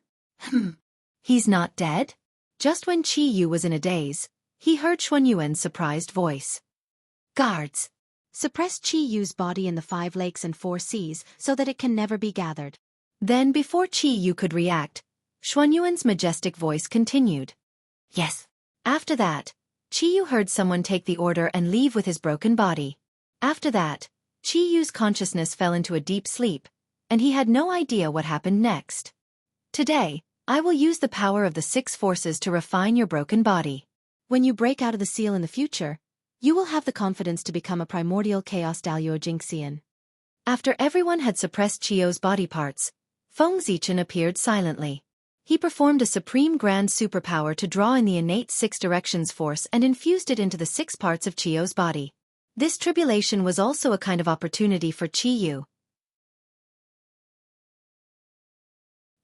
He's not dead? Just when Qiyu was in a daze, he heard Xuanyuan's surprised voice. Guards! Suppress Qiyu's body in the 5 lakes and 4 seas so that it can never be gathered. Then before Qiyu could react, Xuanyuan's majestic voice continued. Yes. After that, Qiyu heard someone take the order and leave with his broken body. After that, Qiyu's consciousness fell into a deep sleep, and he had no idea what happened next. Today, I will use the power of the 6 forces to refine your broken body. When you break out of the seal in the future, you will have the confidence to become a primordial chaos Daluo Jingxian. After everyone had suppressed Qiyu's body parts, Feng Zichen appeared silently. He performed a supreme grand superpower to draw in the innate 6 directions force and infused it into the 6 parts of Qiyu's body. This tribulation was also a kind of opportunity for Qiyu.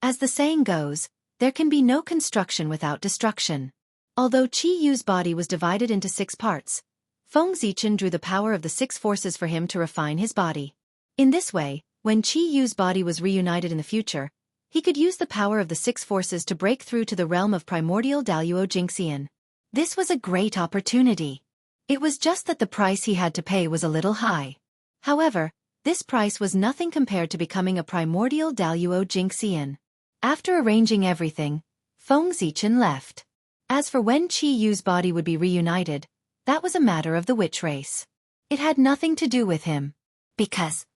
As the saying goes, there can be no construction without destruction. Although Qiyu's body was divided into 6 parts, Feng Zichen drew the power of the 6 forces for him to refine his body. In this way, when Qiyu's body was reunited in the future, he could use the power of the 6 forces to break through to the realm of primordial Daluo Jingxian. This was a great opportunity. It was just that the price he had to pay was a little high. However, this price was nothing compared to becoming a primordial Daluo Jingxian. After arranging everything, Feng Zichen left. As for when Qiyu's body would be reunited, that was a matter of the witch race. It had nothing to do with him. Because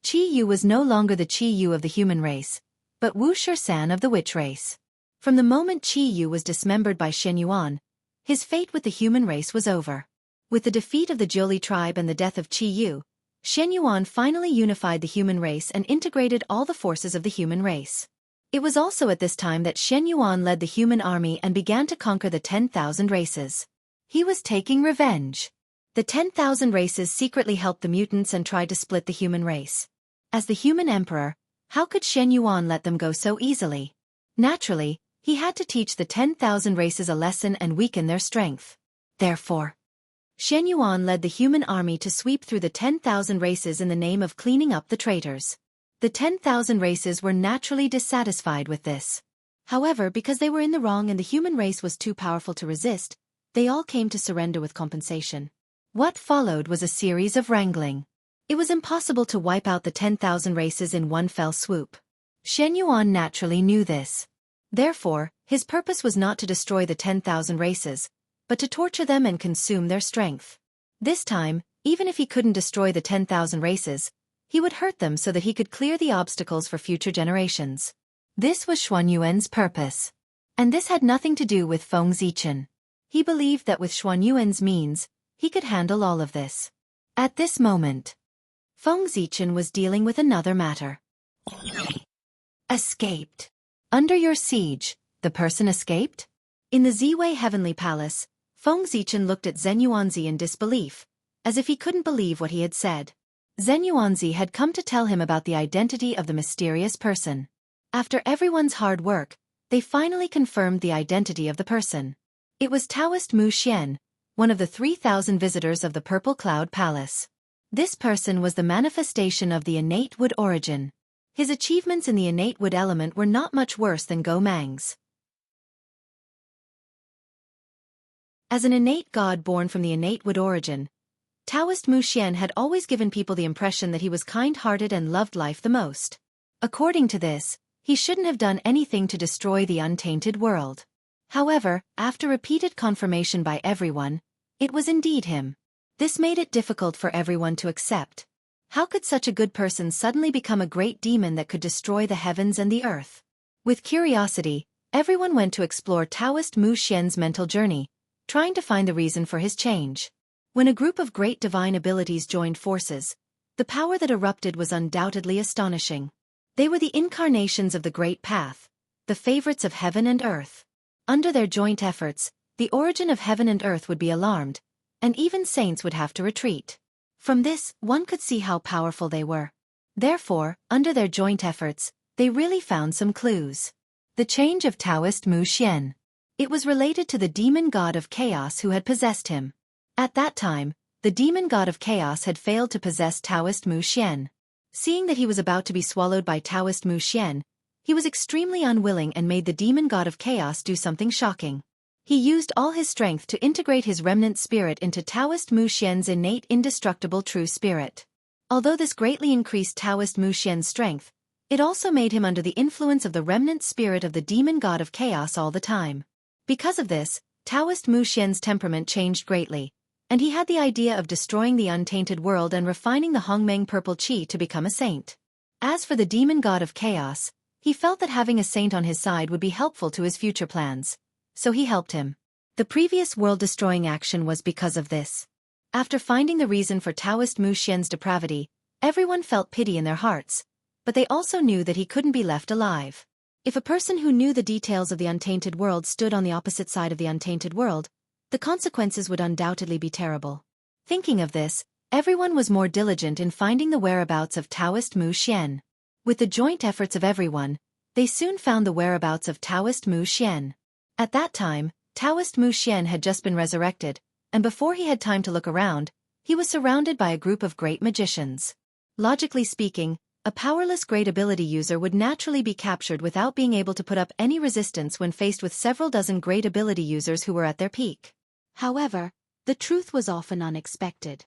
Qiyu was no longer the Qiyu of the human race, but Wuxia of the witch race. From the moment Qiyu was dismembered by Xianyuan, his fate with the human race was over. With the defeat of the Jiuli tribe and the death of Qiyu, Xianyuan finally unified the human race and integrated all the forces of the human race. It was also at this time that Xianyuan led the human army and began to conquer the 10,000 races. He was taking revenge. The 10,000 races secretly helped the mutants and tried to split the human race. As the human emperor, how could Xianyuan let them go so easily? Naturally, he had to teach the 10,000 races a lesson and weaken their strength. Therefore, Xianyuan led the human army to sweep through the 10,000 races in the name of cleaning up the traitors. The 10,000 races were naturally dissatisfied with this. However, because they were in the wrong and the human race was too powerful to resist, they all came to surrender with compensation. What followed was a series of wrangling. It was impossible to wipe out the 10,000 races in one fell swoop. Xianyuan naturally knew this. Therefore, his purpose was not to destroy the 10,000 races, but to torture them and consume their strength. This time, even if he couldn't destroy the 10,000 races, he would hurt them so that he could clear the obstacles for future generations. This was Xuanyuan's purpose. And this had nothing to do with Feng Zichen. He believed that with Xuanyuan's means, he could handle all of this. At this moment, Feng Zichen was dealing with another matter. Escaped. Under your siege, the person escaped? In the Ziwei Heavenly Palace, Feng Zichen looked at Zhen Yuanzi in disbelief, as if he couldn't believe what he had said. Zhen Yuanzi had come to tell him about the identity of the mysterious person. After everyone's hard work, they finally confirmed the identity of the person. It was Taoist Mu Xian, one of the 3,000 visitors of the Purple Cloud Palace. This person was the manifestation of the innate wood origin. His achievements in the innate wood element were not much worse than Go Mang's. As an innate god born from the innate wood origin, Taoist Mu Xian had always given people the impression that he was kind-hearted and loved life the most. According to this, he shouldn't have done anything to destroy the untainted world. However, after repeated confirmation by everyone, it was indeed him. This made it difficult for everyone to accept. How could such a good person suddenly become a great demon that could destroy the heavens and the earth? With curiosity, everyone went to explore Taoist Mu Xian's mental journey, trying to find the reason for his change. When a group of great divine abilities joined forces, the power that erupted was undoubtedly astonishing. They were the incarnations of the Great Path, the favorites of heaven and earth. Under their joint efforts, the origin of heaven and earth would be alarmed, and even saints would have to retreat. From this, one could see how powerful they were. Therefore, under their joint efforts, they really found some clues. The change of Taoist Mu Xian. It was related to the demon god of chaos who had possessed him. At that time, the demon god of chaos had failed to possess Taoist Mu Xian. Seeing that he was about to be swallowed by Taoist Mu Xian, he was extremely unwilling and made the demon god of chaos do something shocking. He used all his strength to integrate his remnant spirit into Taoist Mu Xian's innate indestructible true spirit. Although this greatly increased Taoist Mu Xian's strength, it also made him under the influence of the remnant spirit of the demon god of chaos all the time. Because of this, Taoist Mu Xian's temperament changed greatly, and he had the idea of destroying the untainted world and refining the Hongmeng purple qi to become a saint. As for the demon god of chaos, he felt that having a saint on his side would be helpful to his future plans, so he helped him. The previous world-destroying action was because of this. After finding the reason for Taoist Mu Xian's depravity, everyone felt pity in their hearts, but they also knew that he couldn't be left alive. If a person who knew the details of the untainted world stood on the opposite side of the untainted world, the consequences would undoubtedly be terrible. Thinking of this, everyone was more diligent in finding the whereabouts of Taoist Mu Xian. With the joint efforts of everyone, they soon found the whereabouts of Taoist Mu Xian. At that time, Taoist Mu Xian had just been resurrected, and before he had time to look around, he was surrounded by a group of great magicians. Logically speaking, a powerless great ability user would naturally be captured without being able to put up any resistance when faced with several dozen great ability users who were at their peak. However, the truth was often unexpected.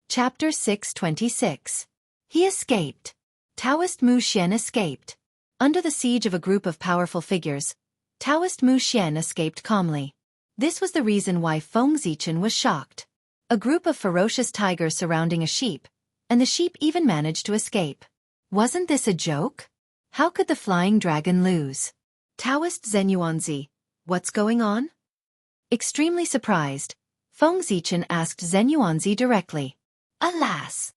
Chapter 626. He escaped. Taoist Mu Xian escaped. Under the siege of a group of powerful figures, Taoist Mu Xian escaped calmly. This was the reason why Feng Zichen was shocked. A group of ferocious tigers surrounding a sheep, and the sheep even managed to escape. Wasn't this a joke? How could the flying dragon lose? Taoist Zenyuanzi, what's going on? Extremely surprised, Feng Zichen asked Zenyuanzi directly. Alas!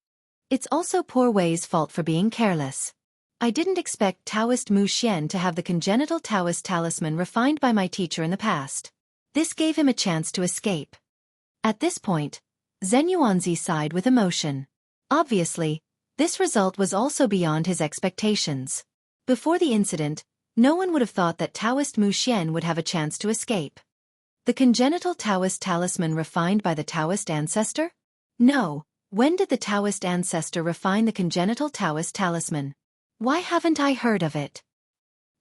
It's also Poor Wei's fault for being careless. I didn't expect Taoist Mu Xian to have the congenital Taoist talisman refined by my teacher in the past. This gave him a chance to escape. At this point, Zenyuanzi sighed with emotion. Obviously, this result was also beyond his expectations. Before the incident, no one would have thought that Taoist Mu Xian would have a chance to escape. The congenital Taoist talisman refined by the Taoist ancestor? No. When did the Taoist ancestor refine the congenital Taoist talisman? Why haven't I heard of it?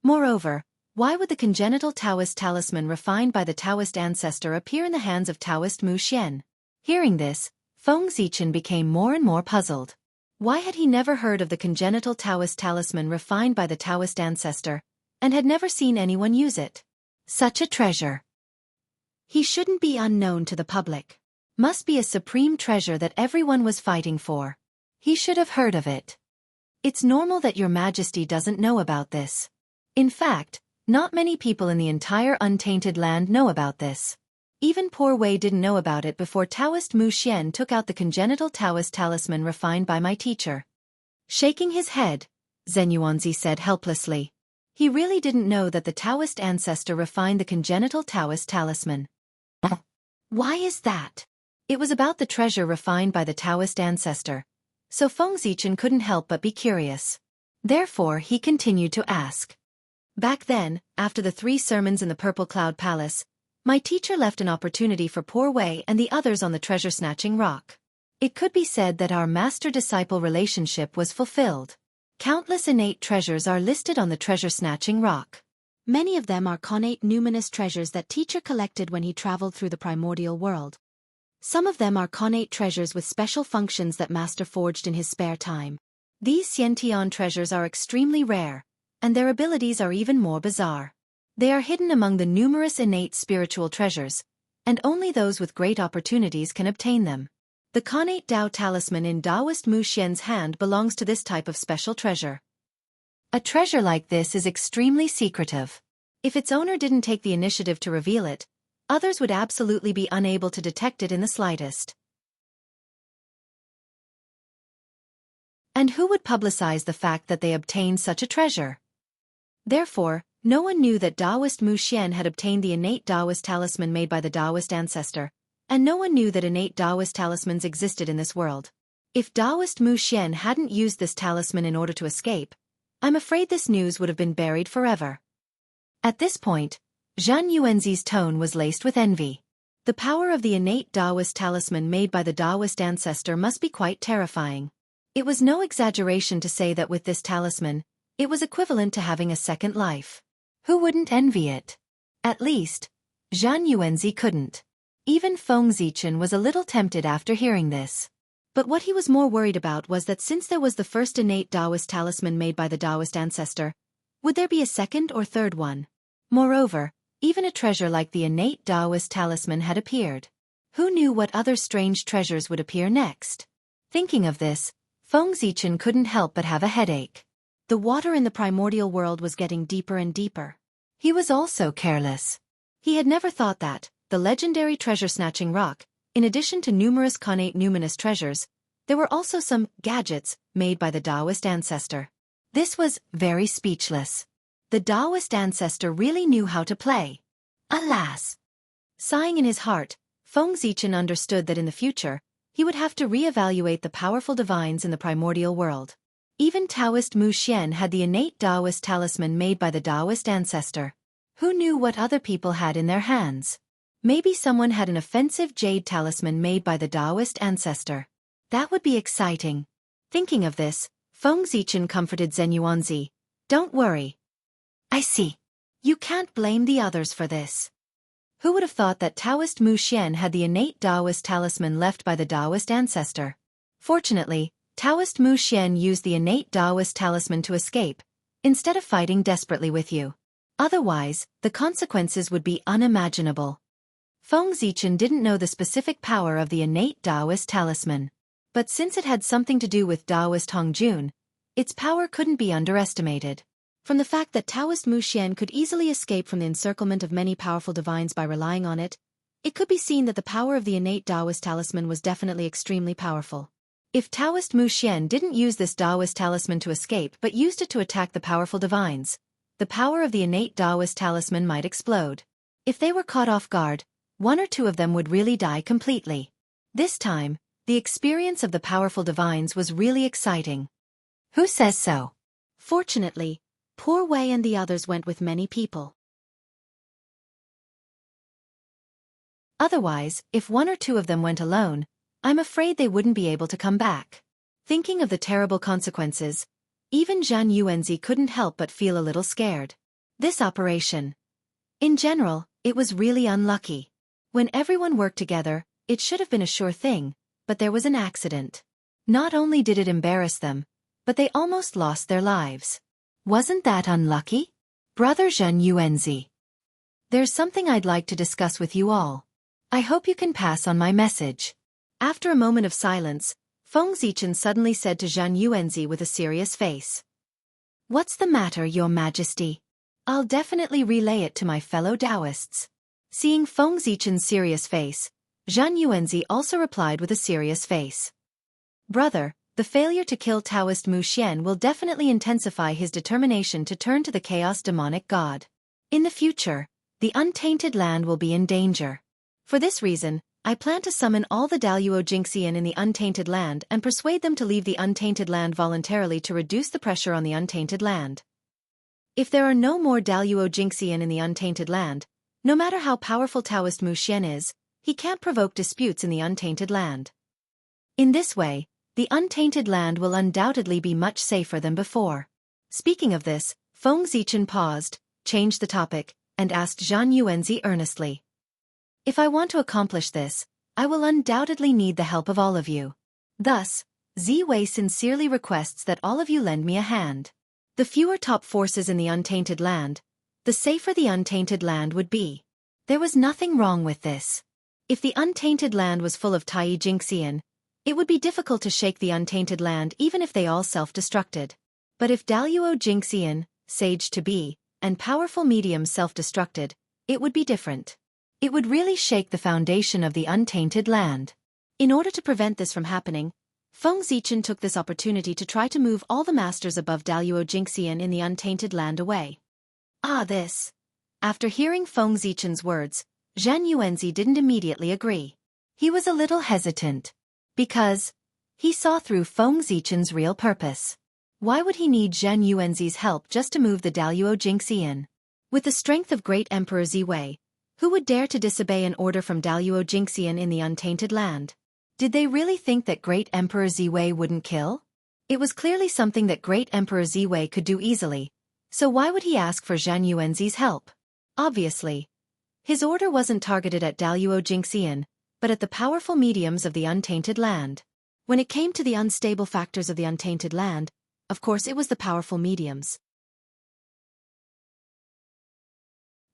Moreover, why would the congenital Taoist talisman refined by the Taoist ancestor appear in the hands of Taoist Mu Xian? Hearing this, Feng Zichen became more and more puzzled. Why had he never heard of the congenital Taoist talisman refined by the Taoist ancestor, and had never seen anyone use it? Such a treasure. He shouldn't be unknown to the public. Must be a supreme treasure that everyone was fighting for. He should have heard of it. It's normal that your majesty doesn't know about this. In fact, not many people in the entire untainted land know about this. Even Poor Wei didn't know about it before Taoist Mu Xian took out the congenital Taoist talisman refined by my teacher. Shaking his head, Zenyuanzi said helplessly. He really didn't know that the Taoist ancestor refined the congenital Taoist talisman. Why is that? It was about the treasure refined by the Taoist ancestor, so Feng Zichen couldn't help but be curious. Therefore he continued to ask. Back then, after the 3 sermons in the Purple Cloud Palace, my teacher left an opportunity for Poor Wei and the others on the treasure-snatching rock. It could be said that our master-disciple relationship was fulfilled. Countless innate treasures are listed on the treasure-snatching rock. Many of them are connate numinous treasures that teacher collected when he traveled through the primordial world. Some of them are connate treasures with special functions that master forged in his spare time. These Xiantian treasures are extremely rare, and their abilities are even more bizarre. They are hidden among the numerous innate spiritual treasures, and only those with great opportunities can obtain them. The connate Dao talisman in Taoist Mu Xian's hand belongs to this type of special treasure. A treasure like this is extremely secretive. If its owner didn't take the initiative to reveal it, others would absolutely be unable to detect it in the slightest. And who would publicize the fact that they obtained such a treasure? Therefore, no one knew that Taoist Mu Xian had obtained the innate Taoist talisman made by the Taoist ancestor, and no one knew that innate Taoist talismans existed in this world. If Taoist Mu Xian hadn't used this talisman in order to escape, I'm afraid this news would have been buried forever. At this point, Zhan Yuanzi's tone was laced with envy. The power of the innate Taoist talisman made by the Taoist ancestor must be quite terrifying. It was no exaggeration to say that with this talisman, it was equivalent to having a second life. Who wouldn't envy it? At least, Zhan Yuanzi couldn't. Even Feng Zichen was a little tempted after hearing this. But what he was more worried about was that since there was the first innate Taoist talisman made by the Taoist ancestor, would there be a second or third one? Moreover, even a treasure like the innate Taoist talisman had appeared. Who knew what other strange treasures would appear next? Thinking of this, Feng Zichen couldn't help but have a headache. The water in the primordial world was getting deeper and deeper. He was also careless. He had never thought that, the legendary treasure-snatching rock, in addition to numerous connate numinous treasures, there were also some gadgets made by the Taoist ancestor. This was very speechless. The Taoist ancestor really knew how to play. Alas! Sighing in his heart, Feng Zichen understood that in the future, he would have to re-evaluate the powerful divines in the primordial world. Even Taoist Mu Xian had the innate Taoist talisman made by the Taoist ancestor. Who knew what other people had in their hands? Maybe someone had an offensive jade talisman made by the Taoist ancestor. That would be exciting. Thinking of this, Feng Zichen comforted Zhen Yuanzi. Don't worry. I see. You can't blame the others for this. Who would have thought that Taoist Mu Xian had the innate Taoist talisman left by the Taoist ancestor? Fortunately, Taoist Mu Xian used the innate Taoist talisman to escape, instead of fighting desperately with you. Otherwise, the consequences would be unimaginable. Feng Zichen didn't know the specific power of the innate Taoist talisman. But since it had something to do with Taoist Hongjun, its power couldn't be underestimated. From the fact that Taoist Mu Xian could easily escape from the encirclement of many powerful divines by relying on it, it could be seen that the power of the innate Taoist talisman was definitely extremely powerful. If Taoist Mu Xian didn't use this Taoist talisman to escape but used it to attack the powerful divines, the power of the innate Taoist talisman might explode. If they were caught off guard, one or two of them would really die completely. This time, the experience of the powerful divines was really exciting. Who says so? Fortunately, Poor Wei and the others went with many people. Otherwise, if one or two of them went alone, I'm afraid they wouldn't be able to come back. Thinking of the terrible consequences, even Zhan Yuanzi couldn't help but feel a little scared. This operation. In general, it was really unlucky. When everyone worked together, it should have been a sure thing, but there was an accident. Not only did it embarrass them, but they almost lost their lives. Wasn't that unlucky? Brother Zhen Yuanzi. There's something I'd like to discuss with you all. I hope you can pass on my message. After a moment of silence, Feng Zichen suddenly said to Zhen Yuanzi with a serious face. What's the matter, Your Majesty? I'll definitely relay it to my fellow Taoists. Seeing Feng Zichen's serious face, Zhen Yuanzi also replied with a serious face. Brother, the failure to kill Taoist Mu Xian will definitely intensify his determination to turn to the chaos demonic god. In the future, the untainted land will be in danger. For this reason, I plan to summon all the Daluo Jingxian in the untainted land and persuade them to leave the untainted land voluntarily to reduce the pressure on the untainted land. If there are no more Daluo Jingxian in the untainted land, no matter how powerful Taoist Mu Xian is, he can't provoke disputes in the untainted land. In this way, the untainted land will undoubtedly be much safer than before. Speaking of this, Feng Zichen paused, changed the topic, and asked Zhan Yuanzi earnestly. If I want to accomplish this, I will undoubtedly need the help of all of you. Thus, Ziwei sincerely requests that all of you lend me a hand. The fewer top forces in the untainted land, the safer the untainted land would be. There was nothing wrong with this. If the untainted land was full of Tai Jingxian, it would be difficult to shake the untainted land even if they all self-destructed. But if Daluo Jingxian, Sage to be, and powerful mediums self-destructed, it would be different. It would really shake the foundation of the untainted land. In order to prevent this from happening, Feng Zichen took this opportunity to try to move all the masters above Daluo Jingxian in the untainted land away. This. After hearing Feng Zichen's words, Zhen Yuanzi didn't immediately agree. He was a little hesitant. Because he saw through Feng Zichen's real purpose. Why would he need Zhen Yuanzi's help just to move the Daluo Jingxian? With the strength of great Emperor Ziwei, who would dare to disobey an order from Daluo Jingxian in the untainted land? Did they really think that great Emperor Ziwei wouldn't kill? It was clearly something that great Emperor Ziwei could do easily, so why would he ask for Zhen Yuanzi's help? Obviously, his order wasn't targeted at Daluo Jingxian, but at the powerful mediums of the untainted land. When it came to the unstable factors of the untainted land, of course it was the powerful mediums.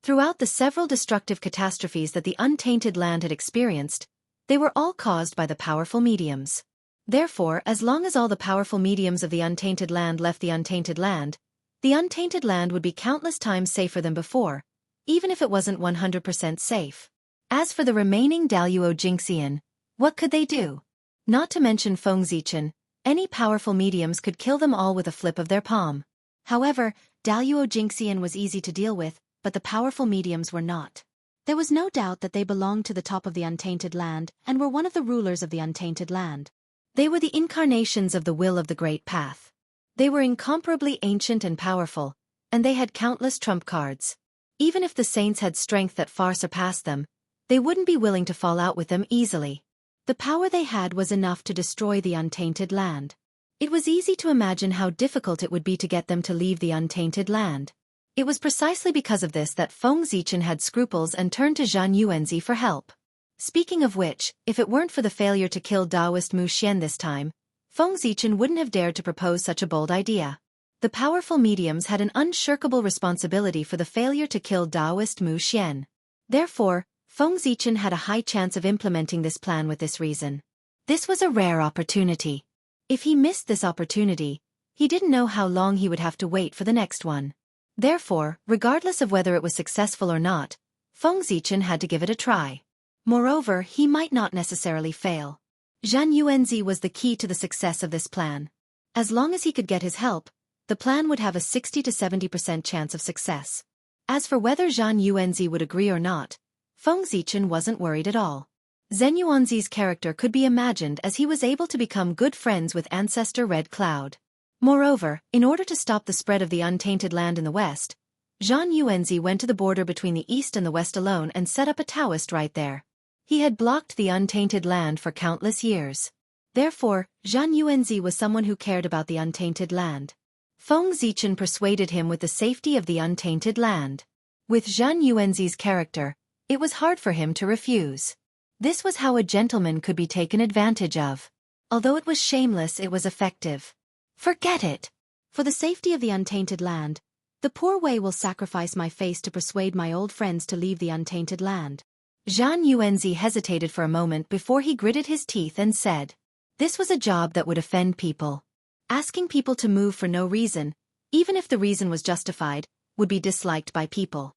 Throughout the several destructive catastrophes that the untainted land had experienced, they were all caused by the powerful mediums. Therefore, as long as all the powerful mediums of the untainted land left the untainted land would be countless times safer than before, even if it wasn't 100% safe. As for the remaining Daluo Jingxian, what could they do? Not to mention Feng Zichen, any powerful mediums could kill them all with a flip of their palm. However, Daluo Jingxian was easy to deal with, but the powerful mediums were not. There was no doubt that they belonged to the top of the untainted land and were one of the rulers of the untainted land. They were the incarnations of the will of the Great Path. They were incomparably ancient and powerful, and they had countless trump cards. Even if the saints had strength that far surpassed them, they wouldn't be willing to fall out with them easily. The power they had was enough to destroy the untainted land. It was easy to imagine how difficult it would be to get them to leave the untainted land. It was precisely because of this that Feng Zichen had scruples and turned to Zhan Yuanzi for help. Speaking of which, if it weren't for the failure to kill Daoist Mu Xian this time, Feng Zichen wouldn't have dared to propose such a bold idea. The powerful mediums had an unshirkable responsibility for the failure to kill Daoist Mu Xian. Therefore, Feng Zichen had a high chance of implementing this plan with this reason. This was a rare opportunity. If he missed this opportunity, he didn't know how long he would have to wait for the next one. Therefore, regardless of whether it was successful or not, Feng Zichen had to give it a try. Moreover, he might not necessarily fail. Zhan Yuanzi was the key to the success of this plan. As long as he could get his help, the plan would have a 60 to 70% chance of success. As for whether Zhan Yuanzi would agree or not, Feng Zichen wasn't worried at all. Zhen Yuanzi's character could be imagined as he was able to become good friends with ancestor Red Cloud. Moreover, in order to stop the spread of the untainted land in the west, Zhan Yuanzi went to the border between the east and the west alone and set up a Taoist right there. He had blocked the untainted land for countless years. Therefore, Zhan Yuanzi was someone who cared about the untainted land. Feng Zichen persuaded him with the safety of the untainted land. With Zhan Yuanzi's character, it was hard for him to refuse. This was how a gentleman could be taken advantage of. Although it was shameless, it was effective. Forget it. For the safety of the untainted land, the poor Wei will sacrifice my face to persuade my old friends to leave the untainted land. Zhan Yuanzi hesitated for a moment before he gritted his teeth and said, this was a job that would offend people. Asking people to move for no reason, even if the reason was justified, would be disliked by people.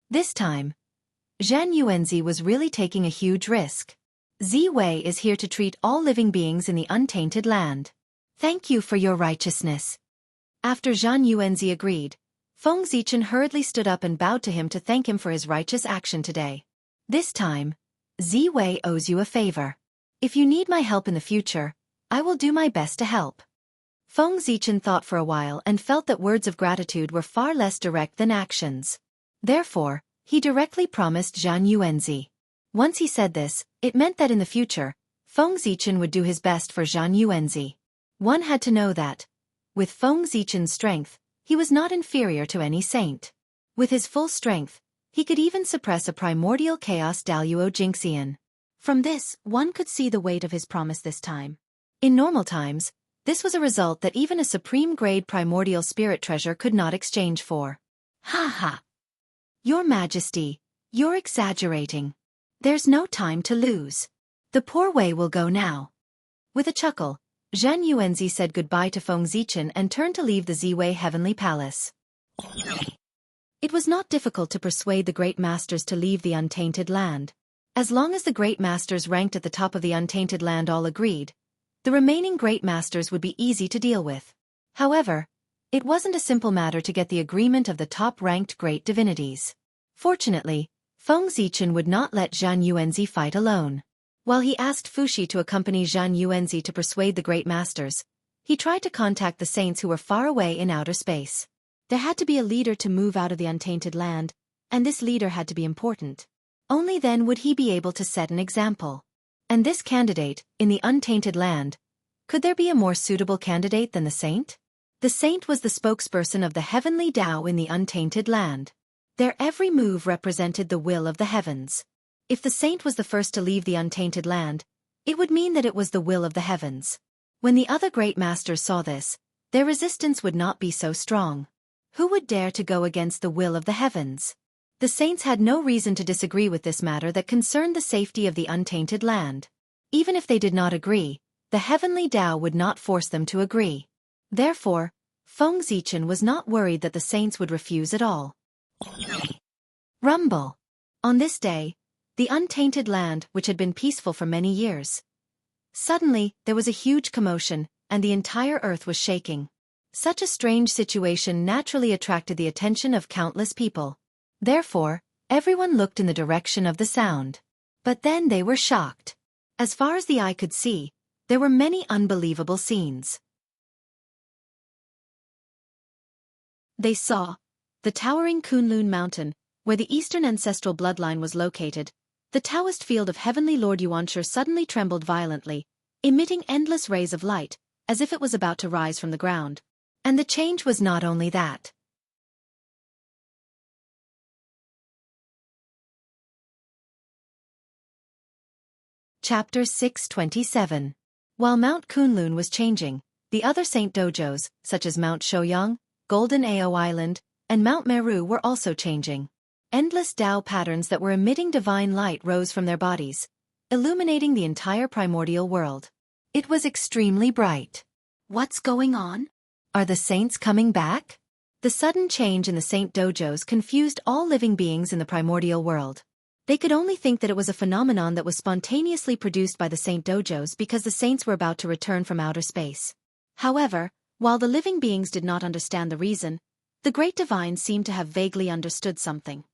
This time, Zhan Yuanzi was really taking a huge risk. Ziwei is here to treat all living beings in the untainted land. Thank you for your righteousness. After Zhan Yuanzi agreed, Feng Zichen hurriedly stood up and bowed to him to thank him for his righteous action today. This time, Ziwei owes you a favor. If you need my help in the future, I will do my best to help. Feng Zichen thought for a while and felt that words of gratitude were far less direct than actions. Therefore, he directly promised Zhan Yuanzi. Once he said this, it meant that in the future, Feng Zichen would do his best for Zhan Yuanzi. One had to know that, with Feng Zichen's strength, he was not inferior to any saint. With his full strength, he could even suppress a primordial chaos Daluo Jingxian. From this, one could see the weight of his promise this time. In normal times, this was a result that even a supreme-grade primordial spirit treasure could not exchange for. Ha ha! Your Majesty, you're exaggerating. There's no time to lose. The poor Wei will go now. With a chuckle, Zhan Yuanzi said goodbye to Feng Zichen and turned to leave the Ziwei Heavenly Palace. It was not difficult to persuade the Great Masters to leave the untainted land. As long as the Great Masters ranked at the top of the untainted land all agreed, the remaining Great Masters would be easy to deal with. However, it wasn't a simple matter to get the agreement of the top-ranked great divinities. Fortunately, Feng Zichen would not let Zhan Yuanzi fight alone. While he asked Fuxi to accompany Zhan Yuanzi to persuade the Great Masters, he tried to contact the saints who were far away in outer space. There had to be a leader to move out of the untainted land, and this leader had to be important. Only then would he be able to set an example. And this candidate, in the untainted land, could there be a more suitable candidate than the saint? The saint was the spokesperson of the heavenly Tao in the untainted land. Their every move represented the will of the heavens. If the saint was the first to leave the untainted land, it would mean that it was the will of the heavens. When the other great masters saw this, their resistance would not be so strong. Who would dare to go against the will of the heavens? The saints had no reason to disagree with this matter that concerned the safety of the untainted land. Even if they did not agree, the heavenly Tao would not force them to agree. Therefore, Feng Zichen was not worried that the saints would refuse at all. Rumble. On this day, the untainted land, which had been peaceful for many years. Suddenly, there was a huge commotion, and the entire earth was shaking. Such a strange situation naturally attracted the attention of countless people. Therefore, everyone looked in the direction of the sound. But then they were shocked. As far as the eye could see, there were many unbelievable scenes. They saw the towering Kunlun Mountain, where the eastern ancestral bloodline was located. The Taoist field of Heavenly Lord Yuanshi suddenly trembled violently, emitting endless rays of light, as if it was about to rise from the ground. And the change was not only that. Chapter 627. While Mount Kunlun was changing, the other saint dojos, such as Mount Shouyang, Golden Ao Island, and Mount Meru were also changing. Endless Tao patterns that were emitting divine light rose from their bodies, illuminating the entire primordial world. It was extremely bright. What's going on? Are the saints coming back? The sudden change in the saint dojos confused all living beings in the primordial world. They could only think that it was a phenomenon that was spontaneously produced by the saint dojos because the saints were about to return from outer space. However, while the living beings did not understand the reason, the great divines seemed to have vaguely understood something.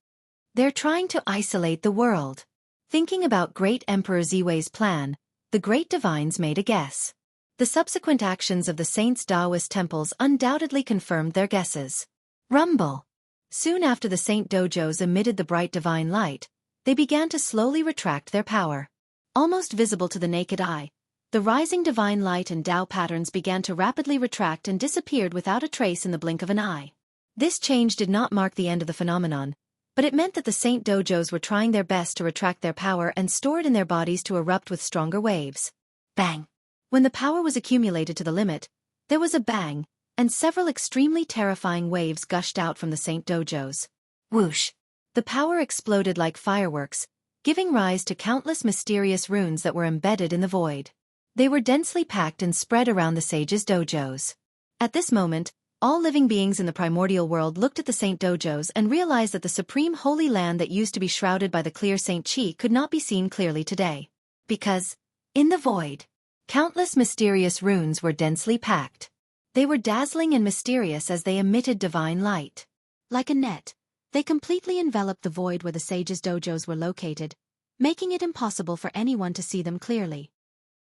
They're trying to isolate the world. Thinking about Great Emperor Ziwei's plan, the great divines made a guess. The subsequent actions of the saints' Taoist temples undoubtedly confirmed their guesses. Rumble. Soon after the saint dojos emitted the bright divine light, they began to slowly retract their power. Almost visible to the naked eye, the rising divine light and Tao patterns began to rapidly retract and disappeared without a trace in the blink of an eye. This change did not mark the end of the phenomenon, but it meant that the saint dojos were trying their best to retract their power and store it in their bodies to erupt with stronger waves. Bang! When the power was accumulated to the limit, there was a bang, and several extremely terrifying waves gushed out from the saint dojos. Whoosh! The power exploded like fireworks, giving rise to countless mysterious runes that were embedded in the void. They were densely packed and spread around the sages' dojos. At this moment, all living beings in the primordial world looked at the saint dojos and realized that the supreme holy land that used to be shrouded by the clear Saint Qi could not be seen clearly today. Because, in the void, countless mysterious runes were densely packed. They were dazzling and mysterious as they emitted divine light. Like a net, they completely enveloped the void where the sages' dojos were located, making it impossible for anyone to see them clearly.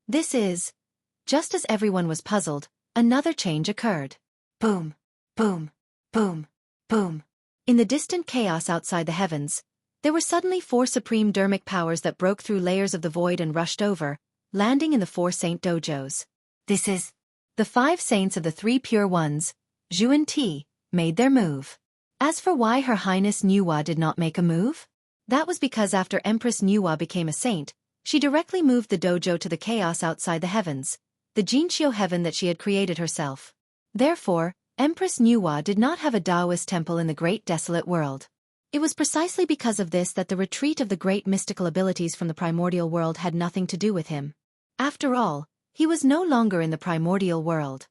Just as everyone was puzzled, another change occurred. Boom, boom, boom, boom. In the distant chaos outside the heavens, there were suddenly 4 supreme dermic powers that broke through layers of the void and rushed over, landing in the 4 saint dojos. The 5 saints of the 3 pure ones, Zhu and Ti, made their move. As for why Her Highness Nuwa did not make a move? That was because after Empress Nuwa became a saint, she directly moved the dojo to the chaos outside the heavens, the Jinqiu heaven that she had created herself. Therefore, Empress Nuwa did not have a Taoist temple in the great desolate world. It was precisely because of this that the retreat of the great mystical abilities from the primordial world had nothing to do with him. After all, he was no longer in the primordial world.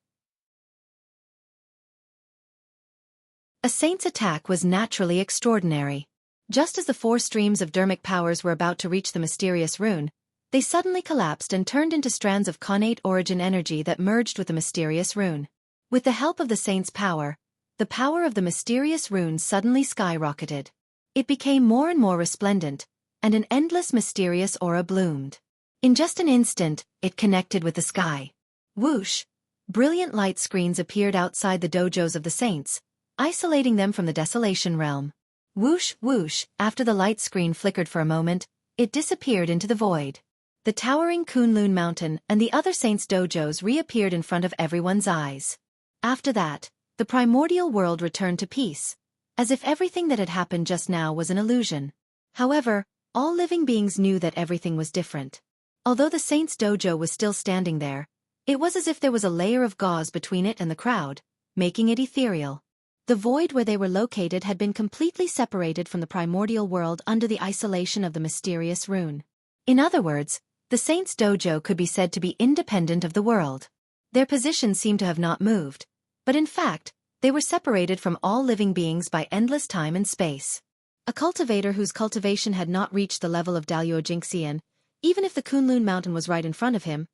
A saint's attack was naturally extraordinary. Just as the 4 streams of dermic powers were about to reach the mysterious rune, they suddenly collapsed and turned into strands of connate origin energy that merged with the mysterious rune. With the help of the saint's power, the power of the mysterious rune suddenly skyrocketed. It became more and more resplendent, and an endless mysterious aura bloomed. In just an instant, it connected with the sky. Whoosh! Brilliant light screens appeared outside the dojos of the saints, isolating them from the desolation realm. Whoosh, whoosh! After the light screen flickered for a moment, it disappeared into the void. The towering Kunlun Mountain and the other saints' dojos reappeared in front of everyone's eyes. After that, the primordial world returned to peace, as if everything that had happened just now was an illusion. However, All living beings knew that everything was different. Although the saint's dojo was still standing there, it was as if there was a layer of gauze between it and the crowd, making it ethereal. The void where they were located had been completely separated from the primordial world under the isolation of the mysterious rune. In other words, the saint's dojo could be said to be independent of the world. Their position seemed to have not moved, but in fact, they were separated from all living beings by endless time and space. A cultivator whose cultivation had not reached the level of Daluo Jingxian, even if the Kunlun mountain was right in front of him,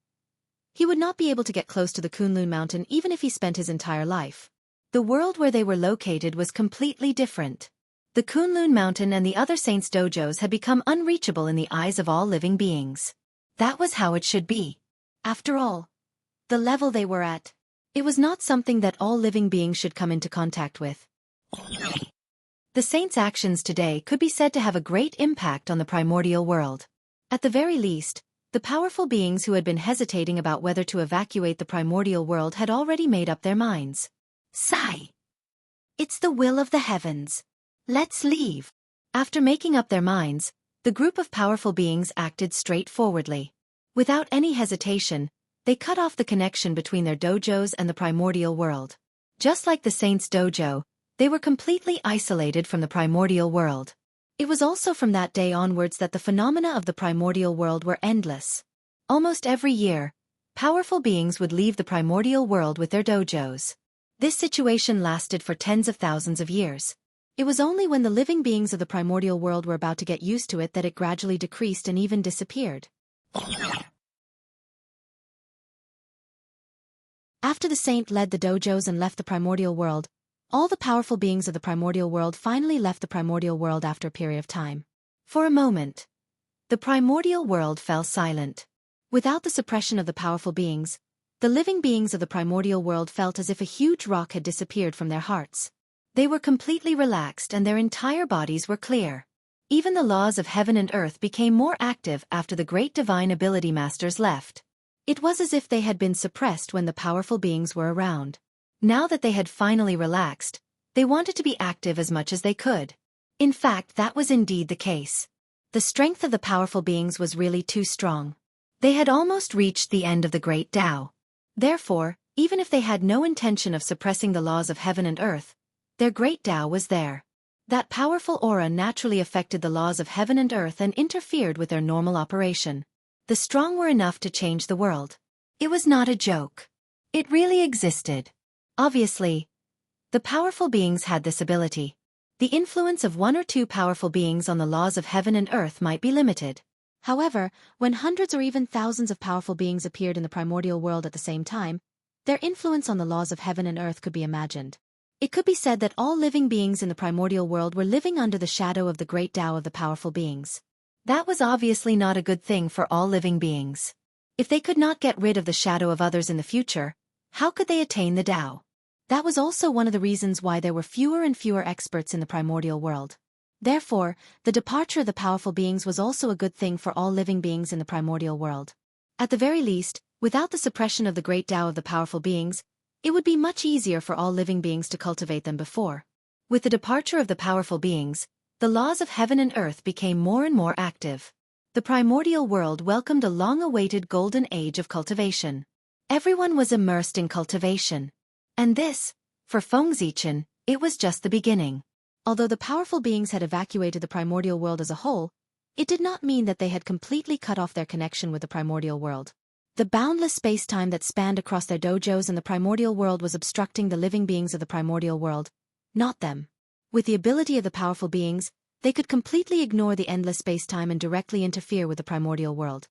he would not be able to get close to the Kunlun mountain even if he spent his entire life. The world where they were located was completely different. The Kunlun mountain and the other saints' dojos had become unreachable in the eyes of all living beings. That was how it should be. After all, the level they were at, it was not something that all living beings should come into contact with. The saints' actions today could be said to have a great impact on the primordial world. At the very least, the powerful beings who had been hesitating about whether to evacuate the primordial world had already made up their minds. Sigh. It's the will of the heavens. Let's leave. After making up their minds, the group of powerful beings acted straightforwardly. Without any hesitation, they cut off the connection between their dojos and the primordial world. Just like the saint's dojo, they were completely isolated from the primordial world. It was also from that day onwards that the phenomena of the primordial world were endless. Almost every year, powerful beings would leave the primordial world with their dojos. This situation lasted for tens of thousands of years. It was only when the living beings of the primordial world were about to get used to it that it gradually decreased and even disappeared. After the saint led the dojos and left the primordial world, all the powerful beings of the primordial world finally left the primordial world after a period of time. For a moment, the primordial world fell silent. Without the suppression of the powerful beings, the living beings of the primordial world felt as if a huge rock had disappeared from their hearts. They were completely relaxed and their entire bodies were clear. Even the laws of heaven and earth became more active after the great divine ability masters left. It was as if they had been suppressed when the powerful beings were around. Now that they had finally relaxed, they wanted to be active as much as they could. In fact, that was indeed the case. The strength of the powerful beings was really too strong. They had almost reached the end of the great Tao. Therefore, even if they had no intention of suppressing the laws of heaven and earth, their great Tao was there. That powerful aura naturally affected the laws of heaven and earth and interfered with their normal operation. The strong were enough to change the world. It was not a joke. It really existed. Obviously, the powerful beings had this ability. The influence of one or two powerful beings on the laws of heaven and earth might be limited. However, when hundreds or even thousands of powerful beings appeared in the primordial world at the same time, their influence on the laws of heaven and earth could be imagined. It could be said that all living beings in the primordial world were living under the shadow of the great Tao of the powerful beings. That was obviously not a good thing for all living beings. If they could not get rid of the shadow of others in the future, how could they attain the Tao? That was also one of the reasons why there were fewer and fewer experts in the primordial world. Therefore, the departure of the powerful beings was also a good thing for all living beings in the primordial world. At the very least, without the suppression of the great Tao of the powerful beings, it would be much easier for all living beings to cultivate than before. With the departure of the powerful beings, the laws of heaven and earth became more and more active. The primordial world welcomed a long-awaited golden age of cultivation. Everyone was immersed in cultivation. And this, for Fengzichen, it was just the beginning. Although the powerful beings had evacuated the primordial world as a whole, it did not mean that they had completely cut off their connection with the primordial world. The boundless space-time that spanned across their dojos and the primordial world was obstructing the living beings of the primordial world, not them. With the ability of the powerful beings, they could completely ignore the endless space-time and directly interfere with the primordial world.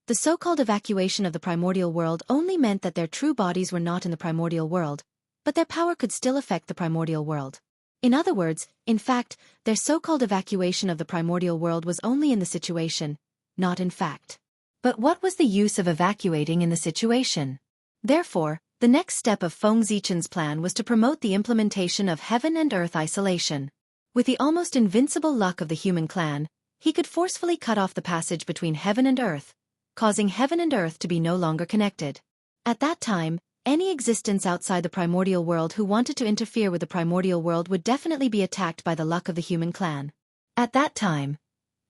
The so-called evacuation of the primordial world only meant that their true bodies were not in the primordial world, but their power could still affect the primordial world. In other words, in fact, their so-called evacuation of the primordial world was only in the situation, not in fact. But what was the use of evacuating in the situation? Therefore, the next step of Fengzichen's plan was to promote the implementation of heaven and earth isolation. With the almost invincible luck of the human clan, he could forcefully cut off the passage between heaven and earth, causing heaven and earth to be no longer connected. At that time, Any existence outside the primordial world who wanted to interfere with the primordial world would definitely be attacked by the luck of the human clan. At that time,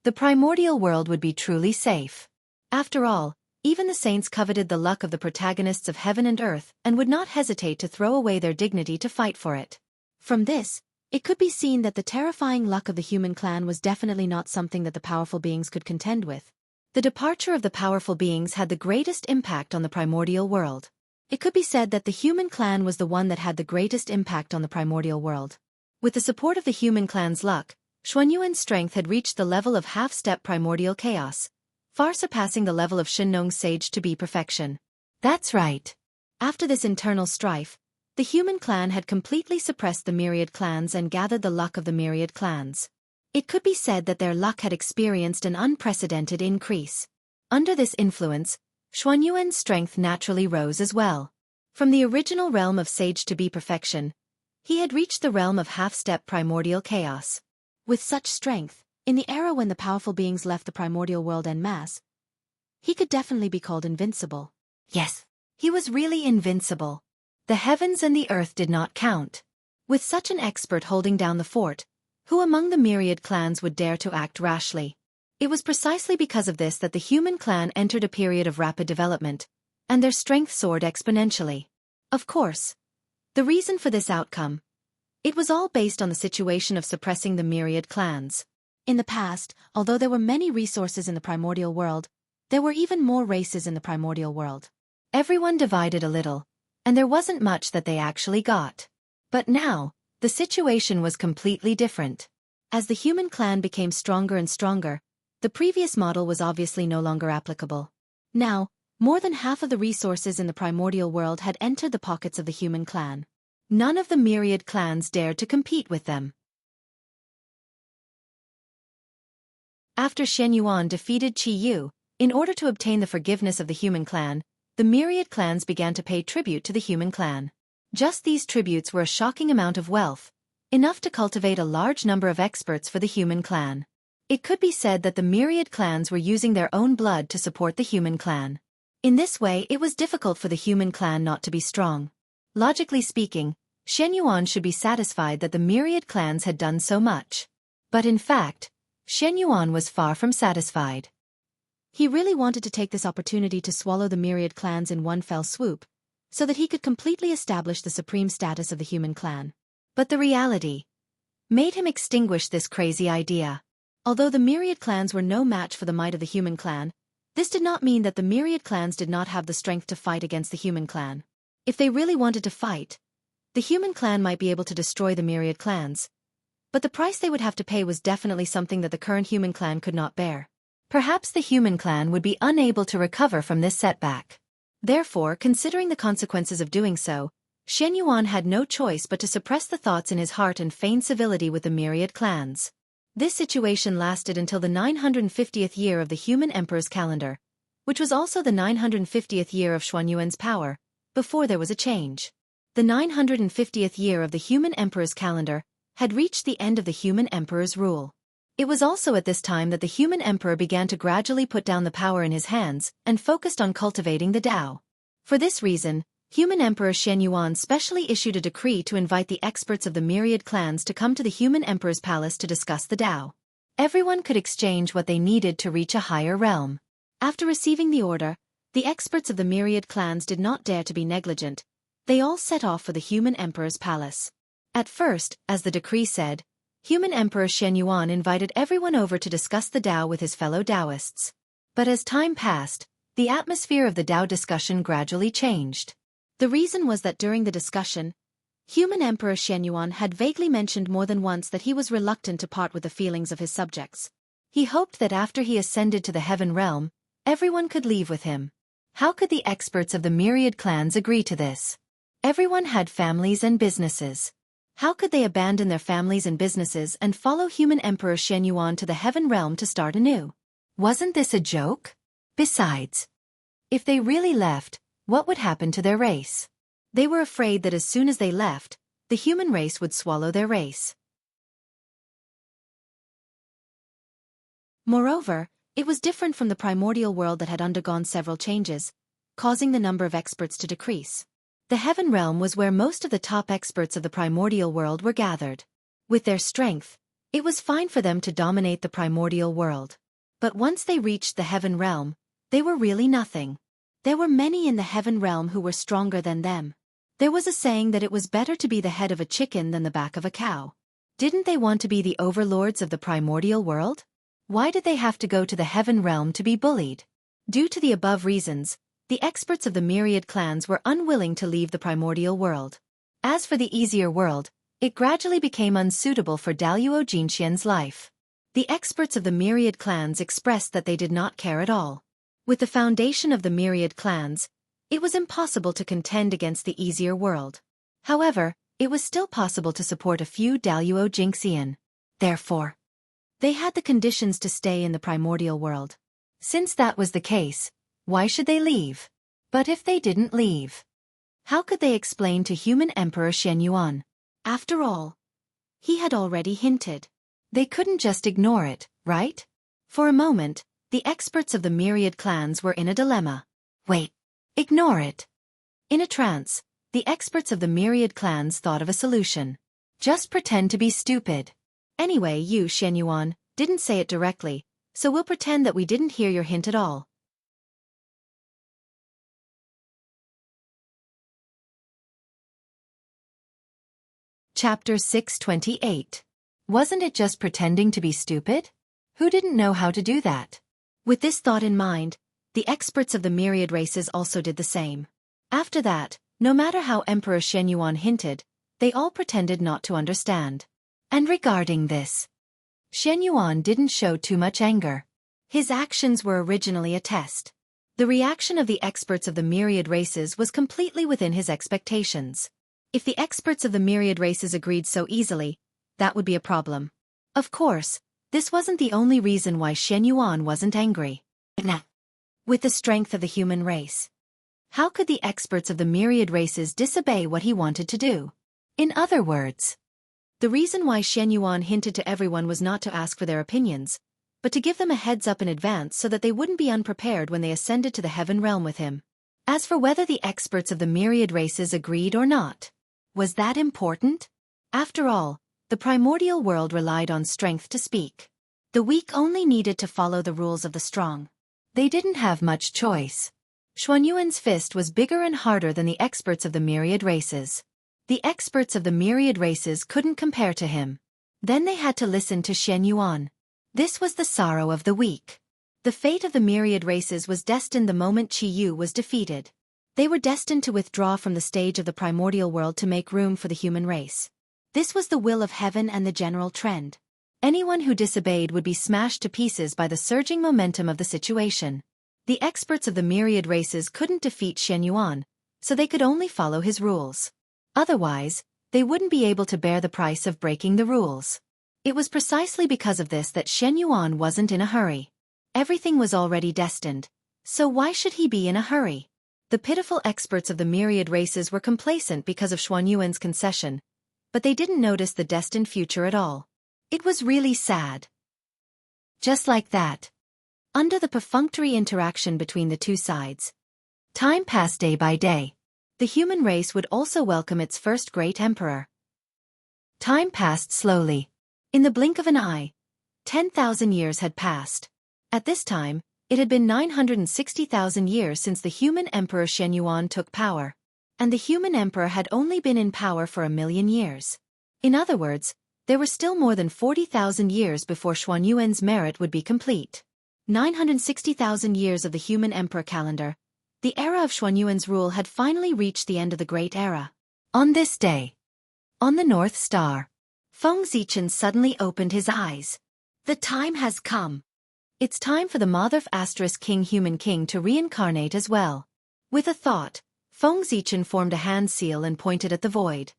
the primordial world would be truly safe. After all, even the saints coveted the luck of the protagonists of heaven and earth and would not hesitate to throw away their dignity to fight for it. From this, it could be seen that the terrifying luck of the human clan was definitely not something that the powerful beings could contend with. The departure of the powerful beings had the greatest impact on the primordial world. It could be said that the human clan was the one that had the greatest impact on the primordial world. With the support of the human clan's luck, Xuanyuan's strength had reached the level of half-step primordial chaos, far surpassing the level of Shinong's sage-to-be perfection. That's right. After this internal strife, the human clan had completely suppressed the myriad clans and gathered the luck of the myriad clans. It could be said that their luck had experienced an unprecedented increase. Under this influence, Xuanyuan's strength naturally rose as well. From the original realm of sage-to-be perfection, he had reached the realm of half-step primordial chaos. With such strength, in the era when the powerful beings left the primordial world en masse, he could definitely be called invincible. Yes, he was really invincible. The heavens and the earth did not count. With such an expert holding down the fort, who among the myriad clans would dare to act rashly? It was precisely because of this that the human clan entered a period of rapid development, and their strength soared exponentially. Of course, the reason for this outcome, it was all based on the situation of suppressing the myriad clans. In the past, although there were many resources in the primordial world, there were even more races in the primordial world. Everyone divided a little, and there wasn't much that they actually got. But now, the situation was completely different. As the human clan became stronger and stronger, the previous model was obviously no longer applicable. Now, more than half of the resources in the primordial world had entered the pockets of the human clan. None of the myriad clans dared to compete with them. After Xianyuan defeated Qi Yu, in order to obtain the forgiveness of the human clan, the myriad clans began to pay tribute to the human clan. Just these tributes were a shocking amount of wealth, enough to cultivate a large number of experts for the human clan. It could be said that the myriad clans were using their own blood to support the human clan. In this way, it was difficult for the human clan not to be strong. Logically speaking, Xianyuan should be satisfied that the myriad clans had done so much. But in fact, Xianyuan was far from satisfied. He really wanted to take this opportunity to swallow the myriad clans in one fell swoop, so that he could completely establish the supreme status of the human clan. But the reality made him extinguish this crazy idea. Although the myriad clans were no match for the might of the human clan, this did not mean that the myriad clans did not have the strength to fight against the human clan. If they really wanted to fight, the human clan might be able to destroy the myriad clans. But the price they would have to pay was definitely something that the current human clan could not bear. Perhaps the human clan would be unable to recover from this setback. Therefore, considering the consequences of doing so, Xianyuan had no choice but to suppress the thoughts in his heart and feign civility with the myriad clans. This situation lasted until the 950th year of the human emperor's calendar, which was also the 950th year of Xuanyuan's power, before there was a change. The 950th year of the human emperor's calendar had reached the end of the human emperor's rule. It was also at this time that the human emperor began to gradually put down the power in his hands and focused on cultivating the Tao. For this reason, human emperor Xianyuan specially issued a decree to invite the experts of the myriad clans to come to the human emperor's palace to discuss the Tao. Everyone could exchange what they needed to reach a higher realm. After receiving the order, the experts of the myriad clans did not dare to be negligent. They all set off for the human emperor's palace. At first, as the decree said, human emperor Xianyuan invited everyone over to discuss the Tao with his fellow Taoists. But as time passed, the atmosphere of the Tao discussion gradually changed. The reason was that during the discussion, human emperor Xianyuan had vaguely mentioned more than once that he was reluctant to part with the feelings of his subjects. He hoped that after he ascended to the heaven realm, everyone could leave with him. How could the experts of the myriad clans agree to this? Everyone had families and businesses. How could they abandon their families and businesses and follow human emperor Xianyuan to the heaven realm to start anew? Wasn't this a joke? Besides, if they really left, what would happen to their race? They were afraid that as soon as they left, the human race would swallow their race. Moreover, it was different from the primordial world that had undergone several changes, causing the number of experts to decrease. The Heaven Realm was where most of the top experts of the primordial world were gathered. With their strength, it was fine for them to dominate the primordial world. But once they reached the Heaven Realm, they were really nothing. There were many in the Heaven Realm who were stronger than them. There was a saying that it was better to be the head of a chicken than the back of a cow. Didn't they want to be the overlords of the primordial world? Why did they have to go to the Heaven Realm to be bullied? Due to the above reasons, the experts of the myriad clans were unwilling to leave the primordial world. As for the easier world, it gradually became unsuitable for Daluo Jinxian's life. The experts of the myriad clans expressed that they did not care at all. With the foundation of the myriad clans, it was impossible to contend against the easier world. However, it was still possible to support a few Daluo Jinxian. Therefore, they had the conditions to stay in the primordial world. Since that was the case, why should they leave? But if they didn't leave, how could they explain to human Emperor Xianxia? After all, he had already hinted. They couldn't just ignore it, right? For a moment, the experts of the myriad clans were in a dilemma. Wait, ignore it. In a trance, the experts of the myriad clans thought of a solution. Just pretend to be stupid. Anyway, you, Xianxia, didn't say it directly, so we'll pretend that we didn't hear your hint at all. Chapter 628. Wasn't it just pretending to be stupid? Who didn't know how to do that? With this thought in mind, the experts of the myriad races also did the same. After that, no matter how Emperor Xianxia hinted, they all pretended not to understand. And regarding this, Xianxia didn't show too much anger. His actions were originally a test. The reaction of the experts of the myriad races was completely within his expectations. If the experts of the myriad races agreed so easily, that would be a problem. Of course, this wasn't the only reason why Xianxia wasn't angry. With the strength of the human race, how could the experts of the myriad races disobey what he wanted to do? In other words, the reason why Xianxia hinted to everyone was not to ask for their opinions, but to give them a heads up in advance so that they wouldn't be unprepared when they ascended to the Heaven Realm with him. As for whether the experts of the myriad races agreed or not, was that important? After all, the primordial world relied on strength to speak. The weak only needed to follow the rules of the strong. They didn't have much choice. Xuanyuan's fist was bigger and harder than the experts of the myriad races. The experts of the myriad races couldn't compare to him. Then they had to listen to Xianxia. This was the sorrow of the weak. The fate of the myriad races was destined the moment Qiyu was defeated. They were destined to withdraw from the stage of the primordial world to make room for the human race. This was the will of heaven and the general trend. Anyone who disobeyed would be smashed to pieces by the surging momentum of the situation. The experts of the myriad races couldn't defeat Xianxia, so they could only follow his rules. Otherwise, they wouldn't be able to bear the price of breaking the rules. It was precisely because of this that Xianxia wasn't in a hurry. Everything was already destined, so why should he be in a hurry? The pitiful experts of the myriad races were complacent because of Xuanyuan's concession, but they didn't notice the destined future at all. It was really sad. Just like that, under the perfunctory interaction between the two sides, time passed day by day. The human race would also welcome its first great emperor. Time passed slowly. In the blink of an eye, 10,000 years had passed. At this time, it had been 960,000 years since the human emperor Xianxia took power. And the human emperor had only been in power for 1,000,000 years. In other words, there were still more than 40,000 years before Xuanyuan's merit would be complete. 960,000 years of the human emperor calendar. The era of Xuanyuan's rule had finally reached the end of the Great Era. On this day, on the North Star, Feng Zichen suddenly opened his eyes. The time has come. It's time for the Motherf * King Human King to reincarnate as well. With a thought, Feng Zichen formed a hand seal and pointed at the void.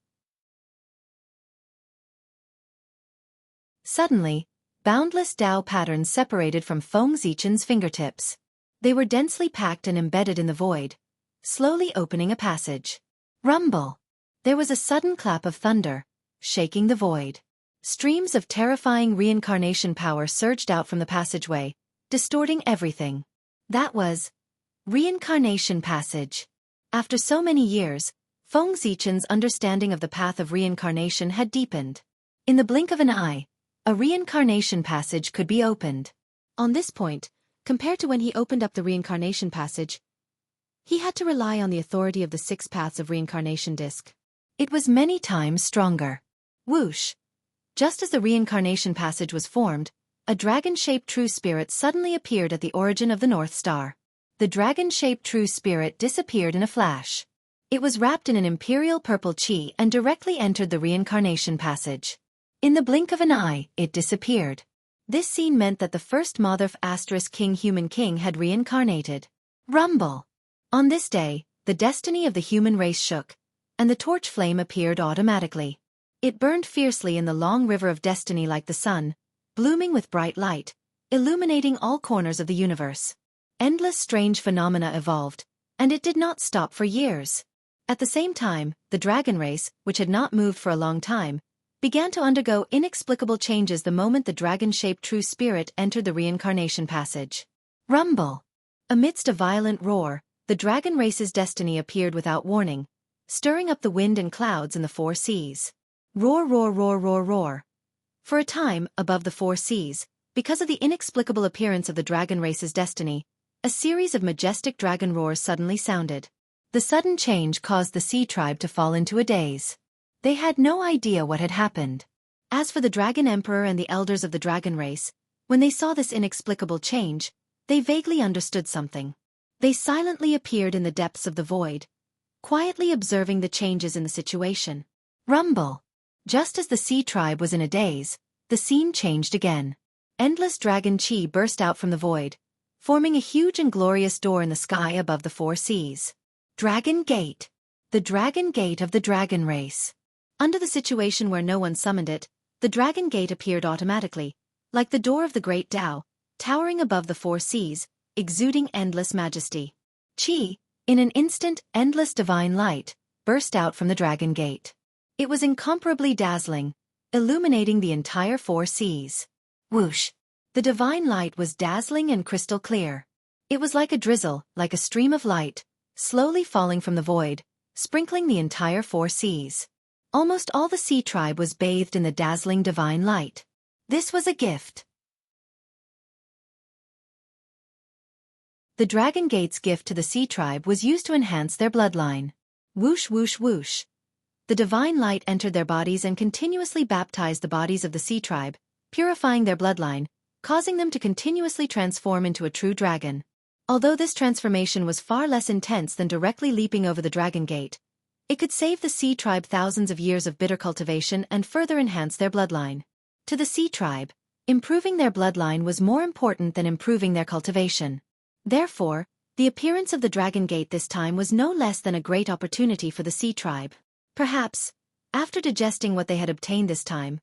Suddenly, boundless Tao patterns separated from Feng Zichen's fingertips. They were densely packed and embedded in the void, slowly opening a passage. Rumble! There was a sudden clap of thunder, shaking the void. Streams of terrifying reincarnation power surged out from the passageway, distorting everything. That was reincarnation passage. After so many years, Feng Zichen's understanding of the path of reincarnation had deepened. In the blink of an eye, a reincarnation passage could be opened. On this point, compared to when he opened up the reincarnation passage, he had to rely on the authority of the 6 paths of reincarnation disc. It was many times stronger. Whoosh! Just as the reincarnation passage was formed, a dragon-shaped true spirit suddenly appeared at the origin of the North Star. The dragon-shaped true spirit disappeared in a flash. It was wrapped in an imperial purple chi and directly entered the reincarnation passage. In the blink of an eye, it disappeared. This scene meant that the first Motherf * King Human King had reincarnated. Rumble! On this day, the destiny of the human race shook, and the torch flame appeared automatically. It burned fiercely in the long river of destiny like the sun, blooming with bright light, illuminating all corners of the universe. Endless strange phenomena evolved, and it did not stop for years. At the same time, the dragon race, which had not moved for a long time, began to undergo inexplicable changes the moment the dragon-shaped true spirit entered the reincarnation passage. Rumble! Amidst a violent roar, the dragon race's destiny appeared without warning, stirring up the wind and clouds in the 4 seas. Roar, roar, roar, roar, roar. For a time, above the 4 seas, because of the inexplicable appearance of the dragon race's destiny, a series of majestic dragon roars suddenly sounded. The sudden change caused the sea tribe to fall into a daze. They had no idea what had happened. As for the Dragon Emperor and the elders of the dragon race, when they saw this inexplicable change, they vaguely understood something. They silently appeared in the depths of the void, quietly observing the changes in the situation. Rumble! Just as the sea tribe was in a daze, the scene changed again. Endless dragon chi burst out from the void, forming a huge and glorious door in the sky above the 4 seas. Dragon Gate! The Dragon Gate of the dragon race. Under the situation where no one summoned it, the Dragon Gate appeared automatically, like the door of the Great Tao, towering above the 4 seas, exuding endless majesty. Chi, in an instant, endless divine light, burst out from the Dragon Gate. It was incomparably dazzling, illuminating the entire 4 seas. Whoosh! The divine light was dazzling and crystal clear. It was like a drizzle, like a stream of light, slowly falling from the void, sprinkling the entire 4 seas. Almost all the sea tribe was bathed in the dazzling divine light. This was a gift. The Dragon Gate's gift to the sea tribe was used to enhance their bloodline. Whoosh, whoosh, whoosh. The divine light entered their bodies and continuously baptized the bodies of the sea tribe, purifying their bloodline, causing them to continuously transform into a true dragon. Although this transformation was far less intense than directly leaping over the Dragon Gate, it could save the sea tribe thousands of years of bitter cultivation and further enhance their bloodline. To the sea tribe, improving their bloodline was more important than improving their cultivation. Therefore, the appearance of the Dragon Gate this time was no less than a great opportunity for the sea tribe. Perhaps, after digesting what they had obtained this time,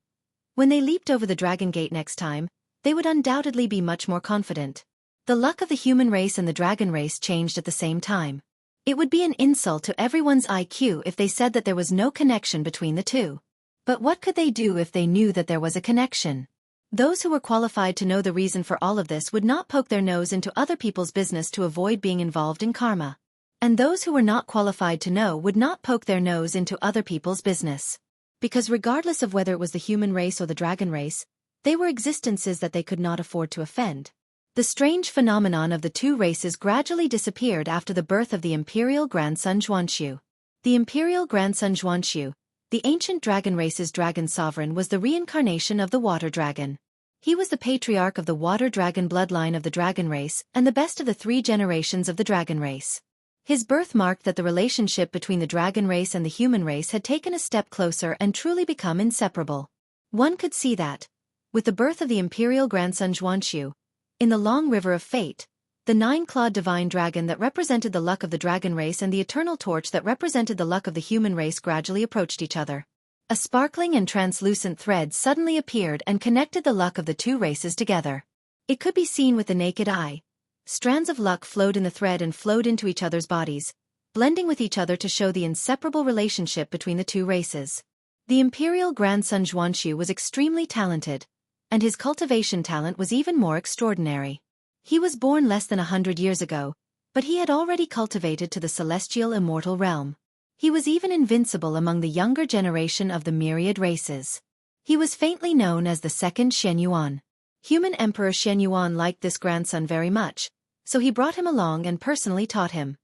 when they leaped over the Dragon Gate next time, they would undoubtedly be much more confident. The luck of the human race and the dragon race changed at the same time. It would be an insult to everyone's IQ if they said that there was no connection between the two. But what could they do if they knew that there was a connection? Those who were qualified to know the reason for all of this would not poke their nose into other people's business to avoid being involved in karma. And those who were not qualified to know would not poke their nose into other people's business. Because regardless of whether it was the human race or the dragon race, they were existences that they could not afford to offend. The strange phenomenon of the 2 races gradually disappeared after the birth of the imperial grandson Xianxia. The imperial grandson Xianxia, the ancient dragon race's dragon sovereign, was the reincarnation of the water dragon. He was the patriarch of the water dragon bloodline of the dragon race and the best of the 3 generations of the dragon race. His birth marked that the relationship between the dragon race and the human race had taken a step closer and truly become inseparable. One could see that, with the birth of the imperial grandson Xianxia, in the long river of fate, the 9-clawed divine dragon that represented the luck of the dragon race and the eternal torch that represented the luck of the human race gradually approached each other. A sparkling and translucent thread suddenly appeared and connected the luck of the 2 races together. It could be seen with the naked eye. Strands of luck flowed in the thread and flowed into each other's bodies, blending with each other to show the inseparable relationship between the 2 races. The imperial grandson Xianxia was extremely talented, and his cultivation talent was even more extraordinary. He was born less than 100 years ago, but he had already cultivated to the celestial immortal realm. He was even invincible among the younger generation of the myriad races. He was faintly known as the second Xianyuan. Human Emperor Xianyuan liked this grandson very much, so he brought him along and personally taught him.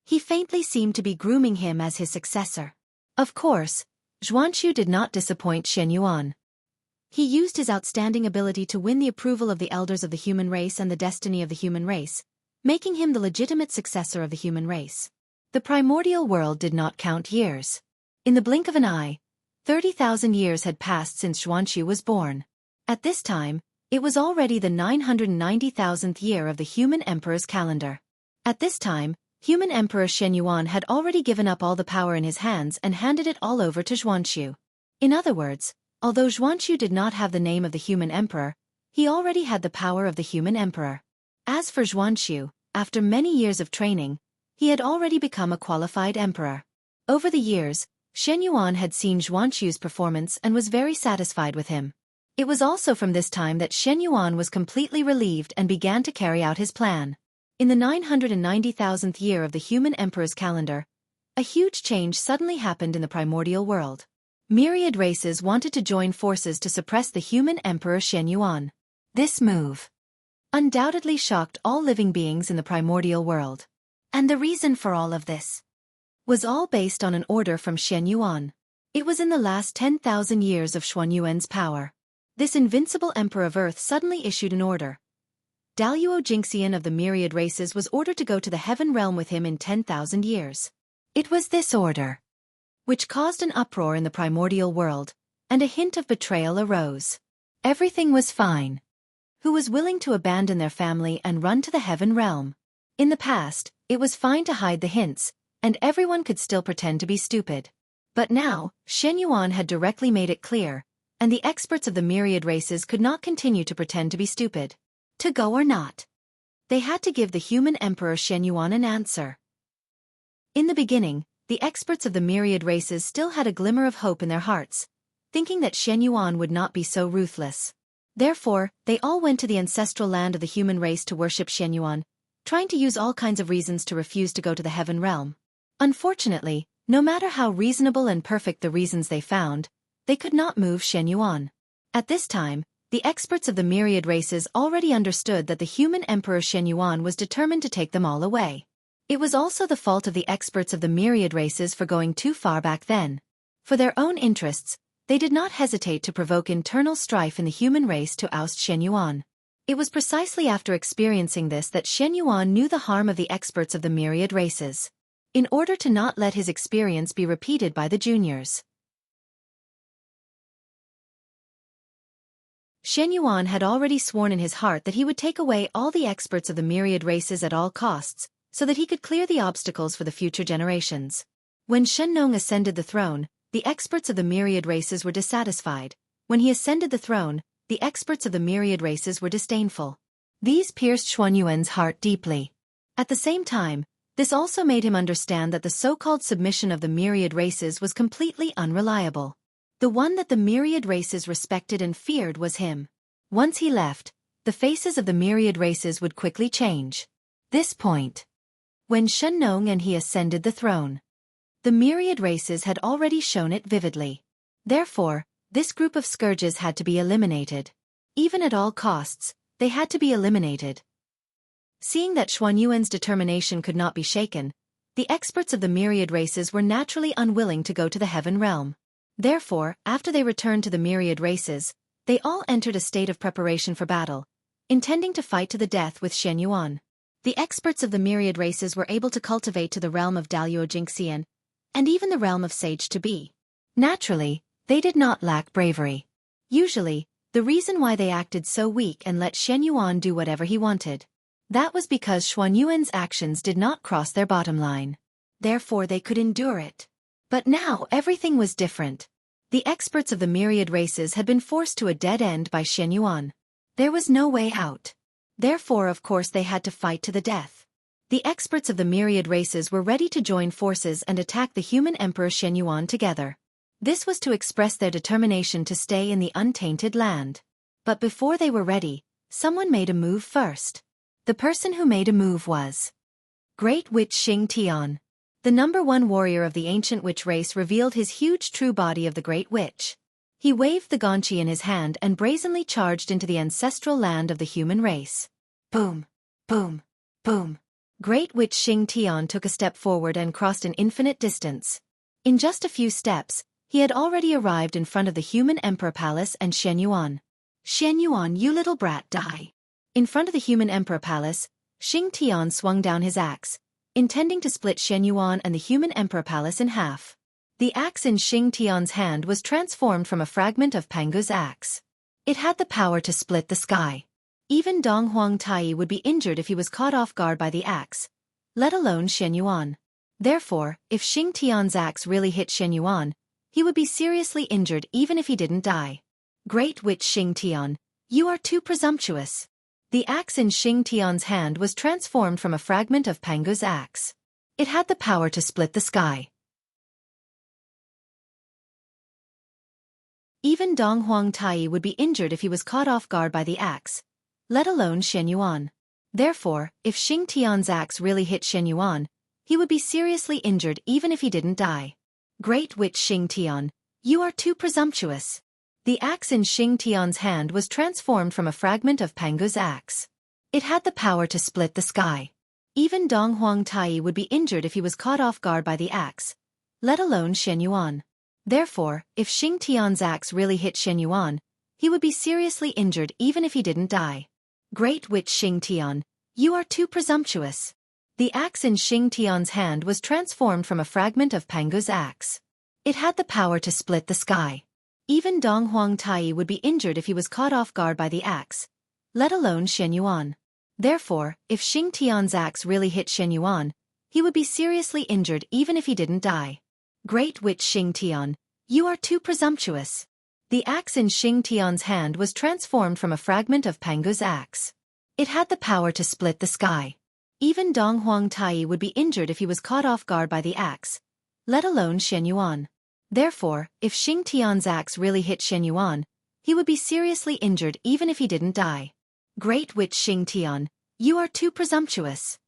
He faintly seemed to be grooming him as his successor. Of course, Xianxia did not disappoint Xianyuan. He used his outstanding ability to win the approval of the elders of the human race and the destiny of the human race, making him the legitimate successor of the human race. The primordial world did not count years. In the blink of an eye, 30,000 years had passed since Xianxia was born. At this time, it was already the 990,000th year of the human emperor's calendar. At this time, human emperor Xianyuan had already given up all the power in his hands and handed it all over to Xianxia. In other words, although Xianxia did not have the name of the human emperor, he already had the power of the human emperor. As for Xianxia, after many years of training, he had already become a qualified emperor. Over the years, Xianyuan had seen Xianxia's performance and was very satisfied with him. It was also from this time that Xianyuan was completely relieved and began to carry out his plan. In the 990,000th year of the human emperor's calendar, a huge change suddenly happened in the primordial world. Myriad races wanted to join forces to suppress the human emperor Xianyuan. This move undoubtedly shocked all living beings in the primordial world. And the reason for all of this was all based on an order from Xianyuan. It was in the last 10,000 years of Xianyuan's power. This invincible emperor of Earth suddenly issued an order. Jianghu of the myriad races was ordered to go to the heaven realm with him in 10,000 years. It was this order which caused an uproar in the primordial world, and a hint of betrayal arose. Everything was fine. Who was willing to abandon their family and run to the heaven realm? In the past, it was fine to hide the hints, and everyone could still pretend to be stupid. But now, Xianyuan had directly made it clear, and the experts of the myriad races could not continue to pretend to be stupid. To go or not? They had to give the human emperor Xianyuan an answer. In the beginning, the experts of the myriad races still had a glimmer of hope in their hearts, thinking that Xianyuan would not be so ruthless. Therefore, they all went to the ancestral land of the human race to worship Xianyuan, trying to use all kinds of reasons to refuse to go to the heaven realm. Unfortunately, no matter how reasonable and perfect the reasons they found, they could not move Xianyuan. At this time, the experts of the myriad races already understood that the human emperor Xianyuan was determined to take them all away. It was also the fault of the experts of the myriad races for going too far back then. For their own interests, they did not hesitate to provoke internal strife in the human race to oust Xianyuan. It was precisely after experiencing this that Xianyuan knew the harm of the experts of the myriad races. In order to not let his experience be repeated by the juniors, Xianyuan had already sworn in his heart that he would take away all the experts of the myriad races at all costs, so that he could clear the obstacles for the future generations. When Shennong ascended the throne, the experts of the myriad races were dissatisfied. When he ascended the throne, the experts of the myriad races were disdainful. These pierced Xuanyuan's heart deeply. At the same time, this also made him understand that the so-called submission of the myriad races was completely unreliable. The one that the myriad races respected and feared was him. Once he left, the faces of the myriad races would quickly change. This point, when Shennong and he ascended the throne, the myriad races had already shown it vividly. Therefore, this group of scourges had to be eliminated. Even at all costs, they had to be eliminated. Seeing that Xuanyuan's determination could not be shaken, the experts of the myriad races were naturally unwilling to go to the heaven realm. Therefore, after they returned to the myriad races, they all entered a state of preparation for battle, intending to fight to the death with Xianyuan. The experts of the myriad races were able to cultivate to the realm of Jianghu, and even the realm of Sage to be. Naturally, they did not lack bravery. Usually, the reason why they acted so weak and let Xianyuan do whatever he wanted, that was because Xuanyuan's actions did not cross their bottom line. Therefore they could endure it. But now everything was different. The experts of the myriad races had been forced to a dead end by Xianyuan. There was no way out. Therefore, of course, they had to fight to the death. The experts of the myriad races were ready to join forces and attack the human emperor Xianyuan together. This was to express their determination to stay in the untainted land. But before they were ready, someone made a move first. The person who made a move was Great Witch Xianxia. The #1 warrior of the ancient witch race revealed his huge true body of the Great Witch. He waved the ganqi in his hand and brazenly charged into the ancestral land of the human race. Boom! Boom! Boom! Great Witch Xianxia took a step forward and crossed an infinite distance. In just a few steps, he had already arrived in front of the human emperor palace and Xianyuan. Xianyuan, you little brat, die! In front of the human emperor palace, Xianxia swung down his axe, intending to split Xianyuan and the human emperor palace in half. The axe in Xianxia's hand was transformed from a fragment of Pangu's axe. It had the power to split the sky. Even Dong Huangtai would be injured if he was caught off guard by the axe, let alone Xianyuan. Therefore, if Xianxia's axe really hit Xianyuan, he would be seriously injured even if he didn't die. Great Witch Xianxia, you are too presumptuous. The axe in Xianxia's hand was transformed from a fragment of Pangu's axe. It had the power to split the sky. Even Dong Huangtai would be injured if he was caught off guard by the axe, let alone Xianyuan. Therefore, if Xianxia's axe really hit Xianyuan, he would be seriously injured even if he didn't die. Great Witch Xianxia, you are too presumptuous. The axe in Xianxia's hand was transformed from a fragment of Pangu's axe. It had the power to split the sky. Even Dong Huangtai would be injured if he was caught off guard by the axe, let alone Xianyuan. Therefore, if Xianxia's axe really hit Xianyuan, he would be seriously injured even if he didn't die. Great Witch Xianxia, you are too presumptuous. The axe in Xianxia's hand was transformed from a fragment of Pangu's axe. It had the power to split the sky. Even Dong Huangtai would be injured if he was caught off guard by the axe, let alone Xianyuan. Therefore, if Xianxia's axe really hit Xianyuan, he would be seriously injured even if he didn't die. Great Witch Xianxia, you are too presumptuous. The axe in Xianxia's hand was transformed from a fragment of Pangu's axe. It had the power to split the sky. Even Dong Huangtai would be injured if he was caught off guard by the axe, let alone Xianyuan. Therefore, if Xianxia's axe really hit Xianyuan, he would be seriously injured even if he didn't die. Great Witch Xianxia, you are too presumptuous.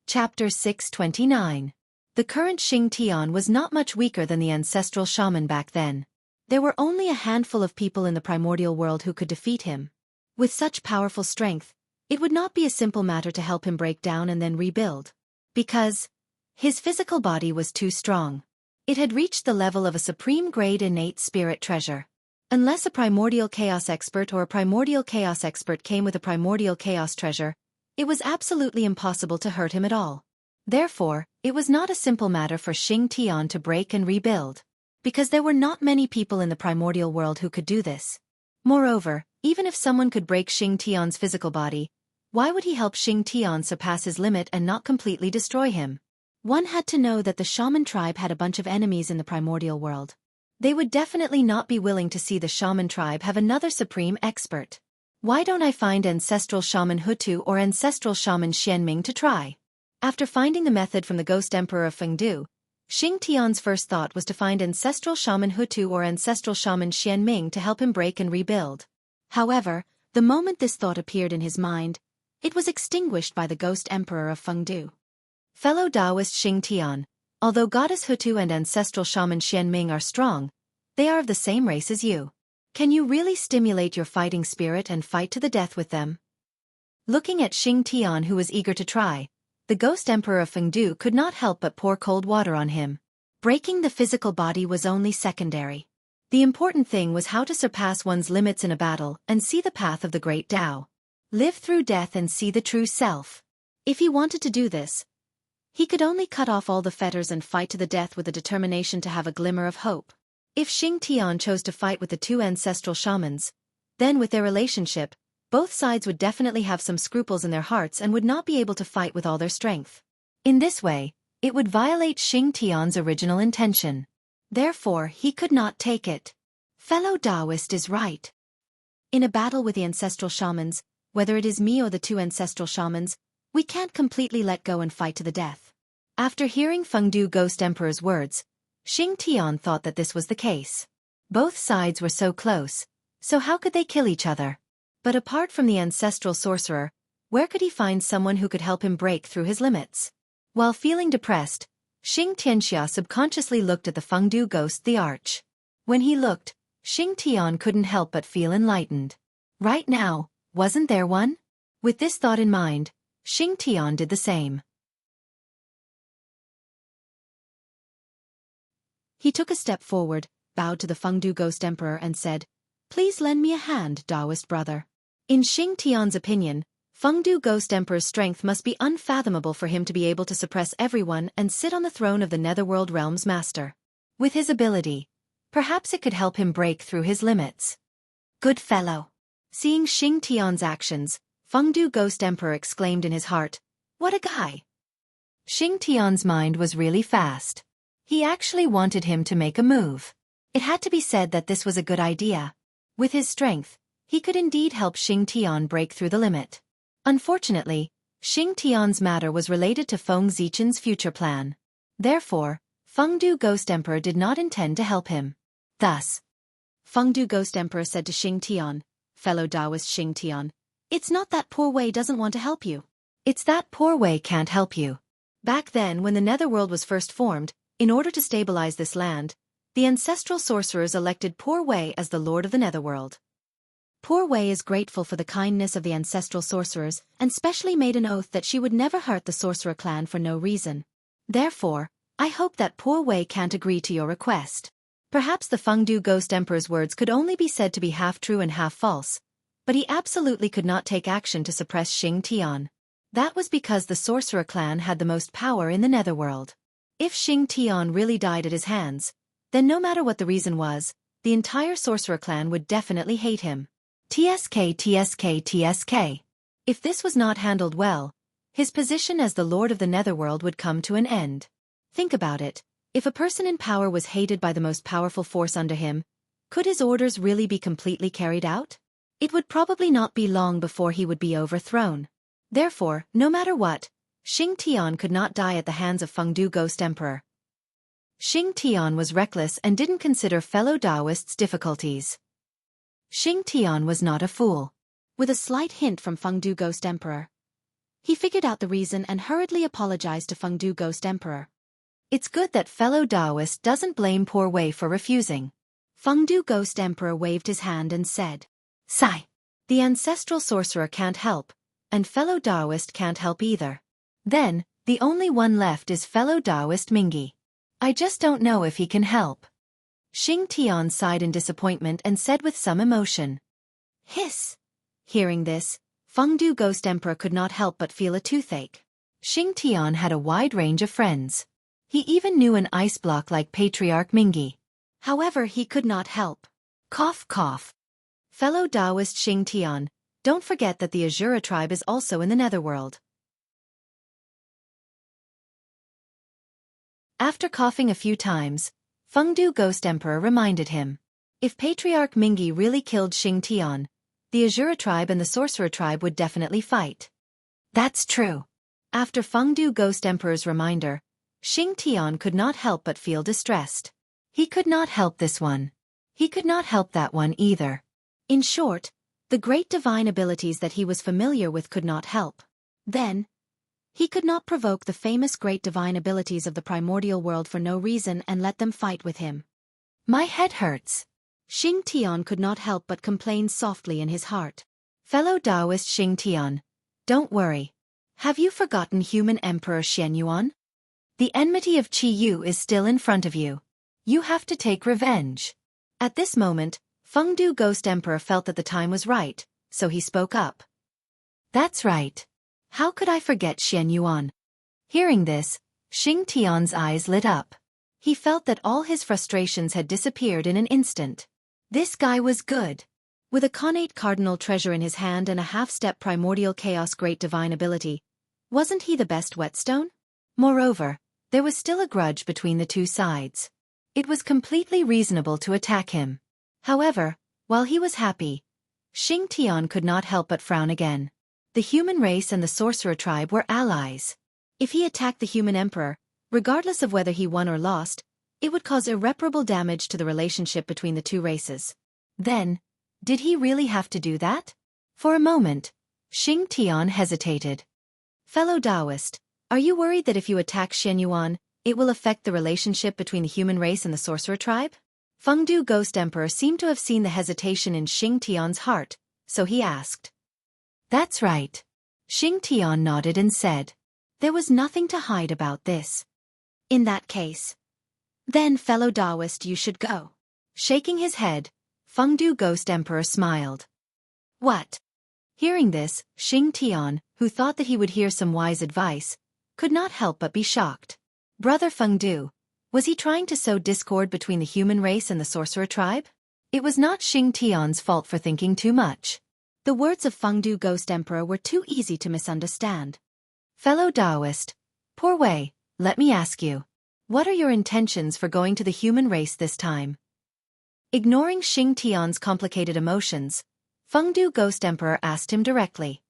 Chapter 629. The current Xianxia was not much weaker than the ancestral shaman back then. There were only a handful of people in the primordial world who could defeat him. With such powerful strength, it would not be a simple matter to help him break down and then rebuild. Because his physical body was too strong. It had reached the level of a supreme-grade innate spirit treasure. Unless a primordial chaos expert or a primordial chaos expert came with a primordial chaos treasure, it was absolutely impossible to hurt him at all. Therefore, it was not a simple matter for Xianxia to break and rebuild. Because there were not many people in the primordial world who could do this. Moreover, even if someone could break Xianxia's physical body, why would he help Xianxia surpass his limit and not completely destroy him? One had to know that the shaman tribe had a bunch of enemies in the primordial world. They would definitely not be willing to see the shaman tribe have another supreme expert. Why don't I find ancestral shaman Hutu or ancestral shaman Xianming to try? After finding the method from the ghost emperor of Fengdu, Xianxia's first thought was to find ancestral shaman Hutu or ancestral shaman Xianming to help him break and rebuild. However, the moment this thought appeared in his mind, it was extinguished by the ghost emperor of Fengdu. Fellow Taoist Xianxia, although goddess Hutu and ancestral shaman Xianming are strong, they are of the same race as you. Can you really stimulate your fighting spirit and fight to the death with them? Looking at Xianxia, who was eager to try, the ghost emperor of Fengdu could not help but pour cold water on him. Breaking the physical body was only secondary. The important thing was how to surpass one's limits in a battle and see the path of the great Tao. Live through death and see the true self. If he wanted to do this, he could only cut off all the fetters and fight to the death with the determination to have a glimmer of hope. If Xianxia chose to fight with the two ancestral shamans, then with their relationship, both sides would definitely have some scruples in their hearts and would not be able to fight with all their strength. In this way, it would violate Xianxia's original intention. Therefore, he could not take it. Fellow Taoist is right. In a battle with the ancestral shamans, whether it is me or the two ancestral shamans, we can't completely let go and fight to the death. After hearing Fengdu Ghost Emperor's words, Xing Tian thought that this was the case. Both sides were so close, so how could they kill each other? But apart from the ancestral sorcerer, where could he find someone who could help him break through his limits? While feeling depressed, Xianxia subconsciously looked at the Fengdu ghost the arch. When he looked, Xing Tian couldn't help but feel enlightened. Right now, wasn't there one? With this thought in mind, Xing Tian did the same. He took a step forward, bowed to the Fengdu Ghost Emperor and said, "Please lend me a hand, Taoist brother." In Xing Tian's opinion, Fengdu Ghost Emperor's strength must be unfathomable for him to be able to suppress everyone and sit on the throne of the Netherworld Realm's master. With his ability, perhaps it could help him break through his limits. Good fellow. Seeing Xing Tian's actions, Fengdu Ghost Emperor exclaimed in his heart, "What a guy!" Xing Tian's mind was really fast. He actually wanted him to make a move. It had to be said that this was a good idea. With his strength, he could indeed help Xing Tian break through the limit. Unfortunately, Xing Tian's matter was related to Feng Zichen's future plan. Therefore, Fengdu Ghost Emperor did not intend to help him. Thus, Fengdu Ghost Emperor said to Xing Tian, "Fellow Taoist Xing Tian, it's not that poor Wei doesn't want to help you. It's that poor Wei can't help you." Back then when the Netherworld was first formed, in order to stabilize this land, the ancestral sorcerers elected Poor Wei as the Lord of the Netherworld. Poor Wei is grateful for the kindness of the ancestral sorcerers and specially made an oath that she would never hurt the sorcerer clan for no reason. Therefore, I hope that Poor Wei can't agree to your request. Perhaps the Fengdu Ghost Emperor's words could only be said to be half true and half false, but he absolutely could not take action to suppress Xing Tian. That was because the sorcerer clan had the most power in the Netherworld. If Xing Tian really died at his hands, then no matter what the reason was, the entire sorcerer clan would definitely hate him. TSK. If this was not handled well, his position as the Lord of the Netherworld would come to an end. Think about it. If a person in power was hated by the most powerful force under him, could his orders really be completely carried out? It would probably not be long before he would be overthrown. Therefore, no matter what, Xing Tian could not die at the hands of Fengdu Ghost Emperor. Xing Tian was reckless and didn't consider fellow Taoists' difficulties. Xing Tian was not a fool. With a slight hint from Fengdu Ghost Emperor, he figured out the reason and hurriedly apologized to Fengdu Ghost Emperor. It's good that fellow Taoist doesn't blame Poor Wei for refusing. Fengdu Ghost Emperor waved his hand and said, "Sigh. The ancestral sorcerer can't help, and fellow Taoist can't help either. Then, the only one left is fellow Taoist Mingi. I just don't know if he can help." Xing Tian sighed in disappointment and said with some emotion, "Hiss." Hearing this, Fengdu Ghost Emperor could not help but feel a toothache. Xing Tian had a wide range of friends. He even knew an ice block like Patriarch Mingi. However, he could not help. Cough, cough. Fellow Taoist Xing Tian, don't forget that the Azura tribe is also in the Netherworld. After coughing a few times, Fengdu Ghost Emperor reminded him. If Patriarch Mingi really killed Xing Tian, the Azura tribe and the Sorcerer tribe would definitely fight. That's true. After Fengdu Ghost Emperor's reminder, Xing Tian could not help but feel distressed. He could not help this one. He could not help that one either. In short, the great divine abilities that he was familiar with could not help. Then, he could not provoke the famous great divine abilities of the primordial world for no reason and let them fight with him. My head hurts. Xing Tian could not help but complain softly in his heart. Fellow Taoist Xing Tian, don't worry. Have you forgotten human Emperor Xianyuan? The enmity of Qi Yu is still in front of you. You have to take revenge. At this moment, Fengdu Ghost Emperor felt that the time was right, so he spoke up. That's right. How could I forget Xianyuan? Hearing this, Xing Tian's eyes lit up. He felt that all his frustrations had disappeared in an instant. This guy was good. With a connate cardinal treasure in his hand and a half-step primordial chaos great divine ability, wasn't he the best whetstone? Moreover, there was still a grudge between the two sides. It was completely reasonable to attack him. However, while he was happy, Xing Tian could not help but frown again. The human race and the sorcerer tribe were allies. If he attacked the human emperor, regardless of whether he won or lost, It would cause irreparable damage to the relationship between the two races. Then, did he really have to do that? For a moment, Xianxia hesitated. Fellow Taoist, are you worried that if you attack Xianyuan, it will affect the relationship between the human race and the sorcerer tribe? Fengdu Ghost Emperor seemed to have seen the hesitation in Xiangxia's heart, so he asked. That's right. Xiangxia nodded and said. There was nothing to hide about this. In that case. Then, fellow Taoist, you should go. Shaking his head, Fengdu Ghost Emperor smiled. What? Hearing this, Xiangxia, who thought that he would hear some wise advice, could not help but be shocked. Brother Fengdu, was he trying to sow discord between the human race and the sorcerer tribe? It was not Xiangxia's fault for thinking too much. The words of Fengdu Ghost Emperor were too easy to misunderstand. Fellow Taoist, poor Wei, let me ask you. What are your intentions for going to the human race this time? Ignoring Xiangxia's complicated emotions, Fengdu Ghost Emperor asked him directly.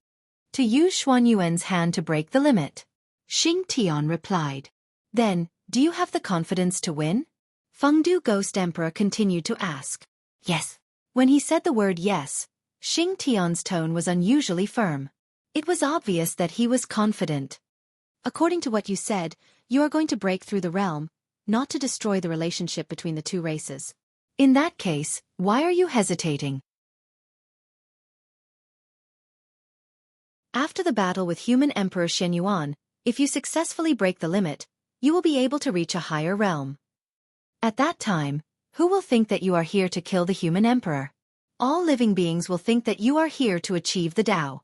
To use Xuanyuan's hand to break the limit. Xiangxia replied. Then, do you have the confidence to win? Fengdu Ghost Emperor continued to ask. Yes. When he said the word yes, Xiangxia's tone was unusually firm. It was obvious that he was confident. According to what you said, you are going to break through the realm, not to destroy the relationship between the two races. In that case, why are you hesitating? After the battle with human Emperor Xianyuan, if you successfully break the limit, you will be able to reach a higher realm. At that time, who will think that you are here to kill the human emperor? All living beings will think that you are here to achieve the Tao.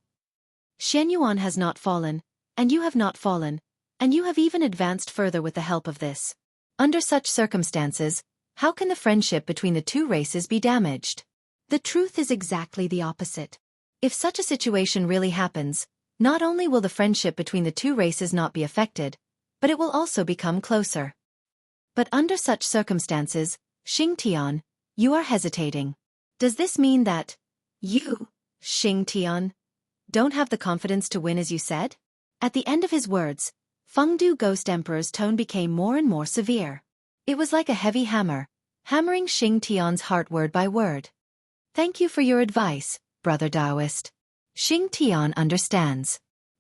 Xianyuan has not fallen, and you have not fallen, and you have even advanced further with the help of this. Under such circumstances, how can the friendship between the two races be damaged? The truth is exactly the opposite. If such a situation really happens, not only will the friendship between the two races not be affected, but it will also become closer. But under such circumstances, Xiangxia, you are hesitating. Does this mean that you, Xiangxia, don't have the confidence to win as you said? At the end of his words, Fengdu Ghost Emperor's tone became more and more severe. It was like a heavy hammer, hammering Xiangxia's heart word by word. Thank you for your advice, Brother Taoist. Xiangxia understands.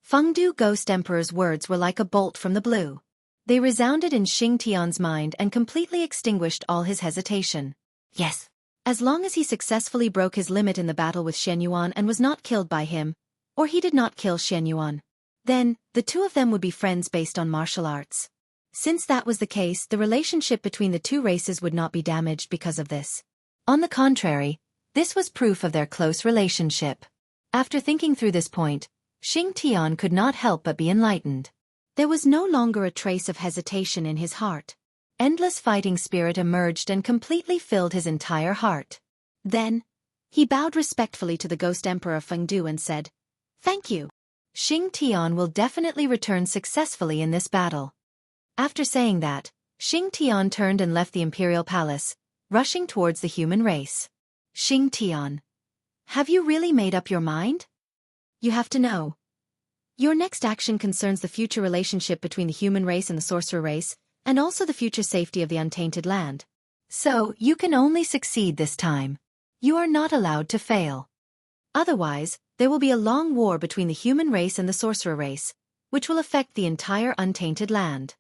Fengdu Ghost Emperor's words were like a bolt from the blue. They resounded in Xiangxia's mind and completely extinguished all his hesitation. Yes. As long as he successfully broke his limit in the battle with Xianyuan and was not killed by him, or he did not kill Xianyuan, then, the two of them would be friends based on martial arts. Since that was the case, the relationship between the two races would not be damaged because of this. On the contrary, this was proof of their close relationship. After thinking through this point, Xiangxia could not help but be enlightened. There was no longer a trace of hesitation in his heart. Endless fighting spirit emerged and completely filled his entire heart. Then, he bowed respectfully to the Ghost Emperor Fengdu and said, "Thank you. Xiangxia will definitely return successfully in this battle." After saying that, Xiangxia turned and left the imperial palace, rushing towards the human race. Xiangxia, have you really made up your mind? You have to know. Your next action concerns the future relationship between the human race and the sorcerer race, and also the future safety of the untainted land. So, you can only succeed this time. You are not allowed to fail. Otherwise, there will be a long war between the human race and the sorcerer race, which will affect the entire untainted land.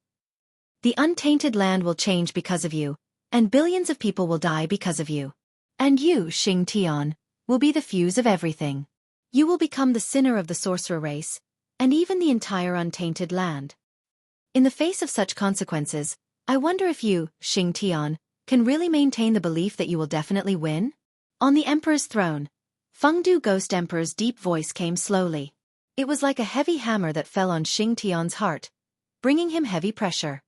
The untainted land will change because of you, and billions of people will die because of you. And you, Xiangxia, will be the fuse of everything. You will become the sinner of the sorcerer race, and even the entire untainted land. In the face of such consequences, I wonder if you, Xiangxia, can really maintain the belief that you will definitely win? On the Emperor's throne, Fengdu Ghost Emperor's deep voice came slowly. It was like a heavy hammer that fell on Xiangxia's heart, bringing him heavy pressure.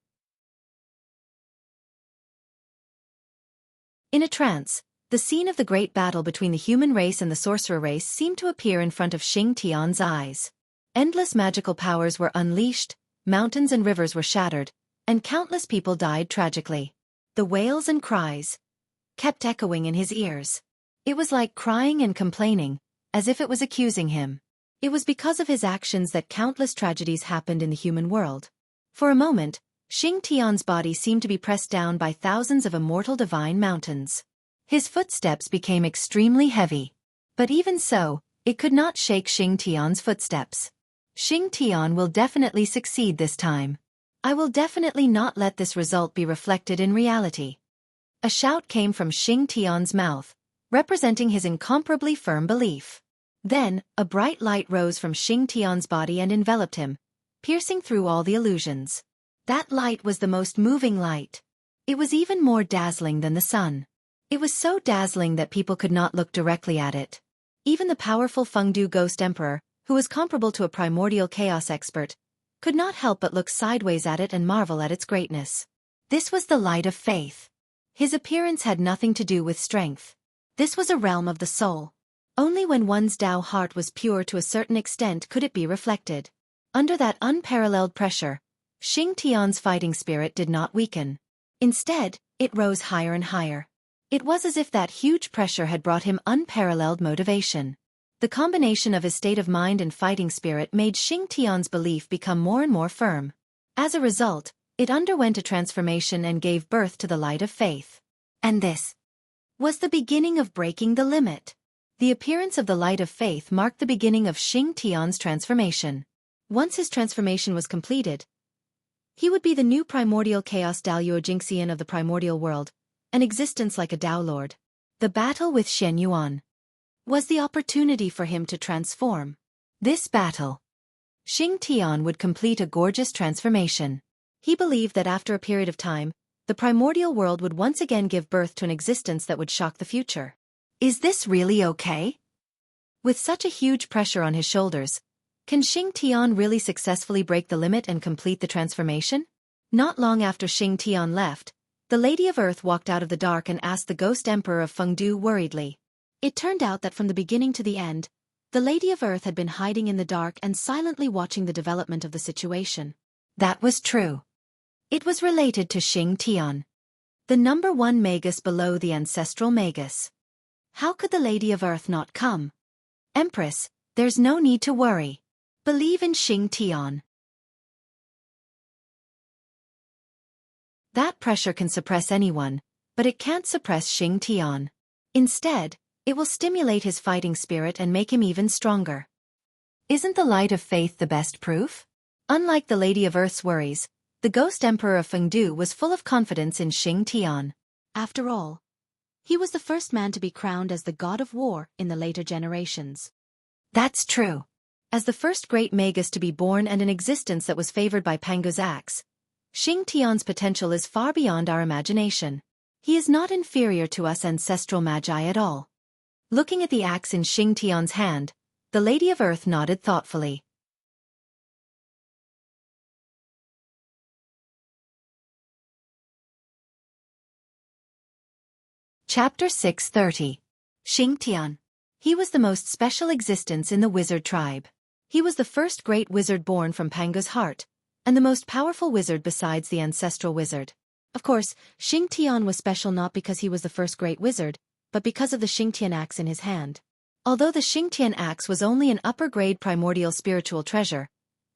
In a trance, the scene of the great battle between the human race and the sorcerer race seemed to appear in front of Xiangxia's eyes. Endless magical powers were unleashed, mountains and rivers were shattered, and countless people died tragically. The wails and cries kept echoing in his ears. It was like crying and complaining, as if it was accusing him. It was because of his actions that countless tragedies happened in the human world. For a moment, Xianxia's body seemed to be pressed down by thousands of immortal divine mountains. His footsteps became extremely heavy. But even so, it could not shake Xianxia's footsteps. Xianxia will definitely succeed this time. I will definitely not let this result be reflected in reality. A shout came from Xianxia's mouth, representing his incomparably firm belief. Then, a bright light rose from Xianxia's body and enveloped him, piercing through all the illusions. That light was the most moving light. It was even more dazzling than the sun. It was so dazzling that people could not look directly at it. Even the powerful Fengdu Ghost Emperor, who was comparable to a primordial chaos expert, could not help but look sideways at it and marvel at its greatness. This was the light of faith. His appearance had nothing to do with strength. This was a realm of the soul. Only when one's Tao heart was pure to a certain extent could it be reflected. Under that unparalleled pressure, Xianxia's fighting spirit did not weaken. Instead, it rose higher and higher. It was as if that huge pressure had brought him unparalleled motivation. The combination of his state of mind and fighting spirit made Xianxia's belief become more and more firm. As a result, it underwent a transformation and gave birth to the light of faith. And this was the beginning of breaking the limit. The appearance of the light of faith marked the beginning of Xianxia's transformation. Once his transformation was completed, he would be the new primordial chaos Daluo Jingxian of the primordial world, an existence like a Tao Lord. The battle with Xianyuan was the opportunity for him to transform. This battle, Xianxian would complete a gorgeous transformation. He believed that after a period of time, the primordial world would once again give birth to an existence that would shock the future. Is this really okay? With such a huge pressure on his shoulders, can Xianxian really successfully break the limit and complete the transformation? Not long after Xianxian left, the Lady of Earth walked out of the dark and asked the Ghost Emperor of Fengdu worriedly. It turned out that from the beginning to the end, the Lady of Earth had been hiding in the dark and silently watching the development of the situation. That was true. It was related to Xianxian, the number one magus below the ancestral magus. How could the Lady of Earth not come? Empress, there's no need to worry. Believe in Xianxian. That pressure can suppress anyone, but it can't suppress Xianxian. Instead, it will stimulate his fighting spirit and make him even stronger. Isn't the light of faith the best proof? Unlike the Lady of Earth's worries, the Ghost Emperor of Fengdu was full of confidence in Xianxian. After all, he was the first man to be crowned as the god of war in the later generations. That's true. As the first great magus to be born and an existence that was favored by Pangu's axe, Xianxian's potential is far beyond our imagination. He is not inferior to us ancestral magi at all. Looking at the axe in Xianxian's hand, the Lady of Earth nodded thoughtfully. Chapter 630. Xianxian. He was the most special existence in the wizard tribe. He was the first great wizard born from Pangu's heart, and the most powerful wizard besides the ancestral wizard. Of course, Xianxian was special not because he was the first great wizard, but because of the Xianxian axe in his hand. Although the Xianxian axe was only an upper-grade primordial spiritual treasure,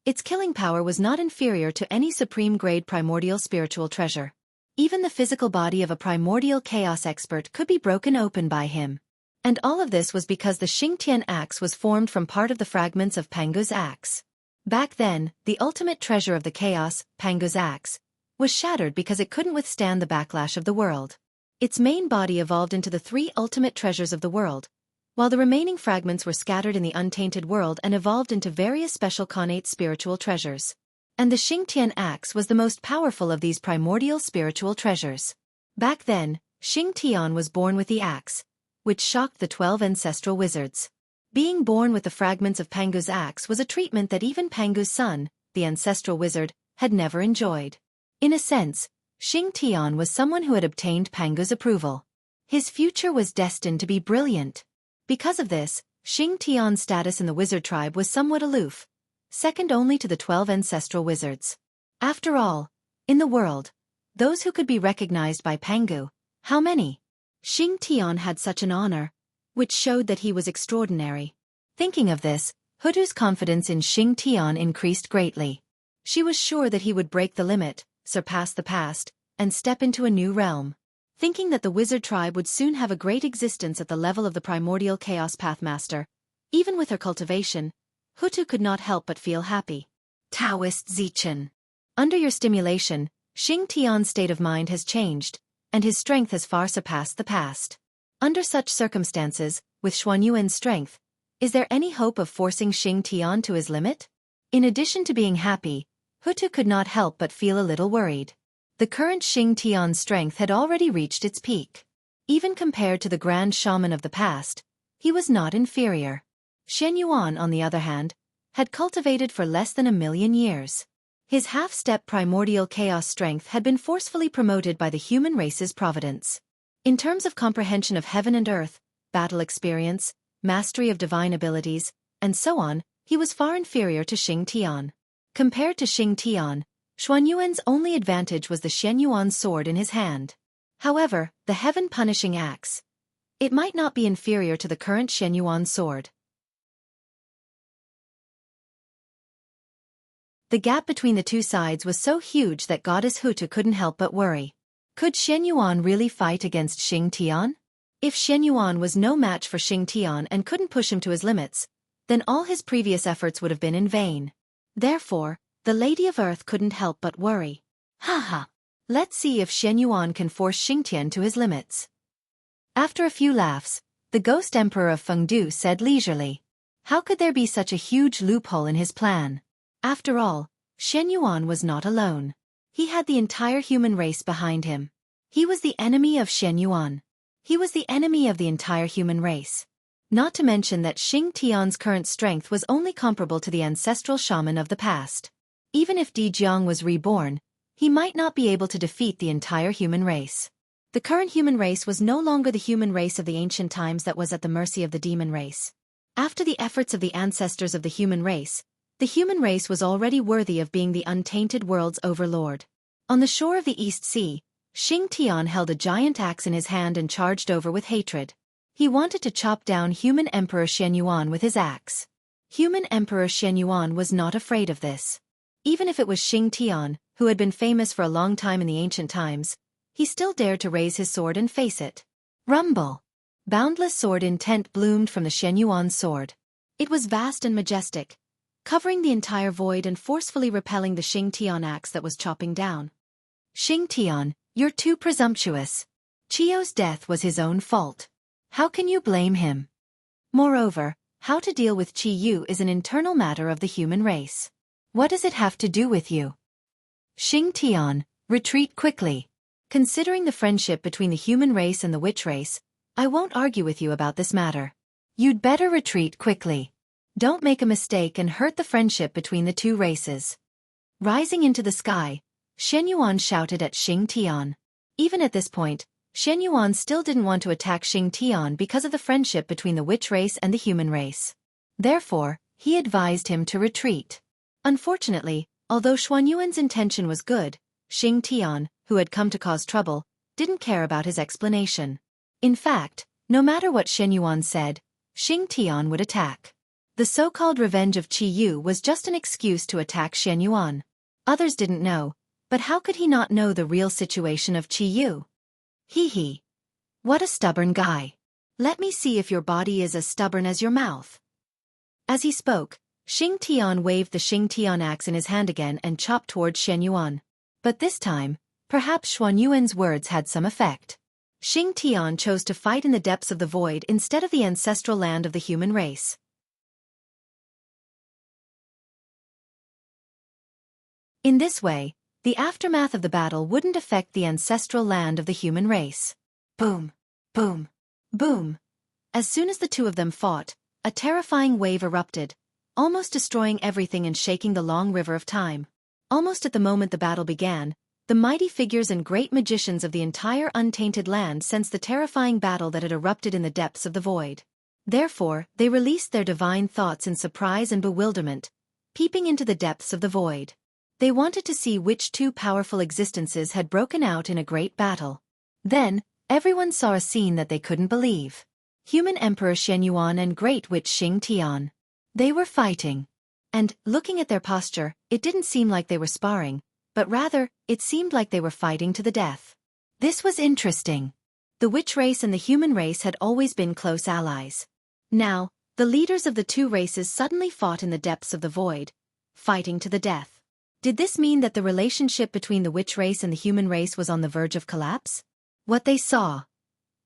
its killing power was not inferior to any supreme-grade primordial spiritual treasure. Even the physical body of a primordial chaos expert could be broken open by him. And all of this was because the Xianxian axe was formed from part of the fragments of Pangu's axe. Back then, the ultimate treasure of the chaos, Pangu's axe, was shattered because it couldn't withstand the backlash of the world. Its main body evolved into the three ultimate treasures of the world, while the remaining fragments were scattered in the untainted world and evolved into various special connate spiritual treasures. And the Xianxian axe was the most powerful of these primordial spiritual treasures. Back then, Xianxian was born with the axe, which shocked the 12 ancestral wizards. Being born with the fragments of Pangu's axe was a treatment that even Pangu's son, the ancestral wizard, had never enjoyed. In a sense, Xianxian was someone who had obtained Pangu's approval. His future was destined to be brilliant. Because of this, Xianxian's status in the wizard tribe was somewhat aloof, second only to the 12 ancestral wizards. After all, in the world, those who could be recognized by Pangu, how many? Xianxian had such an honor, which showed that he was extraordinary. Thinking of this, Hudu's confidence in Xianxian increased greatly. She was sure that he would break the limit, surpass the past, and step into a new realm. Thinking that the wizard tribe would soon have a great existence at the level of the primordial chaos pathmaster, even with her cultivation, Hutu could not help but feel happy. Taoist Zichen. Under your stimulation, Xing Tian's state of mind has changed, and his strength has far surpassed the past. Under such circumstances, with Xuanyuan's strength, is there any hope of forcing Xing Tian to his limit? In addition to being happy, Hutu could not help but feel a little worried. The current Xing Tian's strength had already reached its peak. Even compared to the grand shaman of the past, he was not inferior. Xianyuan, on the other hand, had cultivated for less than 1,000,000 years. His half-step primordial chaos strength had been forcefully promoted by the human race's providence. In terms of comprehension of heaven and earth, battle experience, mastery of divine abilities, and so on, he was far inferior to Xing Tian. Compared to Xing Tian, Xuanyuan's only advantage was the Xianyuan sword in his hand. However, the heaven-punishing axe, it might not be inferior to the current Xianyuan sword. The gap between the two sides was so huge that Goddess Hutu couldn't help but worry. Could Xianyuan really fight against Xing Tian? If Xianyuan was no match for Xing Tian and couldn't push him to his limits, then all his previous efforts would have been in vain. Therefore, the Lady of Earth couldn't help but worry. Haha! Let's see if Xianyuan can force Xing Tian to his limits. After a few laughs, the Ghost Emperor of Fengdu said leisurely, how could there be such a huge loophole in his plan? After all, Xianyuan was not alone. He had the entire human race behind him. He was the enemy of Xianyuan. He was the enemy of the entire human race. Not to mention that Xing Tian's current strength was only comparable to the ancestral shaman of the past. Even if Jianghu was reborn, he might not be able to defeat the entire human race. The current human race was no longer the human race of the ancient times that was at the mercy of the demon race. After the efforts of the ancestors of the human race was already worthy of being the untainted world's overlord. On the shore of the East Sea, Xing Tian held a giant axe in his hand and charged over with hatred. He wanted to chop down human Emperor Xianyuan with his axe. Human Emperor Xianyuan was not afraid of this. Even if it was Xing Tian, who had been famous for a long time in the ancient times, he still dared to raise his sword and face it. Rumble! Boundless sword intent bloomed from the Xianyuan sword. It was vast and majestic, covering the entire void and forcefully repelling the Xing Tian axe that was chopping down. Xing Tian, you're too presumptuous. Qiu's death was his own fault. How can you blame him? Moreover, how to deal with Qiu is an internal matter of the human race. What does it have to do with you? Xing Tian, retreat quickly. Considering the friendship between the human race and the witch race, I won't argue with you about this matter. You'd better retreat quickly. Don't make a mistake and hurt the friendship between the two races. Rising into the sky, Xianyuan shouted at Xing Tian. Even at this point, Xianyuan still didn't want to attack Xing Tian because of the friendship between the witch race and the human race. Therefore, he advised him to retreat. Unfortunately, although Xuanyuan's intention was good, Xing Tian, who had come to cause trouble, didn't care about his explanation. In fact, no matter what Xianyuan said, Xing Tian would attack. The so-called revenge of Qiu was just an excuse to attack Xianyuan. Others didn't know, but how could he not know the real situation of Qiu? Hee. What a stubborn guy. Let me see if your body is as stubborn as your mouth. As he spoke, Xing Tian waved the Xing Tian axe in his hand again and chopped towards Xianyuan. But this time, perhaps Xuanyuan's words had some effect. Xing Tian chose to fight in the depths of the void instead of the ancestral land of the human race. In this way, the aftermath of the battle wouldn't affect the ancestral land of the human race. Boom, boom, boom. As soon as the two of them fought, a terrifying wave erupted, almost destroying everything and shaking the long river of time. Almost at the moment the battle began, the mighty figures and great magicians of the entire untainted land sensed the terrifying battle that had erupted in the depths of the void. Therefore, they released their divine thoughts in surprise and bewilderment, peeping into the depths of the void. They wanted to see which two powerful existences had broken out in a great battle. Then, everyone saw a scene that they couldn't believe. Human Emperor Xianyuan and Great Witch Xing Tian. They were fighting. And, looking at their posture, it didn't seem like they were sparring, but rather, it seemed like they were fighting to the death. This was interesting. The witch race and the human race had always been close allies. Now, the leaders of the two races suddenly fought in the depths of the void, fighting to the death. Did this mean that the relationship between the witch race and the human race was on the verge of collapse? What they saw.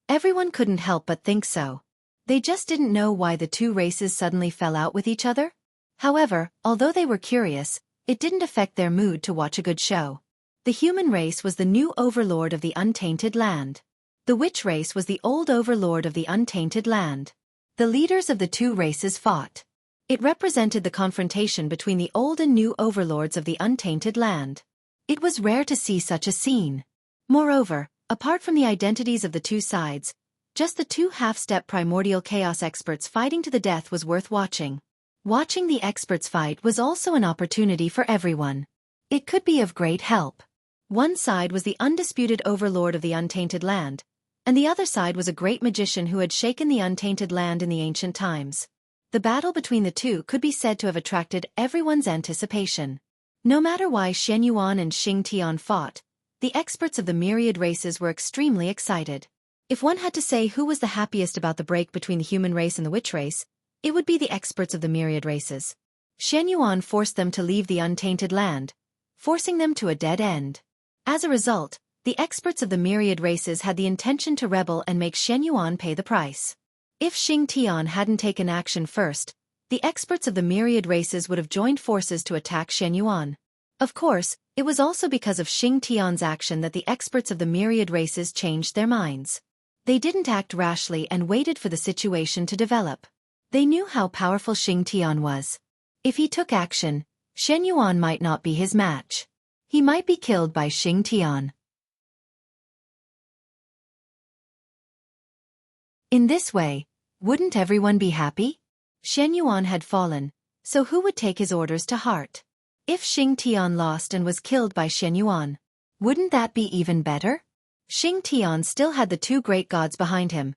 Everyone couldn't help but think so. They just didn't know why the two races suddenly fell out with each other. However, although they were curious, it didn't affect their mood to watch a good show. The human race was the new overlord of the untainted land. The witch race was the old overlord of the untainted land. The leaders of the two races fought. It represented the confrontation between the old and new overlords of the untainted land. It was rare to see such a scene. Moreover, apart from the identities of the two sides, just the two half-step primordial chaos experts fighting to the death was worth watching. Watching the experts fight was also an opportunity for everyone. It could be of great help. One side was the undisputed overlord of the untainted land, and the other side was a great magician who had shaken the untainted land in the ancient times. The battle between the two could be said to have attracted everyone's anticipation. No matter why Xianxia and Xianxia fought, the experts of the myriad races were extremely excited. If one had to say who was the happiest about the break between the human race and the witch race, it would be the experts of the myriad races. Xianxia forced them to leave the untainted land, forcing them to a dead end. As a result, the experts of the myriad races had the intention to rebel and make Xianxia pay the price. If Xianxia hadn't taken action first, the experts of the myriad races would have joined forces to attack Xianxia. Of course, it was also because of Xianxia's action that the experts of the myriad races changed their minds. They didn't act rashly and waited for the situation to develop. They knew how powerful Xianxia was. If he took action, Xianxia might not be his match. He might be killed by Xianxia. In this way, wouldn't everyone be happy? Xianxia had fallen, so who would take his orders to heart? If Xianxia lost and was killed by Xianxia, wouldn't that be even better? Xianxia still had the two great gods behind him,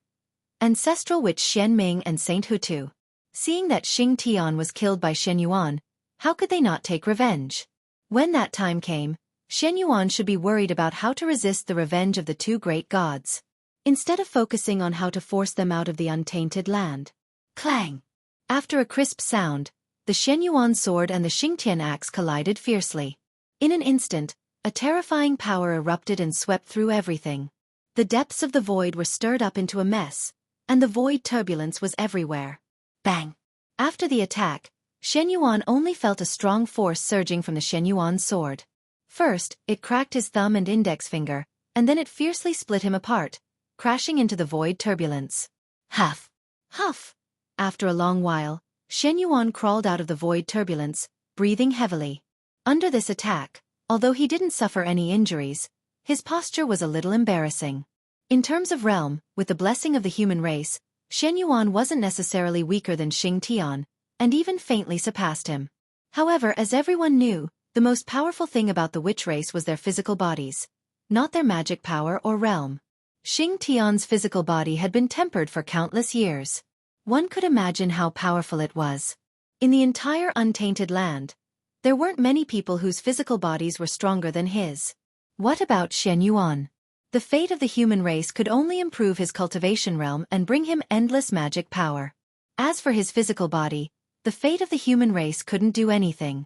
ancestral witch Xianming and Saint Hutu. Seeing that Xianxia was killed by Xianxia, how could they not take revenge? When that time came, Xianxia should be worried about how to resist the revenge of the two great gods, instead of focusing on how to force them out of the untainted land. Clang! After a crisp sound, the Xianxia sword and the Xingtian axe collided fiercely. In an instant, a terrifying power erupted and swept through everything. The depths of the void were stirred up into a mess, and the void turbulence was everywhere. Bang! After the attack, Xianxia only felt a strong force surging from the Xianxia sword. First, it cracked his thumb and index finger, and then it fiercely split him apart, crashing into the void turbulence. Huff! Huff! After a long while, Xianxia crawled out of the void turbulence, breathing heavily. Under this attack, although he didn't suffer any injuries, his posture was a little embarrassing. In terms of realm, with the blessing of the human race, Xianxia wasn't necessarily weaker than Xingtian, and even faintly surpassed him. However, as everyone knew, the most powerful thing about the witch race was their physical bodies, not their magic power or realm. Xingtian's physical body had been tempered for countless years. One could imagine how powerful it was. In the entire untainted land, there weren't many people whose physical bodies were stronger than his. What about Xianxia? The fate of the human race could only improve his cultivation realm and bring him endless magic power. As for his physical body, the fate of the human race couldn't do anything.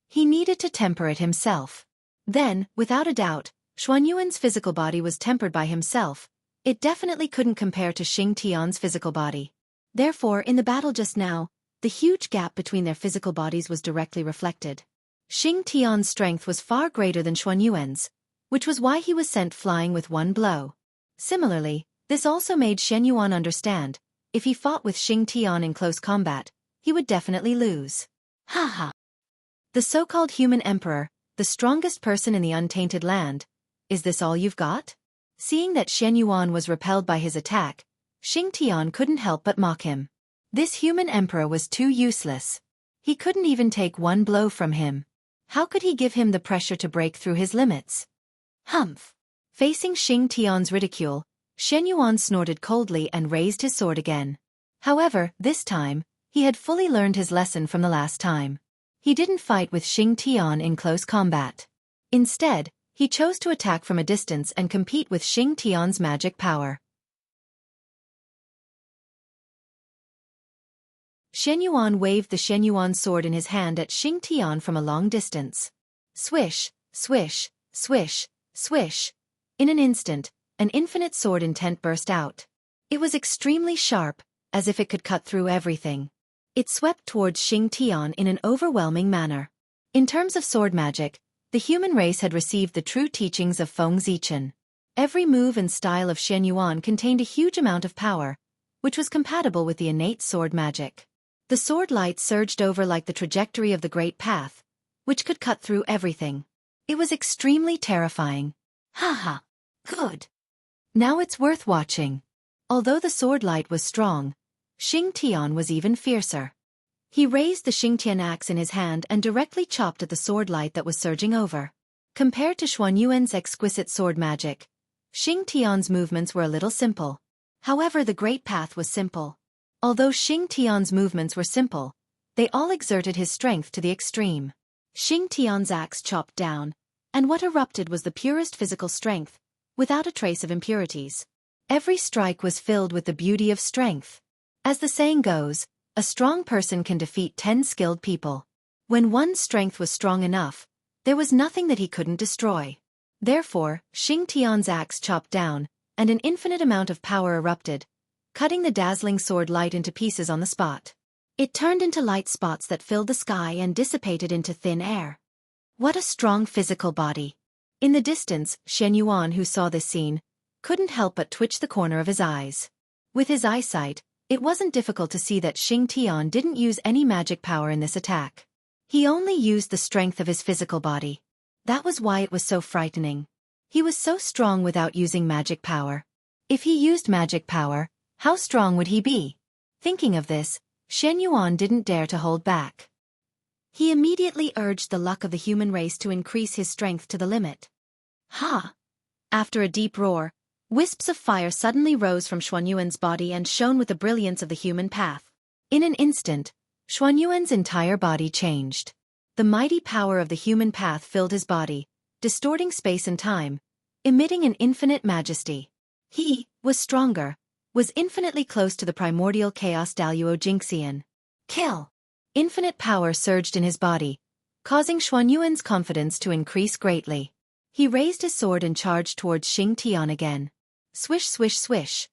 He needed to temper it himself. Then, without a doubt, Xuanyuan's physical body was tempered by himself. It definitely couldn't compare to Xingtian's physical body. Therefore, in the battle just now, the huge gap between their physical bodies was directly reflected. Xingtian's strength was far greater than Xuanyuan's, which was why he was sent flying with one blow. Similarly, this also made Xianxia understand, if he fought with Xingtian in close combat, he would definitely lose. Ha! The so-called human emperor, the strongest person in the untainted land, is this all you've got? Seeing that Xianxia was repelled by his attack, Xingtian couldn't help but mock him. This human emperor was too useless. He couldn't even take one blow from him. How could he give him the pressure to break through his limits? Humph! Facing Xingtian's ridicule, Xianxia snorted coldly and raised his sword again. However, this time, he had fully learned his lesson from the last time. He didn't fight with Xingtian in close combat. Instead, he chose to attack from a distance and compete with Xianxia's magic power. Xianyuan waved the Xianyuan sword in his hand at Xianxia from a long distance. Swish, swish, swish, swish. In an instant, an infinite sword intent burst out. It was extremely sharp, as if it could cut through everything. It swept towards Xianxia in an overwhelming manner. In terms of sword magic, the human race had received the true teachings of Feng Zichen. Every move and style of Xianyuan contained a huge amount of power, which was compatible with the innate sword magic. The sword light surged over like the trajectory of the Great Path, which could cut through everything. It was extremely terrifying. Haha, good. Now it's worth watching. Although the sword light was strong, Xianxia was even fiercer. He raised the Xingtian axe in his hand and directly chopped at the sword light that was surging over. Compared to Xuanyuan's exquisite sword magic, Xingtian's movements were a little simple. However, the Great Path was simple. Although Xingtian's movements were simple, they all exerted his strength to the extreme. Xingtian's axe chopped down, and what erupted was the purest physical strength, without a trace of impurities. Every strike was filled with the beauty of strength. As the saying goes, a strong person can defeat 10 skilled people. When one's strength was strong enough, there was nothing that he couldn't destroy. Therefore, Xingtian's axe chopped down, and an infinite amount of power erupted, cutting the dazzling sword light into pieces on the spot. It turned into light spots that filled the sky and dissipated into thin air. What a strong physical body! In the distance, Xianyuan, who saw this scene, couldn't help but twitch the corner of his eyes. With his eyesight, it wasn't difficult to see that Xianxia didn't use any magic power in this attack. He only used the strength of his physical body. That was why it was so frightening. He was so strong without using magic power. If he used magic power, how strong would he be? Thinking of this, Xianyuan didn't dare to hold back. He immediately urged the luck of the human race to increase his strength to the limit. Ha! After a deep roar, wisps of fire suddenly rose from Xuanyuan's body and shone with the brilliance of the human path. In an instant, Xuanyuan's entire body changed. The mighty power of the human path filled his body, distorting space and time, emitting an infinite majesty. He was stronger, was infinitely close to the primordial chaos Daluo Jingxian. Kill! Infinite power surged in his body, causing Xuanyuan's confidence to increase greatly. He raised his sword and charged towards Xingtian again. Swish, swish, swish.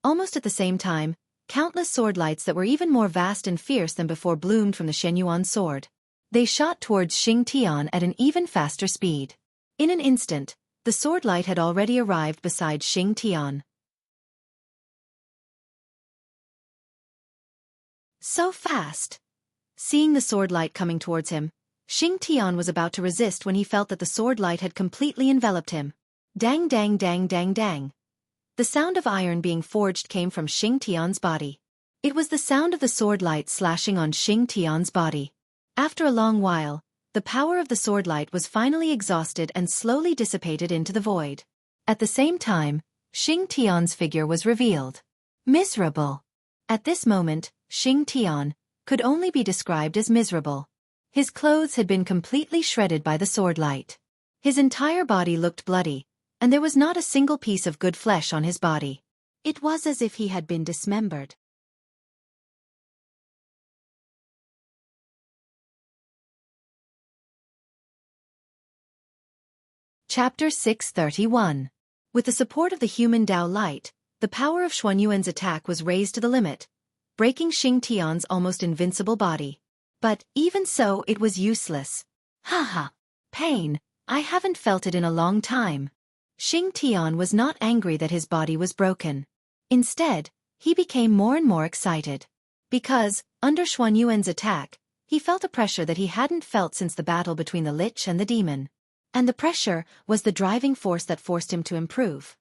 Almost at the same time, countless sword lights that were even more vast and fierce than before bloomed from the Xianyuan sword. They shot towards Xingtian at an even faster speed. In an instant, the sword light had already arrived beside Xingtian. So fast! Seeing the sword light coming towards him, Xingtian was about to resist when he felt that the sword light had completely enveloped him. Dang dang dang dang dang. The sound of iron being forged came from Xingtian's body. It was the sound of the sword light slashing on Xingtian's body. After a long while, the power of the sword light was finally exhausted and slowly dissipated into the void. At the same time, Xingtian's figure was revealed. Miserable. At this moment, Xingtian could only be described as miserable. His clothes had been completely shredded by the sword light. His entire body looked bloody, and there was not a single piece of good flesh on his body. It was as if he had been dismembered. Chapter 631. With the support of the human Tao light, the power of Xuanyuan's attack was raised to the limit, breaking Xingtian's almost invincible body. But, even so, it was useless. Haha! Pain! I haven't felt it in a long time. Xingtian was not angry that his body was broken. Instead, he became more and more excited. Because, under Xuanyuan's attack, he felt a pressure that he hadn't felt since the battle between the Lich and the demon. And the pressure was the driving force that forced him to improve.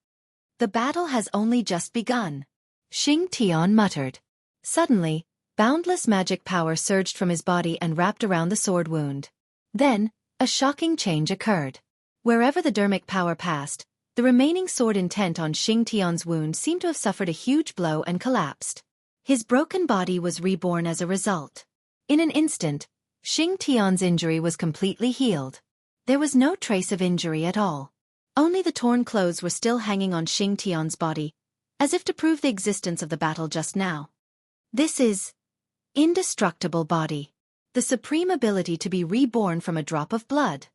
The battle has only just begun. Xingtian muttered. Suddenly, boundless magic power surged from his body and wrapped around the sword wound. Then, a shocking change occurred. Wherever the dermic power passed, the remaining sword intent on Xingtian's wound seemed to have suffered a huge blow and collapsed. His broken body was reborn as a result. In an instant, Xingtian's injury was completely healed. There was no trace of injury at all. Only the torn clothes were still hanging on Xing Tian's body, as if to prove the existence of the battle just now. This is indestructible body. The supreme ability to be reborn from a drop of blood.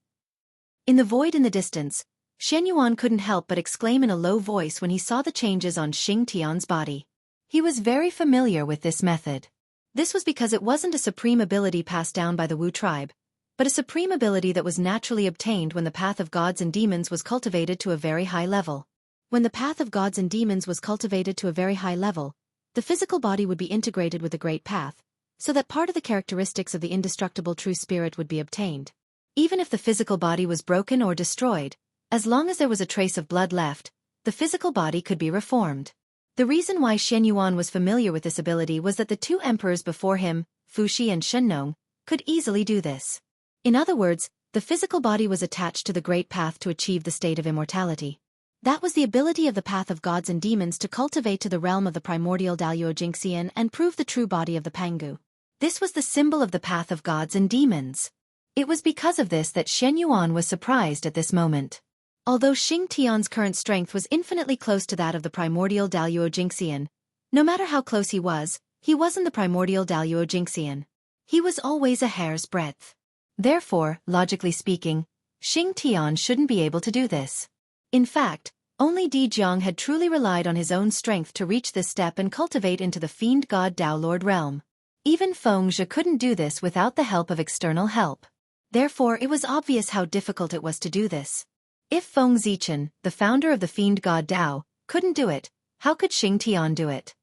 In the void in the distance, Xianyuan couldn't help but exclaim in a low voice when he saw the changes on Xing Tian's body. He was very familiar with this method. This was because it wasn't a supreme ability passed down by the Wu tribe, but a supreme ability that was naturally obtained when the path of gods and demons was cultivated to a very high level. When the path of gods and demons was cultivated to a very high level, the physical body would be integrated with the great path, so that part of the characteristics of the indestructible true spirit would be obtained. Even if the physical body was broken or destroyed, as long as there was a trace of blood left, the physical body could be reformed. The reason why Xianyuan was familiar with this ability was that the two emperors before him, Fuxi and Shennong, could easily do this. In other words, the physical body was attached to the great path to achieve the state of immortality. That was the ability of the path of gods and demons to cultivate to the realm of the primordial Daluo Jingxian and prove the true body of the Pangu. This was the symbol of the path of gods and demons. It was because of this that Xianyuan was surprised at this moment. Although Xing Tian's current strength was infinitely close to that of the primordial Daluo Jingxian, no matter how close he wasn't the primordial Daluo Jingxian. He was always a hair's breadth. Therefore, logically speaking, Xing Tian shouldn't be able to do this. In fact, only Di Jiang had truly relied on his own strength to reach this step and cultivate into the fiend god Dao Lord realm. Even Feng Zhe couldn't do this without the help of external help. Therefore, it was obvious how difficult it was to do this. If Feng Zichen, the founder of the fiend god Dao, couldn't do it, how could Xing Tian do it?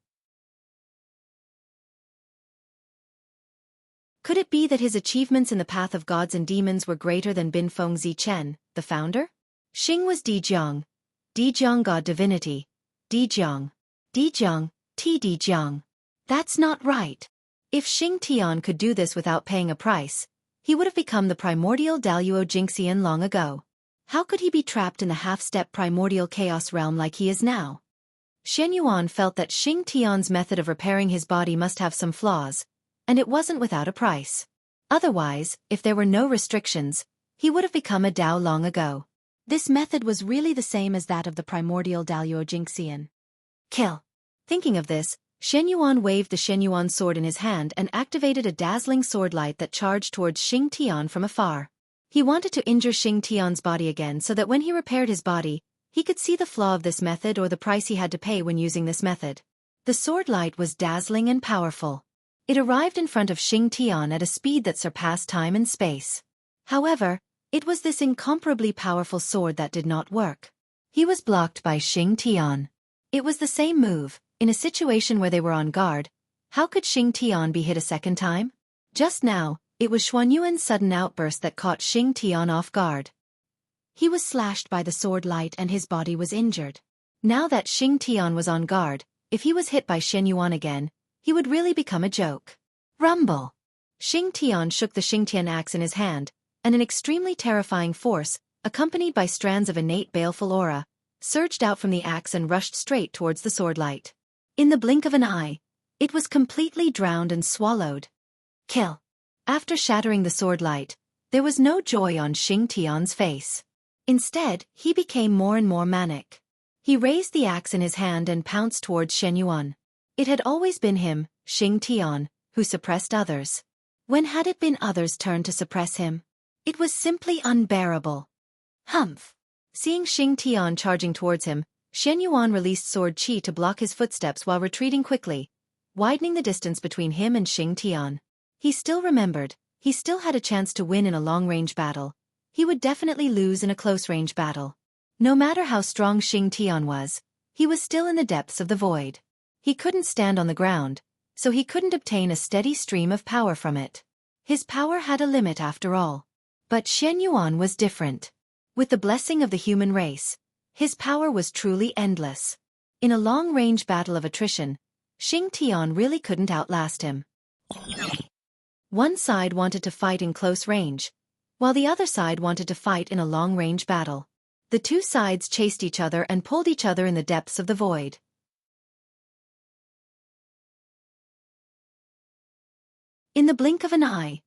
Could it be that his achievements in the path of gods and demons were greater than Bin Feng Zichen, the founder? Xing was Di Jiang god divinity, Di Jiang, Di Jiang. That's not right. If Xing Tian could do this without paying a price, he would have become the primordial Daluo Jingxian long ago. How could he be trapped in the half-step primordial chaos realm like he is now? Xianyuan felt that Xing Tian's method of repairing his body must have some flaws, and it wasn't without a price. Otherwise, if there were no restrictions, he would have become a Dao long ago. This method was really the same as that of the primordial Daluo Jingxian. Kill. Thinking of this, Xianyuan waved the Xianyuan sword in his hand and activated a dazzling sword light that charged towards Xing Tian from afar. He wanted to injure Xing Tian's body again so that when he repaired his body, he could see the flaw of this method or the price he had to pay when using this method. The sword light was dazzling and powerful. It arrived in front of Xing Tian at a speed that surpassed time and space. However, it was this incomparably powerful sword that did not work. He was blocked by Xing Tian. It was the same move. In a situation where they were on guard, how could Xing Tian be hit a second time? Just now, it was Xuanyuan's sudden outburst that caught Xing Tian off guard. He was slashed by the sword light and his body was injured. Now that Xing Tian was on guard, if he was hit by Xianyuan again, he would really become a joke. Rumble! Xing Tian shook the Xingtian axe in his hand, and an extremely terrifying force, accompanied by strands of innate baleful aura, surged out from the axe and rushed straight towards the sword light. In the blink of an eye, it was completely drowned and swallowed. Kill. After shattering the sword light, there was no joy on Xing Tian's face. Instead, he became more and more manic. He raised the axe in his hand and pounced towards Xianyuan. It had always been him, Xing Tian, who suppressed others. When had it been others' turn to suppress him? It was simply unbearable. Humph! Seeing Xing Tian charging towards him, Xianyuan released sword qi to block his footsteps while retreating quickly, widening the distance between him and Xing Tian. He still remembered, he still had a chance to win in a long-range battle. He would definitely lose in a close-range battle. No matter how strong Xing Tian was, he was still in the depths of the void. He couldn't stand on the ground, so he couldn't obtain a steady stream of power from it. His power had a limit after all. But Xianyuan was different. With the blessing of the human race, his power was truly endless. In a long-range battle of attrition, Xing Tian really couldn't outlast him. One side wanted to fight in close range, while the other side wanted to fight in a long-range battle. The two sides chased each other and pulled each other in the depths of the void. In the blink of an eye,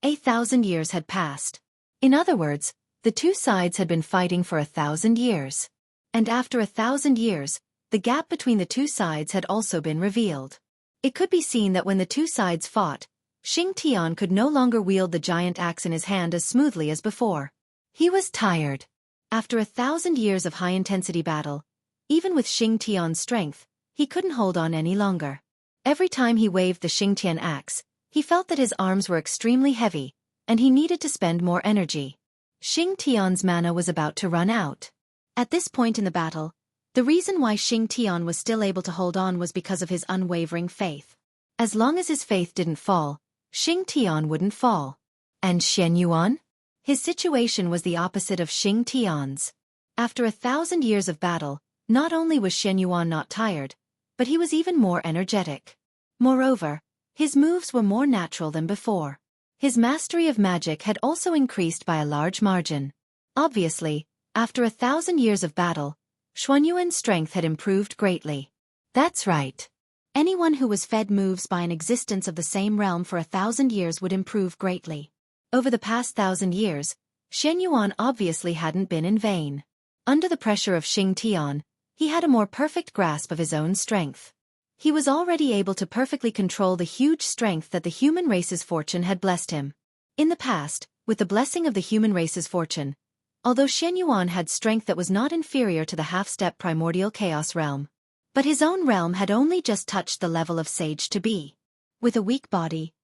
1,000 years had passed. In other words, The two sides had been fighting for 1,000 years. And after 1,000 years, the gap between the two sides had also been revealed. It could be seen that when the two sides fought, Xianxia could no longer wield the giant axe in his hand as smoothly as before. He was tired. After 1,000 years of high-intensity battle, even with Xianxia's strength, he couldn't hold on any longer. Every time he waved the Xianxian axe, he felt that his arms were extremely heavy, and he needed to spend more energy. Xianxia's mana was about to run out. At this point in the battle, the reason why Xianxia was still able to hold on was because of his unwavering faith. As long as his faith didn't fall, Xianxia wouldn't fall. And Xianyuan? His situation was the opposite of Xianxia's. After 1,000 years of battle, not only was Xianyuan not tired, but he was even more energetic. Moreover, his moves were more natural than before. His mastery of magic had also increased by a large margin. Obviously, after 1,000 years of battle, Xuanyuan's strength had improved greatly. That's right. Anyone who was fed moves by an existence of the same realm for 1,000 years would improve greatly. Over the past 1,000 years, Xianyuan obviously hadn't been in vain. Under the pressure of Xianxian, he had a more perfect grasp of his own strength. He was already able to perfectly control the huge strength that the human race's fortune had blessed him. In the past, with the blessing of the human race's fortune, although Xianyuan had strength that was not inferior to the half-step primordial chaos realm, but his own realm had only just touched the level of sage to be. With a weak body,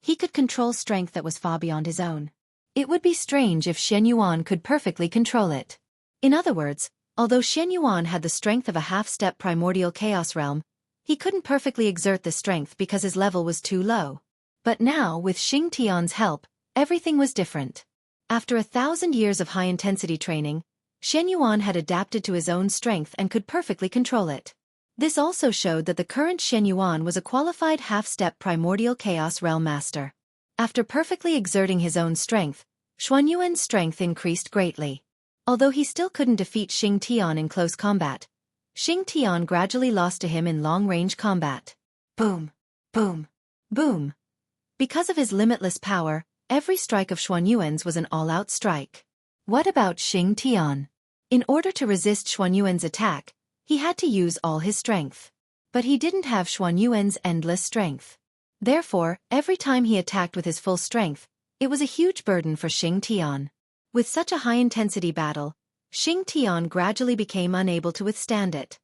he could control strength that was far beyond his own. It would be strange if Xianyuan could perfectly control it. In other words, although Xianyuan had the strength of a half-step primordial chaos realm, he couldn't perfectly exert this strength because his level was too low. But now, with Xianxian's help, everything was different. After 1,000 years of high-intensity training, Xianyuan had adapted to his own strength and could perfectly control it. This also showed that the current Xianyuan was a qualified half-step primordial chaos realm master. After perfectly exerting his own strength, Xuanyuan's strength increased greatly. Although he still couldn't defeat Xianxian in close combat, Xianxian gradually lost to him in long-range combat. Boom! Boom! Boom! Because of his limitless power, every strike of Xuanyuan's was an all-out strike. What about Xianxian? In order to resist Xuanyuan's attack, he had to use all his strength. But he didn't have Xuanyuan's endless strength. Therefore, every time he attacked with his full strength, it was a huge burden for Xianxian. With such a high-intensity battle, Xianxian gradually became unable to withstand it.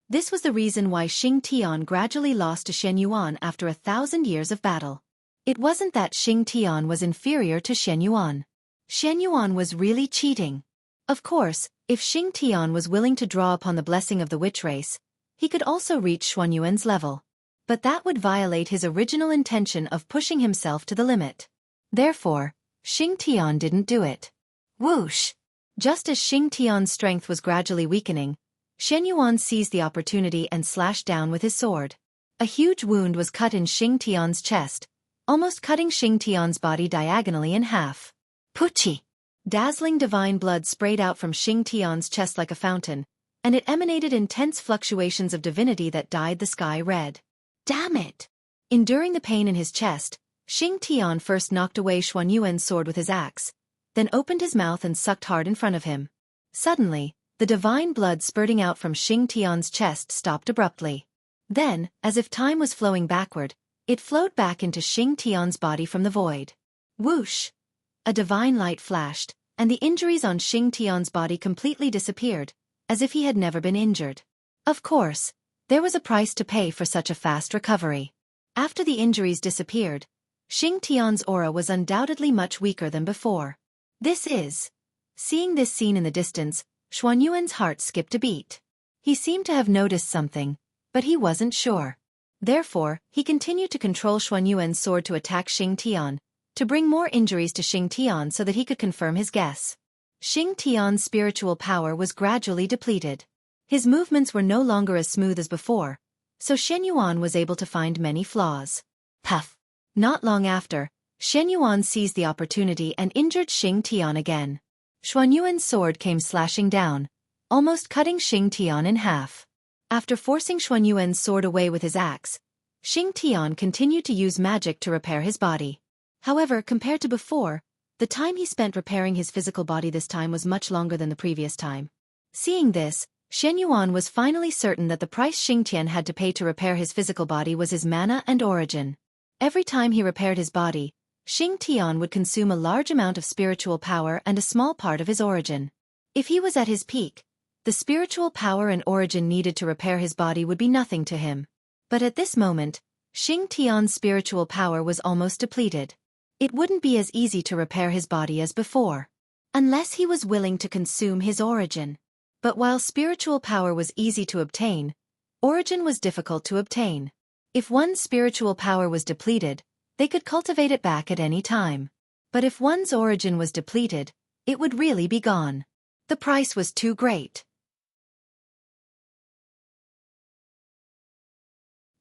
This was the reason why Xianxian gradually lost to Xianyuan after 1,000 years of battle. It wasn't that Xianxian was inferior to Xianyuan. Xianyuan was really cheating. Of course, if Xianxian was willing to draw upon the blessing of the witch race, he could also reach Xuanyuan's level. But that would violate his original intention of pushing himself to the limit. Therefore, Xianxian didn't do it. Whoosh! Just as Xianxian's strength was gradually weakening, Xianyuan seized the opportunity and slashed down with his sword. A huge wound was cut in Xianxian's chest, almost cutting Xianxian's body diagonally in half. Puchi! Dazzling divine blood sprayed out from Xianxian's chest like a fountain, and it emanated intense fluctuations of divinity that dyed the sky red. Damn it! Enduring the pain in his chest, Xianxian first knocked away Xuanyuan's sword with his axe, then opened his mouth and sucked hard in front of him. Suddenly, the divine blood spurting out from Xianxian's chest stopped abruptly. Then, as if time was flowing backward, it flowed back into Xianxian's body from the void. Whoosh! A divine light flashed, and the injuries on Xianxian's body completely disappeared, as if he had never been injured. Of course, there was a price to pay for such a fast recovery. After the injuries disappeared, Xianxian's aura was undoubtedly much weaker than before. Seeing this scene in the distance, Xuanyuan's heart skipped a beat. He seemed to have noticed something, but he wasn't sure. Therefore, he continued to control Xuanyuan's sword to attack Xianxian, to bring more injuries to Xianxian so that he could confirm his guess. Xianxian's spiritual power was gradually depleted. His movements were no longer as smooth as before, so Xianyuan was able to find many flaws. Puff! Not long after, Xianyuan seized the opportunity and injured Xianxian again. Xuanyuan's sword came slashing down, almost cutting Xianxian in half. After forcing Xuanyuan's sword away with his axe, Xianxian continued to use magic to repair his body. However, compared to before, the time he spent repairing his physical body this time was much longer than the previous time. Seeing this, Xianxia was finally certain that the price Xingtian had to pay to repair his physical body was his mana and origin. Every time he repaired his body, Xingtian would consume a large amount of spiritual power and a small part of his origin. If he was at his peak, the spiritual power and origin needed to repair his body would be nothing to him. But at this moment, Xingtian's spiritual power was almost depleted. It wouldn't be as easy to repair his body as before, unless he was willing to consume his origin. But while spiritual power was easy to obtain, origin was difficult to obtain. If one's spiritual power was depleted, they could cultivate it back at any time. But if one's origin was depleted, it would really be gone. The price was too great.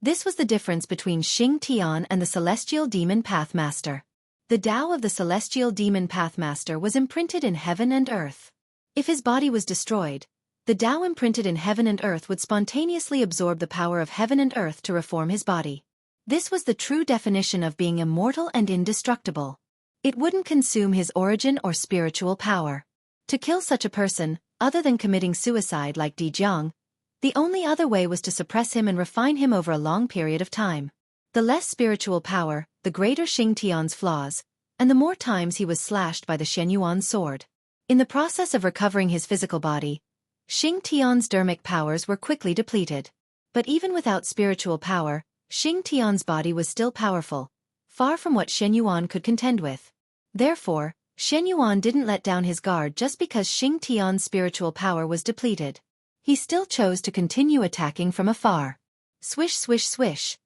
This was the difference between Xingtian and the Celestial Demon Pathmaster. The Tao of the Celestial Demon Pathmaster was imprinted in heaven and earth. If his body was destroyed, the Tao imprinted in heaven and earth would spontaneously absorb the power of heaven and earth to reform his body. This was the true definition of being immortal and indestructible. It wouldn't consume his origin or spiritual power. To kill such a person, other than committing suicide like Jianghu, the only other way was to suppress him and refine him over a long period of time. The less spiritual power, the greater Xingtian's flaws, and the more times he was slashed by the Xianyuan sword. In the process of recovering his physical body, Xingtian's dermic powers were quickly depleted. But even without spiritual power, Xingtian's body was still powerful, far from what Xianyuan could contend with. Therefore, Xianyuan didn't let down his guard just because Xingtian's spiritual power was depleted. He still chose to continue attacking from afar. Swish swish swish.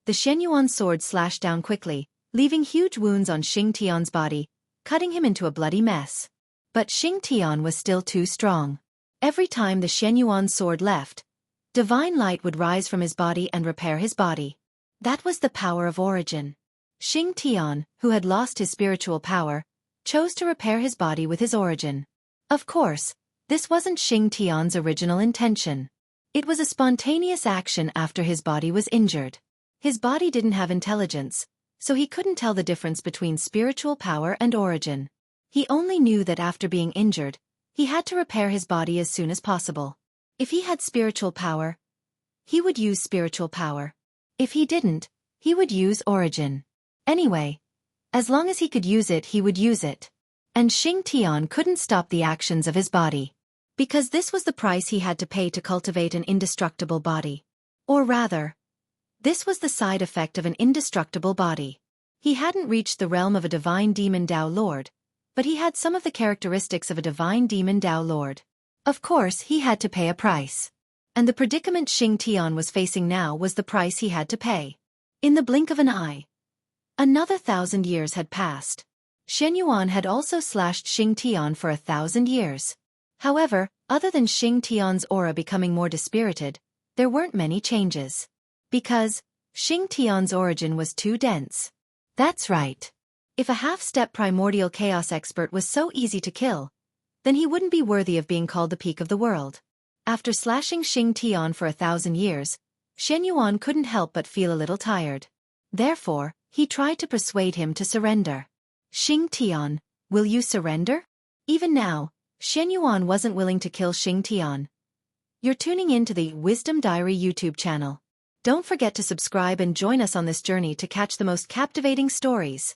The Xianyuan sword slashed down quickly, leaving huge wounds on Xingtian's body, cutting him into a bloody mess. But Xingtian was still too strong. Every time the Xianyuan sword left, divine light would rise from his body and repair his body. That was the power of origin. Xingtian, who had lost his spiritual power, chose to repair his body with his origin. Of course, this wasn't Xingtian's original intention. It was a spontaneous action after his body was injured. His body didn't have intelligence, so he couldn't tell the difference between spiritual power and origin. He only knew that after being injured, he had to repair his body as soon as possible. If he had spiritual power, he would use spiritual power. If he didn't, he would use origin. Anyway, as long as he could use it, he would use it. And Xingtian couldn't stop the actions of his body. Because this was the price he had to pay to cultivate an indestructible body. Or rather, this was the side effect of an indestructible body. He hadn't reached the realm of a divine demon Tao Lord, but he had some of the characteristics of a divine demon Tao Lord. Of course, he had to pay a price. And the predicament Xingtian was facing now was the price he had to pay. In the blink of an eye, another 1,000 years had passed. Xianyuan had also slashed Xingtian for 1,000 years. However, other than Xingtian's aura becoming more dispirited, there weren't many changes. Because Xingtian's origin was too dense. That's right. If a half-step primordial chaos expert was so easy to kill, then he wouldn't be worthy of being called the peak of the world. After slashing Xingtian for 1,000 years, Xianyuan couldn't help but feel a little tired. Therefore, he tried to persuade him to surrender. Xingtian, will you surrender? Even now, Xianyuan wasn't willing to kill Xingtian. You're tuning in to the Wisdom Diary YouTube channel. Don't forget to subscribe and join us on this journey to catch the most captivating stories.